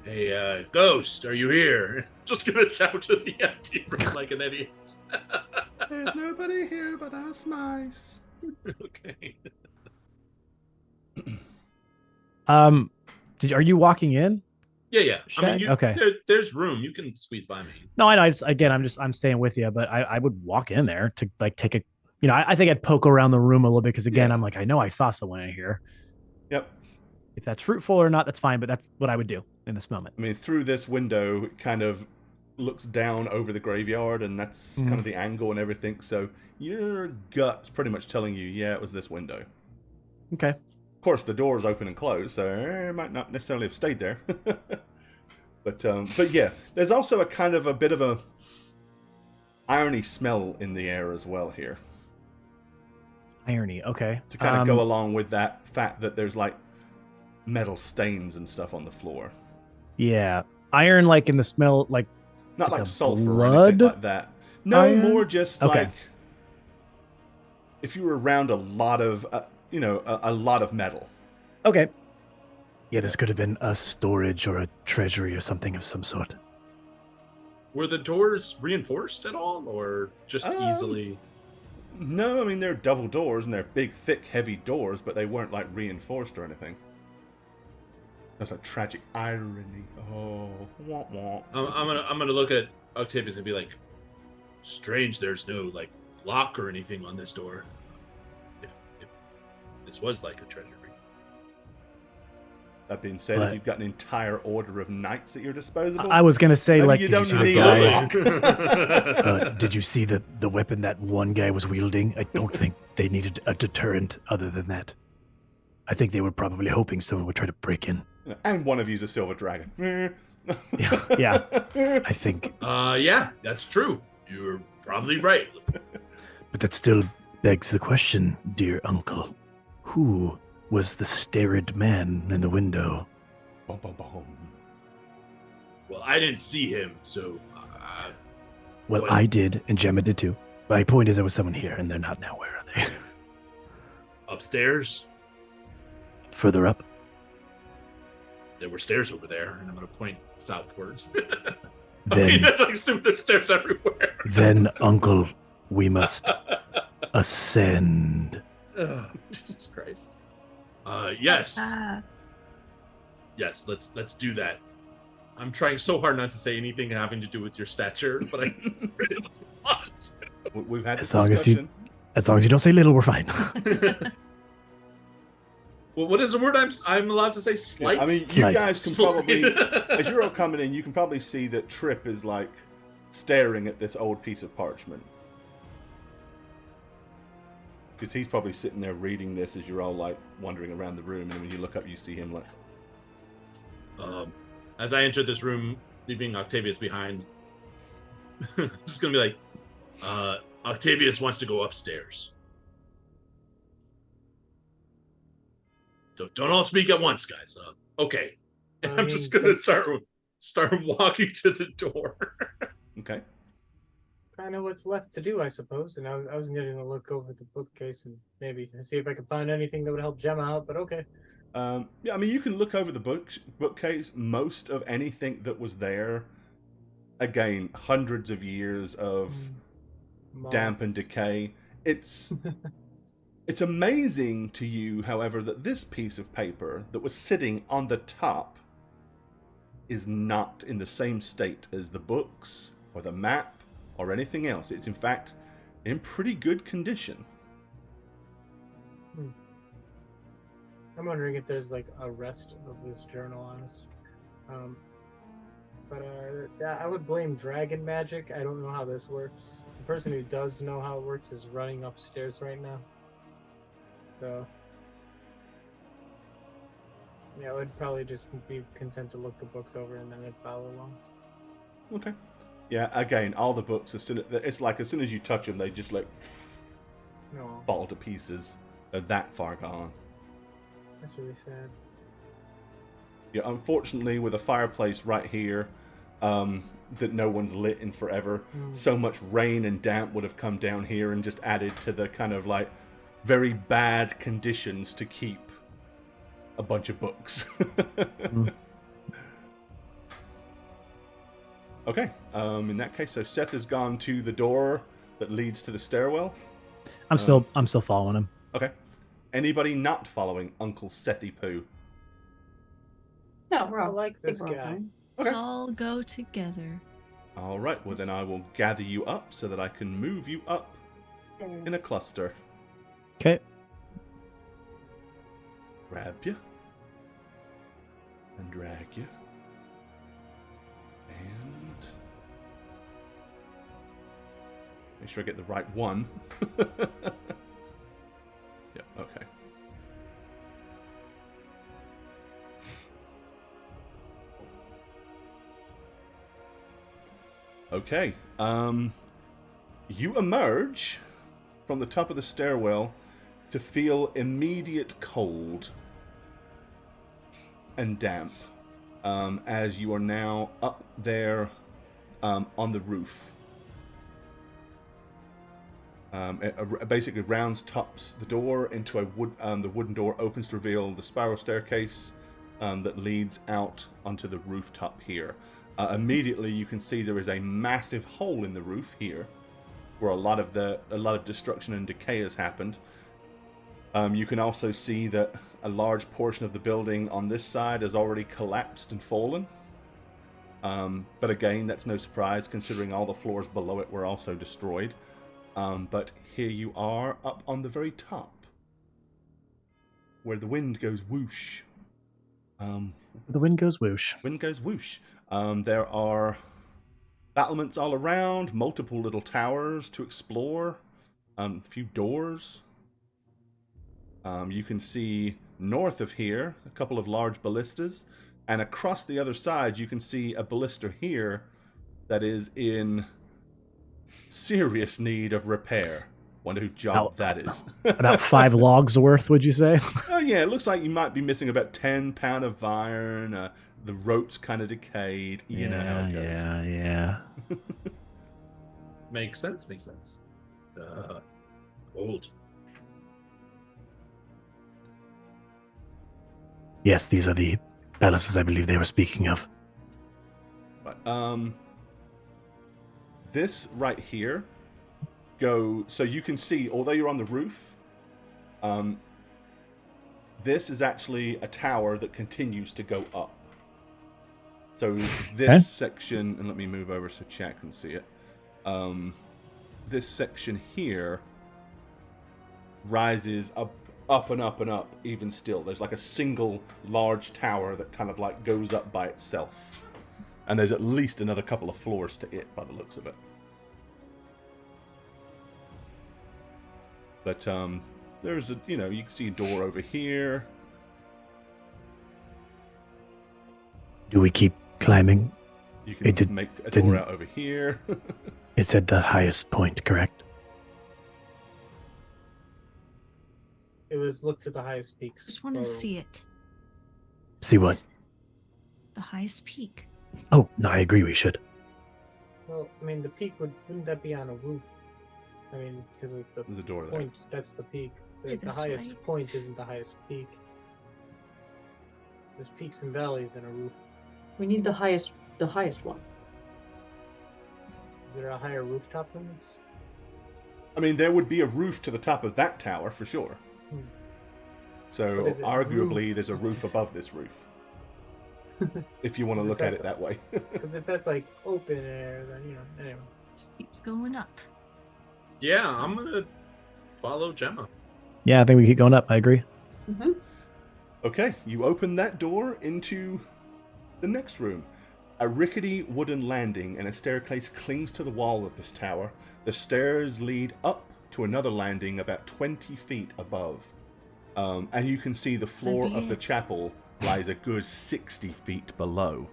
Hey, ghost, are you here? Just gonna shout to the empty room like an idiot. There's nobody here but us mice. Okay. Are you walking in? Yeah. I mean, Okay. there's room. You can squeeze by me. No, I know. I'm staying with you, but I would walk in there to like take a, I think I'd poke around the room a little bit because again, I'm like, I know I saw someone in here. Yep. If that's fruitful or not, that's fine, but that's what I would do in this moment. I mean, through this window, it kind of looks down over the graveyard, and that's kind of the angle and everything. So your gut's pretty much telling you, yeah, it was this window. Okay. Of course, the door's open and closed, so it might not necessarily have stayed there. But yeah, there's also a kind of a bit of a irony smell in the air as well here. Irony, okay. To kind of go along with that fact that there's like metal stains and stuff on the floor. Yeah. Iron, like in the smell, like Not like a sulfur blood or anything like that. No, iron? more just Okay. like if you were around a lot of, a lot of metal. Okay. Yeah, this could have been a storage or a treasury or something of some sort. Were the doors reinforced at all, or just easily? No, I mean, they're double doors and they're big, thick, heavy doors, but they weren't like reinforced or anything. That's a tragic irony. Oh, wah, wah. I'm gonna look at Octavius and be like, strange. There's no like lock or anything on this door. If this was like a treasury. That being said, if you've got an entire order of knights at your disposal, I was gonna say, maybe like, you did you don't see the need guy? a lock. Did you see the weapon that one guy was wielding? I don't think they needed a deterrent other than that. I think they were probably hoping someone would try to break in. And one of you's a silver dragon. Yeah. I think, Yeah, that's true. You're probably right. but that still begs the question, dear uncle. Who was the starid man in the window? Bum, bum, bum. Well, I didn't see him, so. Well, What? I did, and Gemma did too. My point is there was someone here, and they're not now. Where are they? Upstairs? Further up? There were stairs over there, and I'm going to point southwards. Then, There's stairs everywhere. then, Uncle, we must ascend. Oh, Jesus Christ. Yes. Ah, Yes, let's do that. I'm trying so hard not to say anything having to do with your stature, but I really want. We've had this As long as you- discussion. As long as you don't say little, we're fine. Well, what is the word I'm allowed to say? Slight? I mean, you Slight. guys can probably, as you're all coming in, you can probably see that Trip is like staring at this old piece of parchment. Because he's probably sitting there reading this as you're all like wandering around the room, and when you look up, you see him like. As I enter this room, leaving Octavius behind, I'm just gonna be like, Octavius wants to go upstairs. Don't all speak at once, guys. Okay. And I I'm just mean, gonna that's- start walking to the door. Okay. Kind of what's left to do, I suppose. And I was going to look over the bookcase and maybe see if I could find anything that would help Gemma out. But okay. Yeah, I mean, you can look over the bookcase. Most of anything that was there, again, hundreds of years of damp and Moths. decay. It's amazing to you, however, that this piece of paper that was sitting on the top is not in the same state as the books or the map or anything else. It's in fact in pretty good condition. I'm wondering if there's like a rest of this journal on us. But I would blame dragon magic. I don't know how this works. The person who does know how it works is running upstairs right now. So, yeah, I would probably just be content to look the books over and then I'd follow along. Okay. Yeah, again, all the books, it's like as soon as you touch them, they just like No, fall to pieces. They're that far gone. that's really sad. Yeah, unfortunately, with a fireplace right here that no one's lit in forever, so much rain and damp would have come down here and just added to the kind of like very bad conditions to keep a bunch of books. Okay, in that case, so Seth has gone to the door that leads to the stairwell. I'm still following him. Okay. Anybody not following Uncle Sethy Poo? No, we're all I like this we're all guy. fine. let's Okay. all go together. All right, well then I will gather you up so that I can move you up in a cluster. Okay. Grab you. And drag you. And... make sure I get the right one. Yep, okay. Okay, you emerge from the top of the stairwell to feel immediate cold and damp as you are now up there on the roof. It basically rounds tops the door into a the wooden door opens to reveal the spiral staircase that leads out onto the rooftop here. Immediately you can see there is a massive hole in the roof here where a lot of destruction and decay has happened. You can also see that a large portion of the building on this side has already collapsed and fallen. But again, that's no surprise considering all the floors below it were also destroyed. But here you are up on the very top where the wind goes whoosh. The wind goes whoosh. Wind goes whoosh. There are battlements all around, multiple little towers to explore, a few doors. You can see north of here a couple of large ballistas, and across the other side you can see a ballista here that is in serious need of repair. Wonder who job that is. About 5 logs worth, would you say? Oh yeah, it looks like you might be missing about 10 pound of iron. The rope's kind of decayed. You know how it goes. Yeah. Makes sense. Old. Yes, these are the palaces I believe they were speaking of. Right. This right here so you can see, although you're on the roof, this is actually a tower that continues to go up. So this section, and let me move over so chat can see it. This section here rises up and up and up, even still. There's like a single large tower that kind of like goes up by itself. And there's at least another couple of floors to it by the looks of it. But there's you can see a door over here. Do we keep climbing? You can make a door out over here. It's at the highest point, correct? It was look to the highest peaks. Just want to see it. See what? The highest peak. Oh, no, I agree we should. Well, I mean, the peak wouldn't that be on a roof? I mean, because of the There's a door there. point, that's the peak. The that's highest right. point isn't the highest peak. There's peaks and valleys and a roof. We need the highest one. Is there a higher rooftop than this? I mean, there would be a roof to the top of that tower for sure. So What is it, a arguably, roof? there's a roof above this roof. If you want to look at it that way. Because if that's like open air, then anyway. It's going up. Yeah, I'm gonna follow Gemma. Yeah, I think we keep going up. I agree. Mm-hmm. Okay, you open that door into the next room. A rickety wooden landing and a staircase clings to the wall of this tower. The stairs lead up to another landing about 20 feet above. And you can see the floor of the chapel lies a good 60 feet below.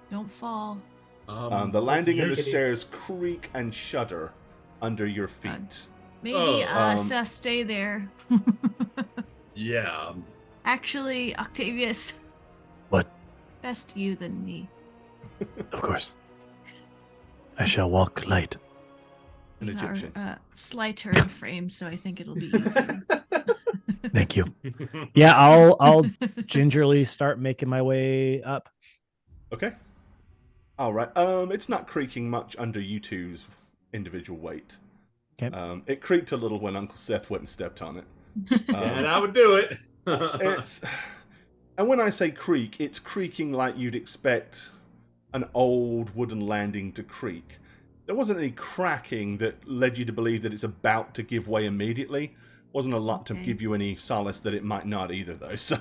Don't fall. The landing and the rickety. stairs creak and shudder under your feet. Maybe Seth, stay there. Yeah. Actually, Octavius. What? Best you than me. Of course. I shall walk light. An Egyptian. Slighter in frame, so I think it'll be easier. Thank you. Yeah, I'll gingerly start making my way up. Okay. All right. It's not creaking much under you two's individual weight. Okay. It creaked a little when Uncle Seth went and stepped on it. And I would do it. And when I say creak, it's creaking like you'd expect an old wooden landing to creak. There wasn't any cracking that led you to believe that it's about to give way immediately. Wasn't a lot to give you any solace that it might not either, though. So,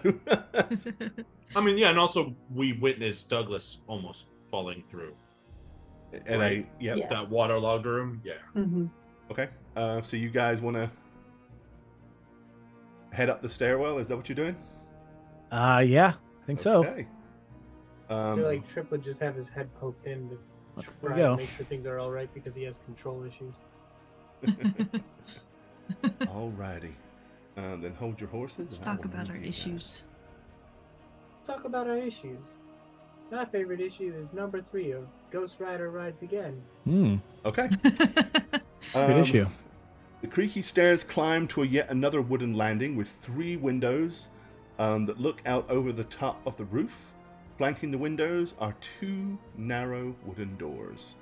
I mean, yeah, and also we witnessed Douglas almost falling through. and Yes. That waterlogged room. Yeah. Mm-hmm. Okay. So you guys want to head up the stairwell? Is that what you're doing? Yeah, I think so. Okay. I feel like Trip would just have his head poked in to we try go. and make sure things are all right because he has control issues. Alrighty. Then hold your horses. Let's and I talk will about move our you issues. Talk about our issues. My favorite issue is number 3 of Ghost Rider Rides Again. Hmm. Okay. Good issue. The creaky stairs climb to yet another wooden landing with 3 windows that look out over the top of the roof. Flanking the windows are 2 narrow wooden doors.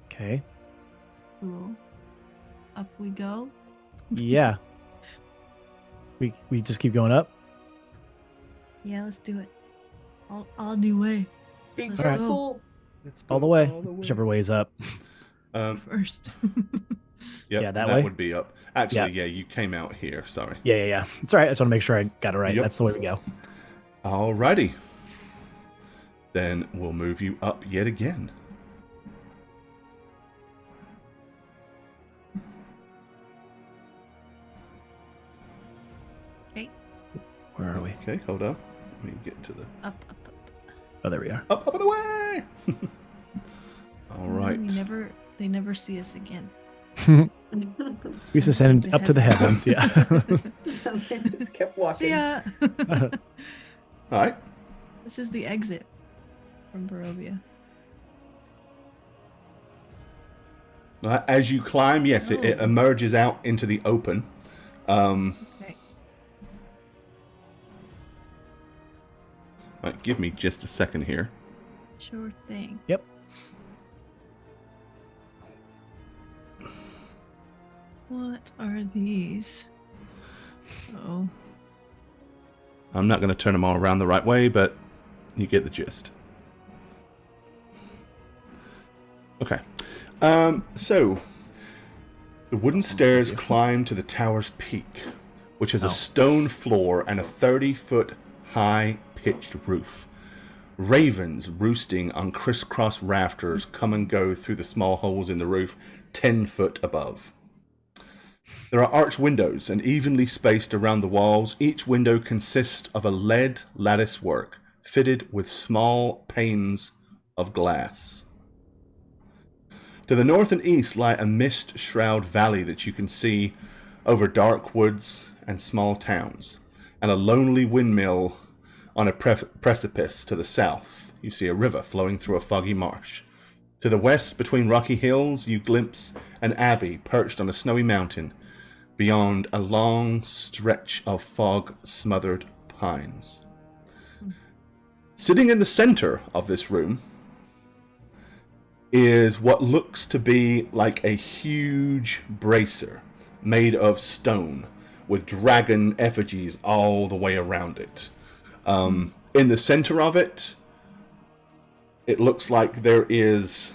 Okay. Cool. Up we go. Yeah. We just keep going up. Yeah, let's do it. All new way. Be Let's careful. Let's All go the way. all the way. Whichever way is up. First. Yep, Yeah, that way? would be up. Actually, yeah, you came out here. Sorry. Yeah. It's all right. I just want to make sure I got it right. Yep. That's the way we go. Alrighty. Then we'll move you up yet again. Okay. Where are we? Okay, hold on. Let me get to the... Up. Oh, there we are. Up and away! All right. They never see us again. We used to send up to the heavens. Yeah. They just kept walking. See ya. All right. This is the exit from Barovia. As you climb, yes, it emerges out into the open. Okay. Right, give me just a second here. Sure thing. Yep. What are these? Oh. I'm not going to turn them all around the right way, but you get the gist. Okay. So, the wooden stairs climb to the tower's peak, which has a stone floor and a 30-foot high pitched roof. Ravens roosting on crisscross rafters come and go through the small holes in the roof 10 foot above. There are arched windows and evenly spaced around the walls. Each window consists of a lead lattice work fitted with small panes of glass. To the north and east lie a mist-shrouded valley that you can see over dark woods and small towns, and a lonely windmill on a precipice to the south. You see a river flowing through a foggy marsh. To the west, between rocky hills, you glimpse an abbey perched on a snowy mountain beyond a long stretch of fog-smothered pines. Sitting in the center of this room is what looks to be like a huge bracer made of stone with dragon effigies all the way around it. In the center of it, it looks like there is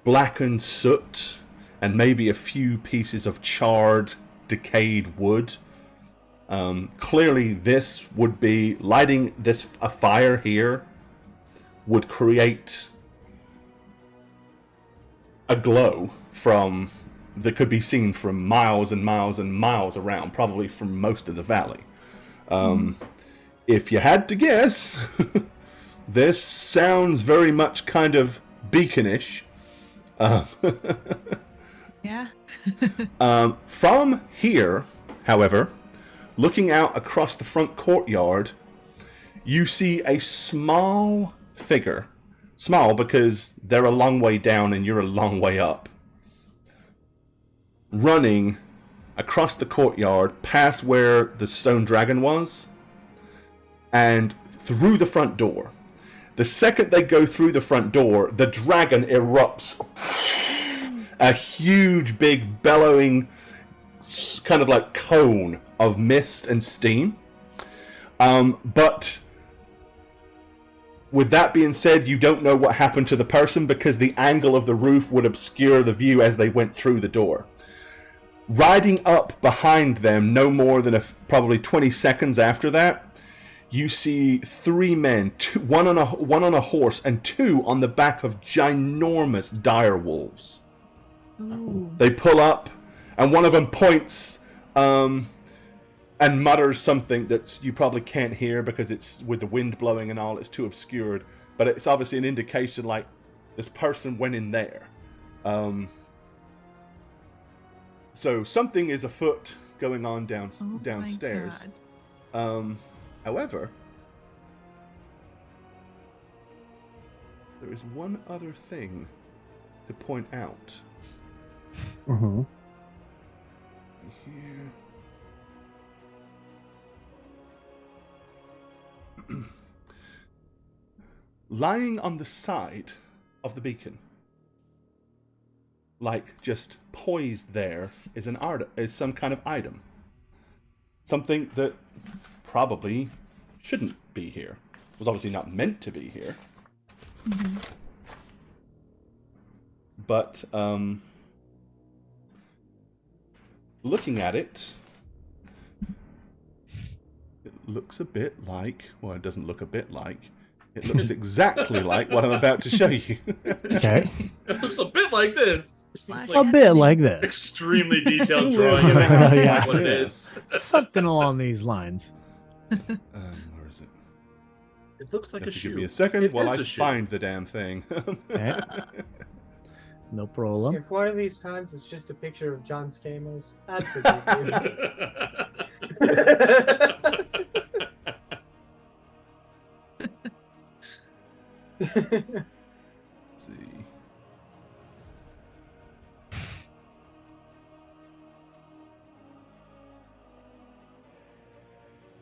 blackened soot and maybe a few pieces of charred, decayed wood. Clearly this would be lighting a fire here would create a glow that could be seen from miles and miles and miles around, probably from most of the valley. If you had to guess, this sounds very much kind of beaconish. Yeah. From here, however, looking out across the front courtyard, you see a small figure. Small because they're a long way down and you're a long way up. Running across the courtyard past where the stone dragon was and through the front door. The second they go through the front door, the dragon erupts. A huge, big, bellowing, kind of like cone of mist and steam. But with that being said, you don't know what happened to the person because the angle of the roof would obscure the view as they went through the door. Riding up behind them, no more than probably 20 seconds after that, you see three men, one on a horse and two on the back of ginormous dire wolves. Ooh. They pull up, and one of them points and mutters something that you probably can't hear because it's with the wind blowing and all, it's too obscured. But it's obviously an indication like this person went in there. So something is afoot going on downstairs. My God. However, there is one other thing to point out. Mm-hmm. Here. Lying on the side of the beacon, like just poised there, is some kind of item. Something that probably shouldn't be here. Was obviously not meant to be here. Mm-hmm. But looking at it, it looks a bit like, well, it doesn't look a bit like, it looks exactly like what I'm about to show you. Okay. It looks a bit like this. It seems A A like bit like this. extremely detailed drawing of exactly Yeah. what it is. Something along these lines. Where is it? It looks like Have a to shoe. give me a second It while is I a shoe. find the damn thing. Okay. No problem. If one of these times it's just a picture of John Stamos, I'd forgive you. Let's see.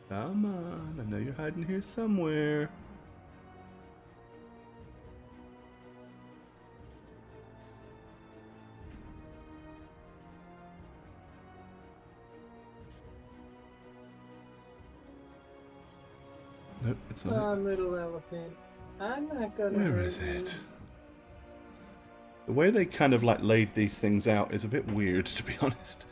Come on, I know you're hiding here somewhere. Nope, it's not. Oh, little elephant. I'm not gonna Where hurt is you. it? The way they kind of like laid these things out is a bit weird, to be honest.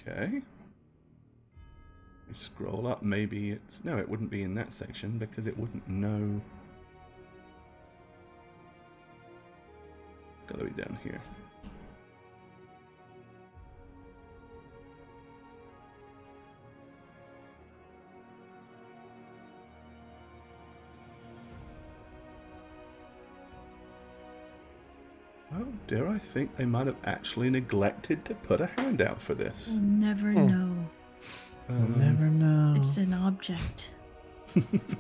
Okay. Scroll up, maybe it's... No, it wouldn't be in that section because it wouldn't know. It's gotta be down here. Oh, dare I think they might have actually neglected to put a handout for this. We'll never know. We'll never know. It's an object.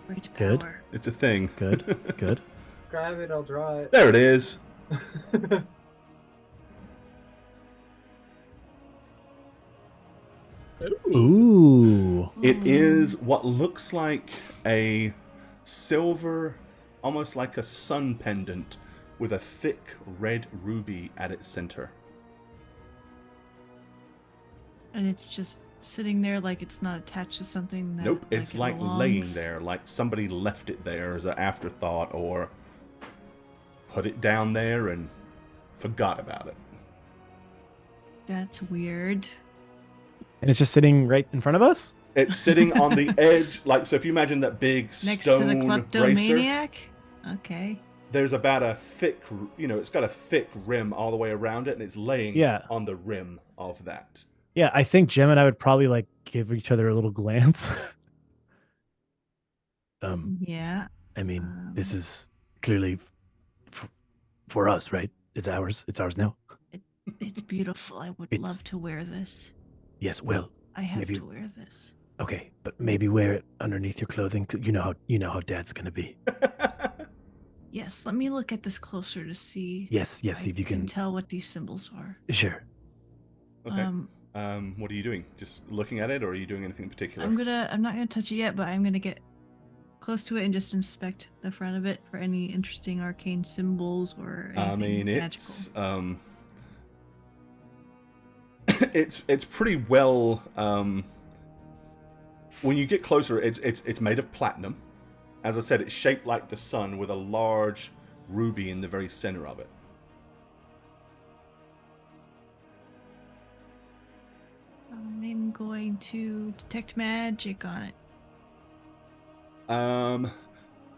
Great Good. power. It's a thing. Good. Good. Grab it, I'll draw it. There it is. Ooh. It is what looks like a silver, almost like a sun pendant, with a thick red ruby at its center. And it's just sitting there like it's not attached to something that Nope, it's it like laying belongs. there, like somebody left it there as an afterthought or put it down there and forgot about it. That's weird. And it's just sitting right in front of us? It's sitting on the edge, like, so if you imagine that big Next to the stone bracer, kleptomaniac? Okay. there's about a thick, it's got a thick rim all the way around it, and it's laying on the rim of that. Yeah, I think Jem and I would probably like give each other a little glance. Yeah. I mean, this is clearly for us, right? It's ours. It's ours now. It's beautiful. I would love to wear this. Yes, well, I have maybe, to wear this. Okay, but maybe wear it underneath your clothing. 'Cause you know how Dad's gonna be. Yes, let me look at this closer to see. Yes, see if you can tell what these symbols are. Sure. Okay. What are you doing? Just looking at it, or are you doing anything in particular? I'm not gonna touch it yet, but I'm gonna get close to it and just inspect the front of it for any interesting arcane symbols or anything magical. It's pretty well. When you get closer, it's made of platinum. As I said, it's shaped like the sun with a large ruby in the very center of it. I'm going to detect magic on it.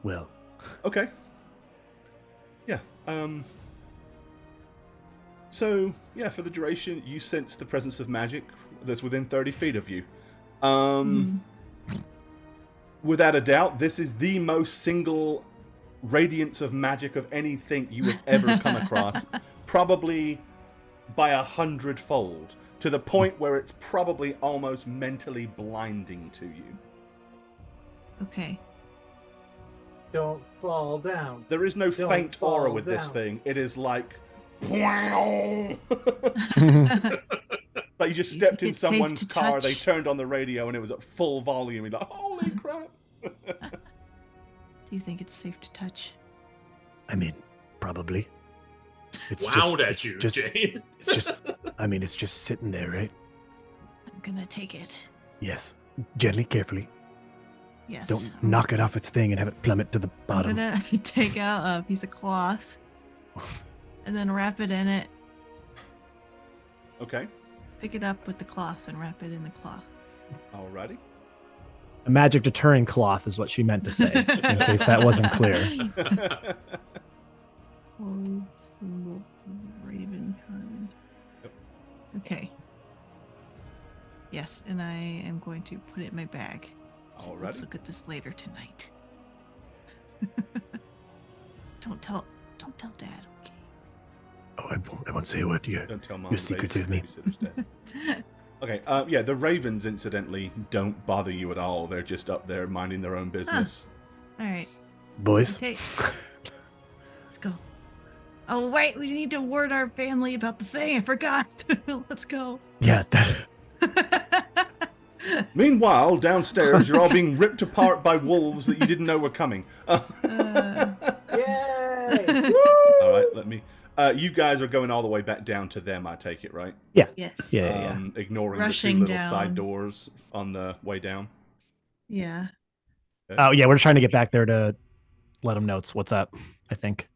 Well. Okay. Yeah. So, yeah, for the duration, you sense the presence of magic that's within 30 feet of you. Without a doubt, this is the most single radiance of magic of anything you have ever come across. Probably by 100-fold. To the point where it's probably almost mentally blinding to you. Okay. Don't fall down. There is no Don't faint aura fall with this down. thing. It is like... Like you just stepped in It's safe someone's to car, they touch? turned on the radio, and it was at full volume. You're like, holy crap! Do you think it's safe to touch? I mean, probably. It's Wowed at it's you, just, Jane. It's just. I mean, it's just sitting there, right? I'm gonna take it. Yes. Gently, carefully. Yes. Don't knock it off its thing and have it plummet to the I'm bottom. gonna take out a piece of cloth and then wrap it in it. Okay, Pick it up with the cloth and wrap it in the cloth. alrighty. A magic deterring cloth is what she meant to say, in case that wasn't clear. Holy symbol from Raven kind. Yep. Okay. Yes, and I am going to put it in my bag. So let's Alrighty. look at this later tonight. Don't tell Dad, okay? Oh, I won't say a word to you. Don't tell Mom. Your secret with me. Babysitter's dead. Okay, yeah, the ravens, incidentally, don't bother you at all. They're just up there minding their own business. All right. Boys, Okay. Let's go. Oh, wait, we need to warn our family about the thing. I forgot. Let's go. yeah, Meanwhile, downstairs, you're all being ripped apart by wolves that you didn't know were coming. Yay! All right, let me... you guys are going all the way back down to them, I take it, right? Yes. Yeah. Ignoring Rushing the two little down. side doors on the way down. Yeah. Oh yeah, we're trying to get back there to let them know what's up. I think.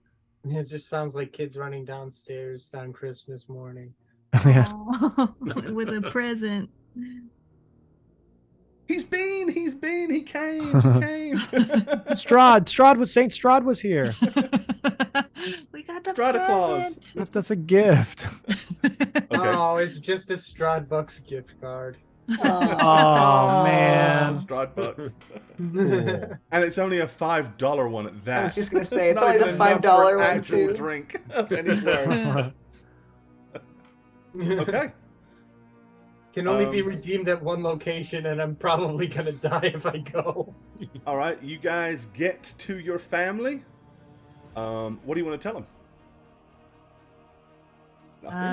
It just sounds like kids running downstairs on Christmas morning. Yeah. Aw, with a present. He came. Strahd was Saint Strahd was here. We got the Strahd Claus. present. Left us a gift. Okay. Oh, it's just a Strahd Bucks gift card. Oh man. Strahd bucks. And it's only a $5 one at that. I was just gonna say, it's not only the even enough for $5 an one, actual too. drink of any worth. Okay. Can only be Um, redeemed at one location, and I'm probably gonna die if I go. All right, you guys get to your family. What do you want to tell them?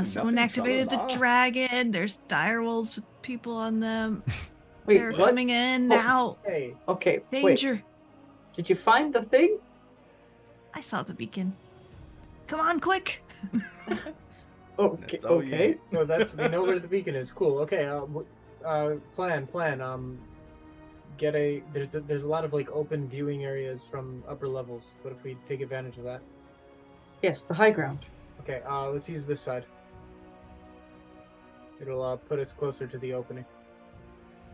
Someone activated the dragon. There's direwolves with people on them. Wait, They're what? coming in now. Hey, Okay, wait. Danger. Did you find the thing? I saw the beacon. Come on, quick. Okay, That's all you okay. need. so we know where the beacon is. Cool. Okay. Plan. There's a lot of like open viewing areas from upper levels. What if we take advantage of that? Yes, the high ground. Okay. Let's use this side. It'll put us closer to the opening.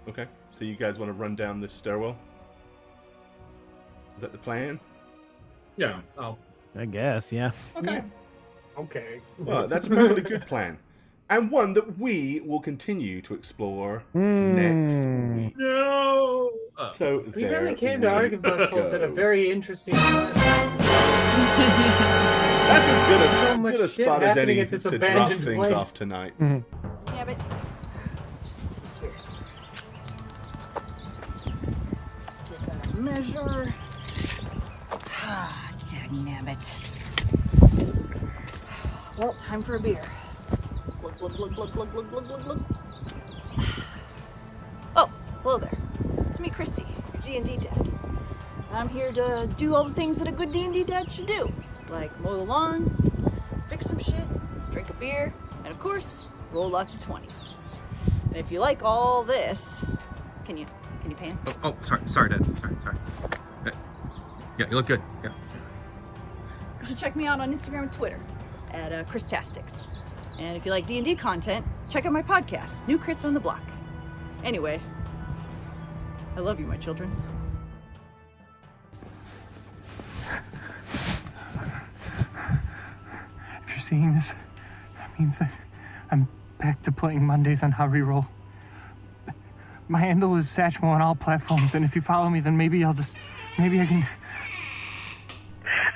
Okay, so you guys want to run down this stairwell? Is that the plan? Yeah. Oh. I guess, yeah. Okay. Okay. Well, that's a perfectly good plan. And one that we will continue to explore next week. No. So We there really came to we Arkenfestival at a go. very interesting time. That's as good So a, much good a shit spot as happening any at this to drop abandoned things place. off tonight. Yeah, but here. Just get that measure. Ah, dagnabbit. Well, time for a beer. Glug, glug, glug, glug, glug, glug, glug, glug, glug. Oh, hello there. It's me, Christy, your D&D dad. I'm here to do all the things that a good D&D dad should do. Like mow the lawn, fix some shit, drink a beer, and of course, roll lots of 20s. And if you like all this, can you pan? Oh, sorry, Dad. Sorry. Yeah, you look good. Yeah. You should check me out on Instagram and Twitter at Christastics. And if you like D&D content, check out my podcast, New Crits on the Block. Anyway, I love you, my children. If you're seeing this, that means that I'm back to playing Mondays on How Reroll. My handle is Satchmo on all platforms, and if you follow me, then maybe I can...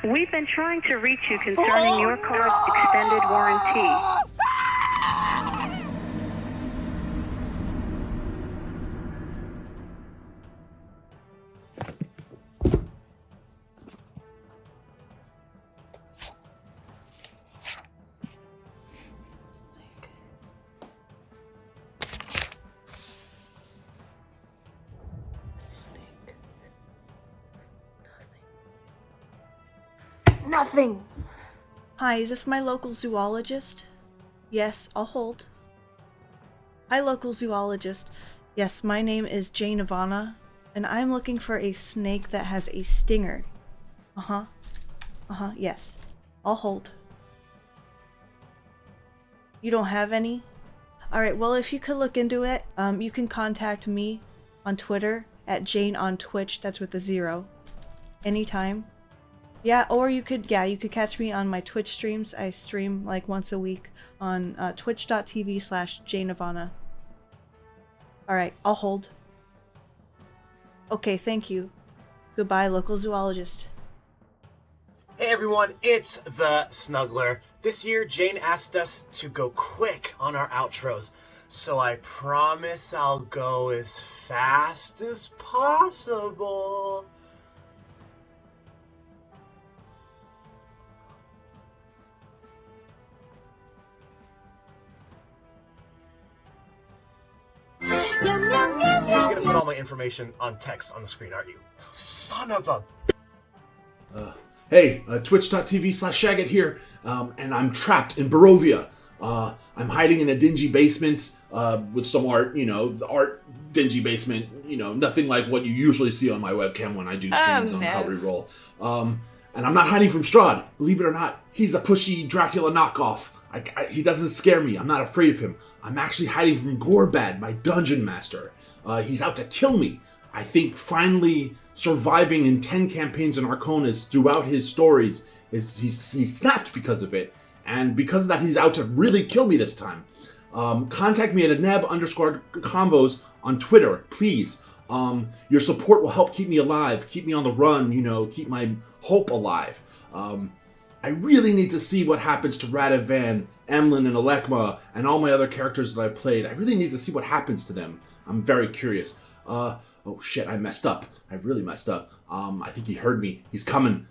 We've been trying to reach you concerning your car's extended warranty. Nothing! Hi, is this my local zoologist? Yes, I'll hold. Hi, local zoologist. Yes, my name is Jane Ivana, and I'm looking for a snake that has a stinger. Yes. I'll hold. You don't have any? Alright, well, if you could look into it, you can contact me on Twitter at Jane on Twitch, that's with a 0. Anytime. Yeah, or you could catch me on my Twitch streams. I stream like once a week on twitch.tv/JNirvana. Alright, I'll hold. Okay, thank you. Goodbye, local zoologist. Hey everyone, it's the Snuggler. This year, Jane asked us to go quick on our outros, so I promise I'll go as fast as possible. You're just gonna put all my information on text on the screen, aren't you? Son of a... Hey, twitch.tv/Shagget here, and I'm trapped in Barovia. I'm hiding in a dingy basement with some art, the art dingy basement, nothing like what you usually see on my webcam when I do streams on How We Roll. And I'm not hiding from Strahd. Believe it or not, he's a pushy Dracula knockoff. He doesn't scare me. I'm not afraid of him. I'm actually hiding from Gorebad, my dungeon master. He's out to kill me. I think finally surviving in 10 campaigns in Arconis throughout his stories, he's snapped because of it. And because of that, he's out to really kill me this time. Contact me at @neb_convos on Twitter, please. Your support will help keep me alive, keep me on the run, keep my hope alive. I really need to see what happens to Radovan, Emlyn, and Alekma, and all my other characters that I've played. I really need to see what happens to them. I'm very curious. Oh shit, I messed up. I really messed up. I think he heard me. He's coming.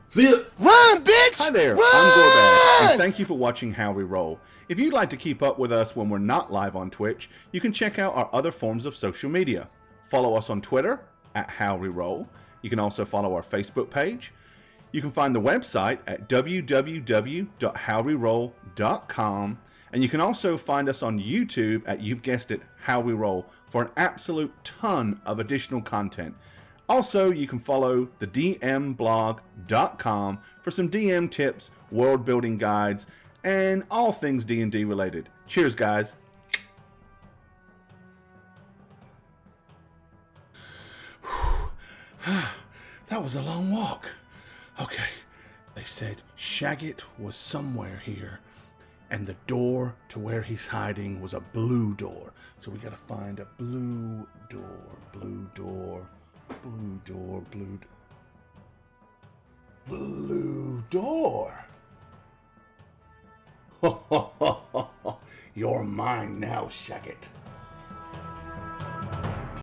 See ya! Run, bitch! Hi there, I'm Gorebad, and thank you for watching How We Roll. If you'd like to keep up with us when we're not live on Twitch, you can check out our other forms of social media. Follow us on Twitter, @HowWeRoll. You can also follow our Facebook page. You can find the website at www.howweroll.com, and you can also find us on YouTube at, you've guessed it, How We Roll, for an absolute ton of additional content. Also, you can follow the dmblog.com for some DM tips, world building guides, and all things D&D related. Cheers, guys. That was a long walk. Okay, they said Shagget was somewhere here, and the door to where he's hiding was a blue door. So we gotta find a blue door, blue door, blue door, blue door. You're mine now, Shagget.